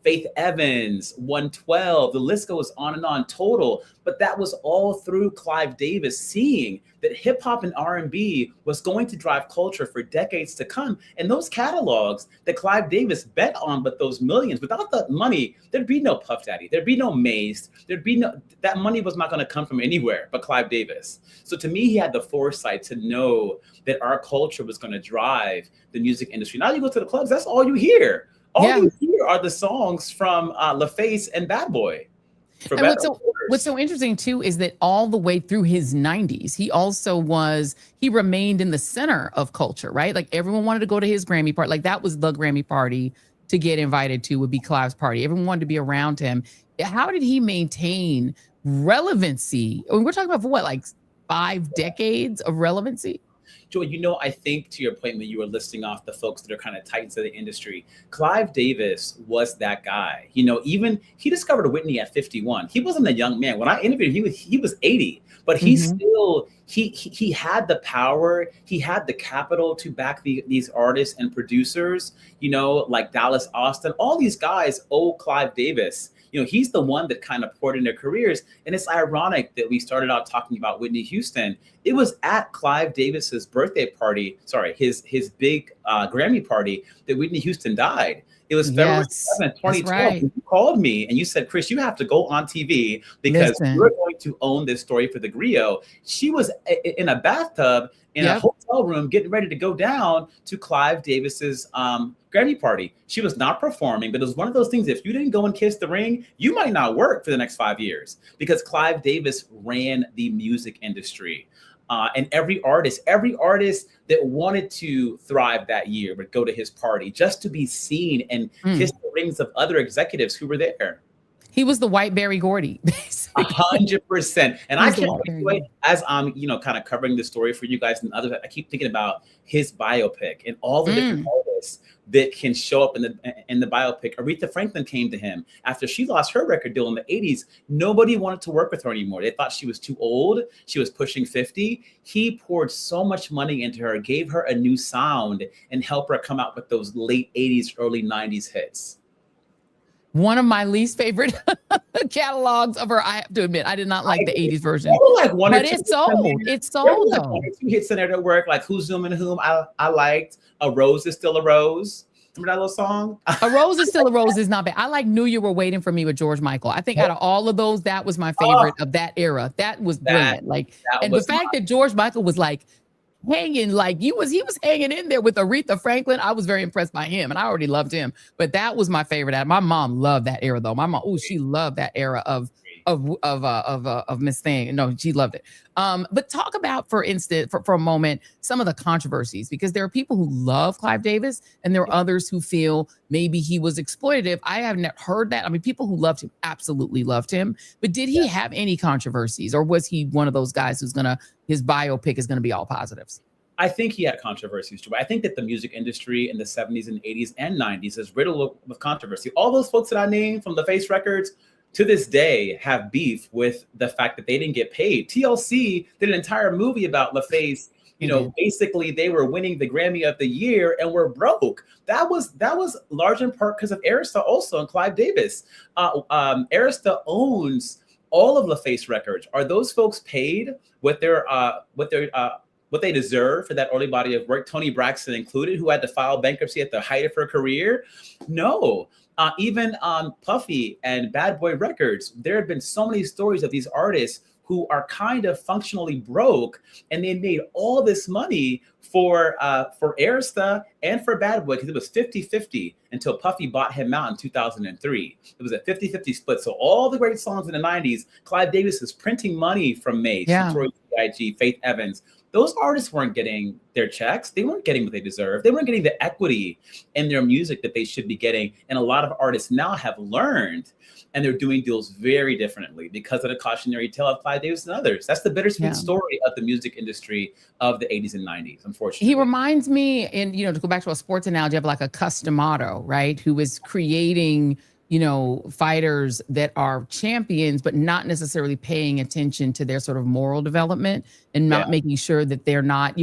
Faith Evans, 112, the list goes on and on total. But that was all through Clive Davis seeing that hip hop and R&B was going to drive culture for decades to come. And those catalogs that Clive Davis bet on, but those millions, without that money, there'd be no Puff Daddy, there'd be no Maze, that money was not going to come from anywhere but Clive Davis. So to me, he had the foresight to know that our culture was going to drive the music industry. Now you go to the clubs, that's all you hear. All you hear are the songs from LaFace and Bad Boy. And what's so interesting too is that all the way through his 90s, he remained in the center of culture, right? Like everyone wanted to go to his Grammy party. Like that was the Grammy party to get invited to, would be Clive's party. Everyone wanted to be around him. How did he maintain relevancy? I mean, we're talking about for what, like 5 decades of relevancy? Joy, I think to your point when you were listing off the folks that are kind of titans of the industry, Clive Davis was that guy. Even he discovered Whitney at 51. He wasn't a young man. When I interviewed him, he was 80, but he still, he had the power, he had the capital to back these artists and producers, like Dallas Austin. All these guys owe Clive Davis, he's the one that kind of poured in their careers. And it's ironic that we started out talking about Whitney Houston. It was at Clive Davis's birthday party, his big Grammy party, that Whitney Houston died. It was February 7th, 2012. Right. You called me and you said, Chris, you have to go on TV because we're going to own this story for the Griot. She was in a bathtub in a hotel room getting ready to go down to Clive Davis's Grammy party. She was not performing, but it was one of those things, if you didn't go and kiss the ring, you might not work for the next 5 years, because Clive Davis ran the music industry. And every artist that wanted to thrive that year would go to his party just to be seen and kiss the rings of other executives who were there. He was the white Berry Gordy, basically. 100%. And I can't wait, as I'm, kind of covering the story for you guys and others, I keep thinking about his biopic and all the different artists that can show up in the biopic. Aretha Franklin came to him after she lost her record deal in the 80s. Nobody wanted to work with her anymore. They thought she was too old. She was pushing 50. He poured so much money into her, gave her a new sound, and helped her come out with those late 80s, early 90s hits. One of my least favorite catalogs of her, I have to admit, I did not like the 80s version. Like but it's sold. It's sold, though. One or two hits in there that work, like Who's Zooming Whom I liked. A Rose Is Still a Rose. Remember that little song? A Rose Is Still a Rose is not bad. I like Knew You Were Waiting for Me with George Michael. I think out of all of those, that was my favorite of that era. That was brilliant. And the fact that George Michael was hanging, he was hanging in there with Aretha Franklin. I was very impressed by him, and I already loved him. But that was my favorite. My mom loved that era, though. My mom, she loved that era of Miss Thing. No, she loved it. But talk about, for instance, for a moment, some of the controversies, because there are people who love Clive Davis, and there are others who feel maybe he was exploitative. I haven't heard that. I mean, people who loved him absolutely loved him. But did he have any controversies, or was he one of those guys his biopic is gonna be all positives? I think he had controversies too. I think that the music industry in the 70s and 80s and 90s is riddled with controversy. All those folks that I named from LaFace Records, to this day, have beef with the fact that they didn't get paid. TLC did an entire movie about LaFace. Basically they were winning the Grammy of the year and were broke. That was large in part because of Arista also and Clive Davis. Arista owns all of LaFace Records. Are those folks paid what they deserve for that early body of work? Toni Braxton included, who had to file bankruptcy at the height of her career? No. Even Puffy and Bad Boy Records, there have been so many stories of these artists who are kind of functionally broke, and they made all this money for Arista and for Bad Boy, because it was 50-50 until Puffy bought him out in 2003. It was a 50-50 split. So all the great songs in the 90s, Clive Davis is printing money from Mace, Notorious B.I.G., Faith Evans. Those artists weren't getting their checks. They weren't getting what they deserved. They weren't getting the equity in their music that they should be getting. And a lot of artists now have learned, and they're doing deals very differently because of the cautionary tale of Clive Davis and others. That's the bittersweet story of the music industry of the 80s and 90s, unfortunately. He reminds me, and to go back to a sports analogy, of like a Customato, right? Who is creating fighters that are champions, but not necessarily paying attention to their sort of moral development and not making sure that they're not,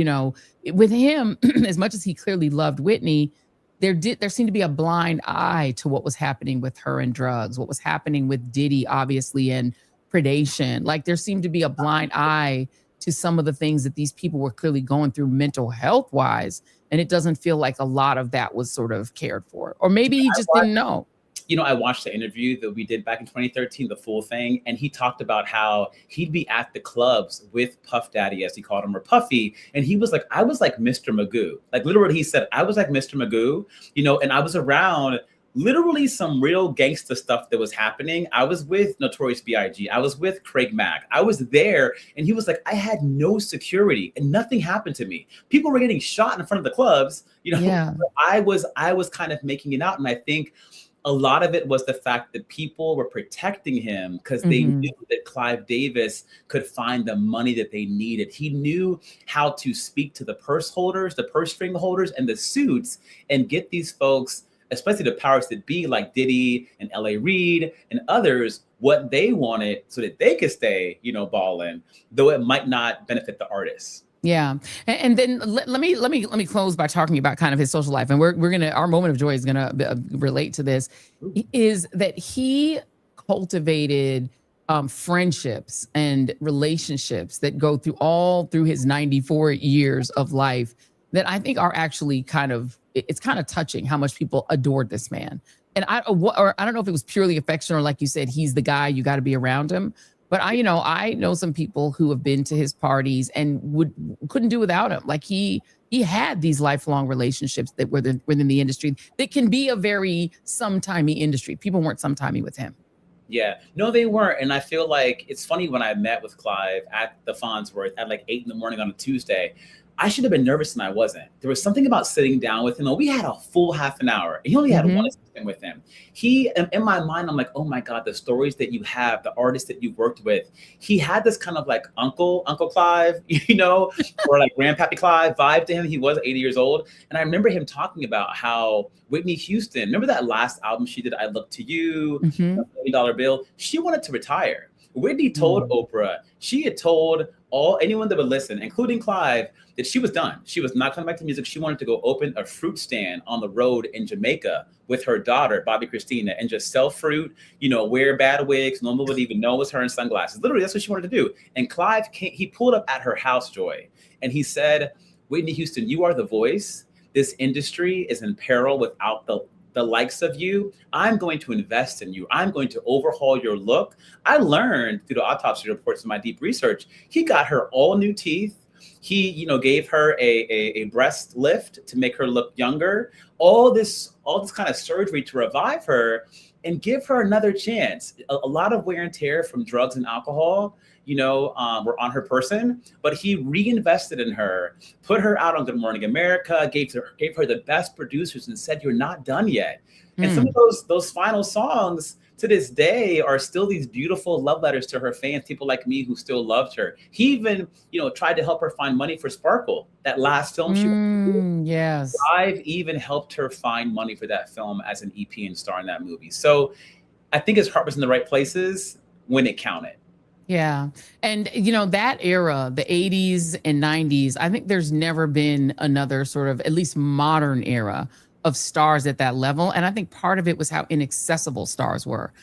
with him, as much as he clearly loved Whitney, there seemed to be a blind eye to what was happening with her and drugs, what was happening with Diddy, obviously, and predation. Like, there seemed to be a blind eye to some of the things that these people were clearly going through mental health wise. And it doesn't feel like a lot of that was sort of cared for, or maybe he just didn't know. I watched the interview that we did back in 2013, the full thing, and he talked about how he'd be at the clubs with Puff Daddy, as he called him, or Puffy, and he was like, I was like Mr. Magoo. Like, literally, he said, I was like Mr. Magoo, and I was around literally some real gangster stuff that was happening. I was with Notorious B.I.G. I was with Craig Mack. I was there, and he was like, I had no security, and nothing happened to me. People were getting shot in front of the clubs, I was kind of making it out, and I think a lot of it was the fact that people were protecting him because they knew that Clive Davis could find the money that they needed. He knew how to speak to the purse holders, the purse string holders, and the suits, and get these folks, especially the powers that be like Diddy and L.A. Reid and others, what they wanted so that they could stay, balling, though it might not benefit the artists. Yeah. And then let me close by talking about kind of his social life. And we're going to, our moment of joy is going to relate to this, is that he cultivated friendships and relationships that go through his 94 years of life that I think are actually it's kind of touching how much people adored this man. And I don't know if it was purely affection or, like you said, he's the guy, you got to be around him. But I know some people who have been to his parties and couldn't do without him. Like he had these lifelong relationships that were within the industry that can be a very sometimey industry. People weren't sometimey with him. Yeah, no, they weren't. And I feel like it's funny when I met with Clive at the Farnsworth at like 8 a.m. on a Tuesday. I should have been nervous and I wasn't. There was something about sitting down with him. And we had a full half an hour. He only had one assistant with him. In my mind, I'm like, oh my God, the stories that you have, the artists that you worked with. He had this kind of like Uncle Clive, or like Grandpappy Clive vibe to him. He was 80 years old. And I remember him talking about how Whitney Houston, remember that last album she did, I Look to You, $1 Million Bill? She wanted to retire. Whitney told Oprah, she had told anyone that would listen, including Clive, that she was done. She was not coming back to music. She wanted to go open a fruit stand on the road in Jamaica with her daughter, Bobby Christina, and just sell fruit, wear bad wigs. No one would even know it was her in sunglasses. Literally, that's what she wanted to do. And Clive he pulled up at her house, Joy, and he said, Whitney Houston, you are the voice. This industry is in peril without the likes of you. I'm going to invest in you. I'm going to overhaul your look. I learned through the autopsy reports and my deep research, he got her all new teeth. He, gave her a breast lift to make her look younger. All this kind of surgery to revive her and give her another chance. A lot of wear and tear from drugs and alcohol, were on her person, but he reinvested in her, put her out on Good Morning America, gave her the best producers and said, you're not done yet. And some of those final songs to this day are still these beautiful love letters to her fans, people like me who still loved her. He even, tried to help her find money for Sparkle, that last film she went to. Yes. I've even helped her find money for that film as an EP and star in that movie. So I think his heart was in the right places when it counted. Yeah. And, that era, the 80s and 90s, I think there's never been another sort of, at least modern era of stars at that level. And I think part of it was how inaccessible stars were.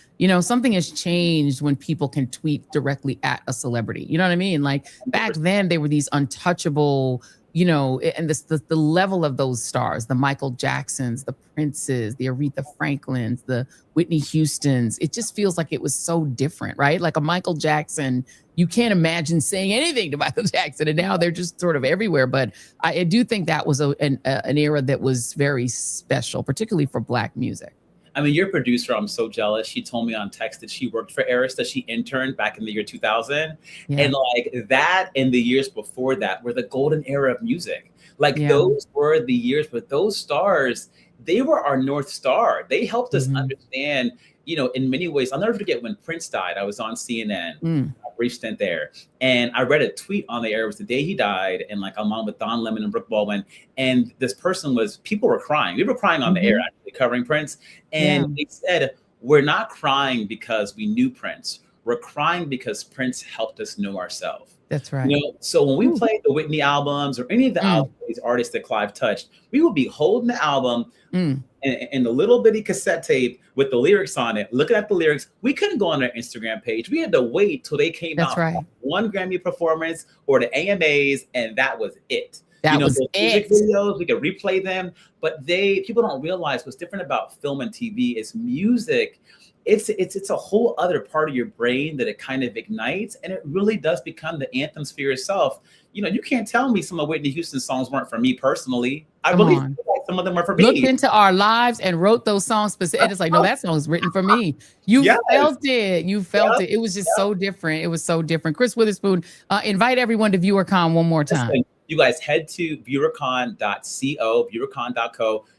Something has changed when people can tweet directly at a celebrity. You know what I mean? Like back then they were these untouchable, and the level of those stars, the Michael Jacksons, the Princes, the Aretha Franklins, the Whitney Houstons, it just feels like it was so different, right? Like a Michael Jackson, you can't imagine saying anything to Michael Jackson, and now they're just sort of everywhere. But I do think that was an era that was very special, particularly for Black music. I mean, your producer, I'm so jealous. She told me on text that she worked for Arista. She interned back in the year 2000. Yeah. And like that and the years before that were the golden era of music. Like those were the years, but those stars, they were our North Star. They helped us understand, in many ways. I'll never forget when Prince died. I was on CNN, a brief stint there. And I read a tweet on the air. It was the day he died. And like I'm on with Don Lemon and Brooke Baldwin. And this person people were crying. We were crying on the air, actually, covering Prince. And they said, we're not crying because we knew Prince. We're crying because Prince helped us know ourselves. That's right. So when we played the Whitney albums or any of the albums, these artists that Clive touched, we would be holding the album and the little bitty cassette tape with the lyrics on it, looking at the lyrics. We couldn't go on their Instagram page. We had to wait till they came out. Right. One Grammy performance or the AMAs, and that was it. That was it. Music videos, we could replay them, but people don't realize what's different about film and TV is music. It's a whole other part of your brain that it kind of ignites, and it really does become the anthem for yourself. You can't tell me some of Whitney Houston's songs weren't for me personally. I believe some of them were for me. Looked into our lives and wrote those songs specifically. It's like, no, that song's written for me. You felt it. You felt it. It was just so different. It was so different. Chris Witherspoon, invite everyone to ViewerCon one more time. Listen, you guys head to viewercon.co.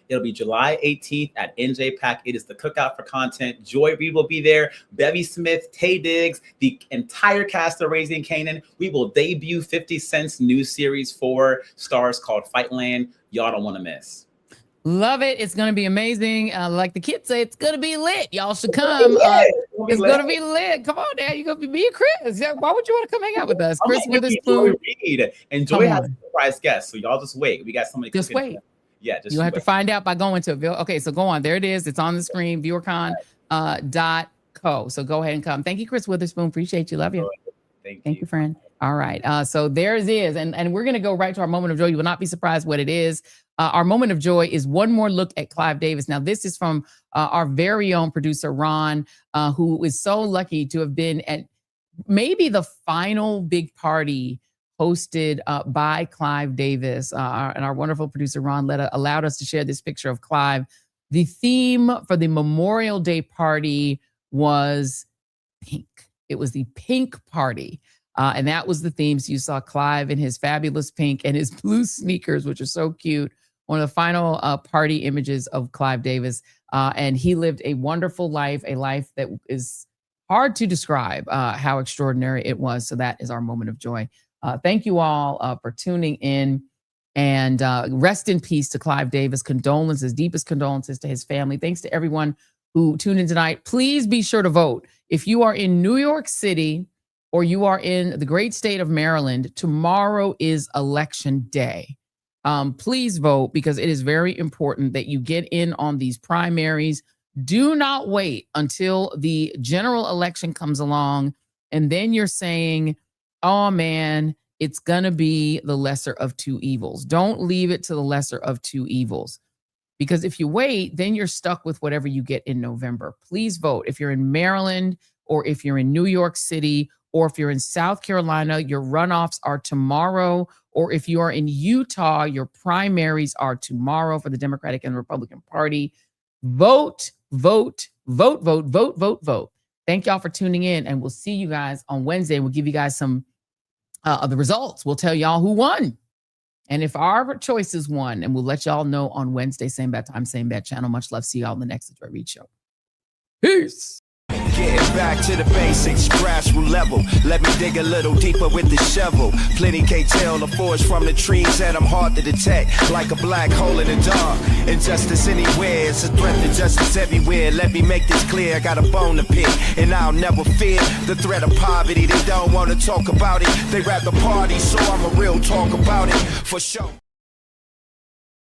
It'll be July 18th at NJPAC. It is the cookout for content. Joy Reid will be there. Bevy Smith, Tay Diggs, the entire cast of Raising Kanan. We will debut 50 Cent's new series 4 stars called Fightland. Y'all don't want to miss. Love it. It's going to be amazing. Like the kids say, it's going to be lit. Y'all should come. It's going to be lit. Come on, Dad. You're going to be me and Chris. Why would you want to come hang out with us? Chris Witherspoon. And Joy has a surprise guest. So y'all just wait. We got somebody. Just wait. Yeah, you have to find out by going to okay. So go on. There it is. It's on the screen. ViewerCon.co. Co. So go ahead and come. Thank you, Chris Witherspoon. Appreciate you. Love you. Thank you, friend. All right. So there it is. And we're going to go right to our moment of joy. You will not be surprised what it is. Our moment of joy is one more look at Clive Davis. Now, this is from our very own producer, Ron, who is so lucky to have been at maybe the final big party hosted by Clive Davis. And our wonderful producer, Ron, allowed us to share this picture of Clive. The theme for the Memorial Day party was pink. It was the pink party. And that was the theme. So you saw Clive in his fabulous pink and his blue sneakers, which are so cute. One of the final party images of Clive Davis. And he lived a wonderful life, a life that is hard to describe how extraordinary it was. So that is our moment of joy. Thank you all for tuning in. And rest in peace to Clive Davis. Condolences, deepest condolences to his family. Thanks to everyone who tuned in tonight. Please be sure to vote. If you are in New York City or you are in the great state of Maryland, tomorrow is election day. Please vote, because it is very important that you get in on these primaries. Do not wait until the general election comes along and then you're saying, oh man, it's going to be the lesser of two evils. Don't leave it to the lesser of two evils. Because if you wait, then you're stuck with whatever you get in November. Please vote. If you're in Maryland, or if you're in New York City, or if you're in South Carolina, your runoffs are tomorrow. Or if you are in Utah, your primaries are tomorrow for the Democratic and Republican Party. Vote, vote, vote, vote, vote, vote, vote. Thank y'all for tuning in, and we'll see you guys on Wednesday. We'll give you guys some of the results. We'll tell y'all who won. And if our choices won, and we'll let y'all know on Wednesday, same bad time, same bad channel. Much love. See y'all in the next Joy Reid show. Peace. Getting back to the basics, grassroots level. Let me dig a little deeper with the shovel. Plenty can't tell the forest from the trees, and I'm hard to detect, like a black hole in the dark. Injustice anywhere, it's a threat to justice everywhere. Let me make this clear, I got a bone to pick, and I'll never fear the threat of poverty. They don't want to talk about it, they rather party, so I'm a real talk about it, for sure.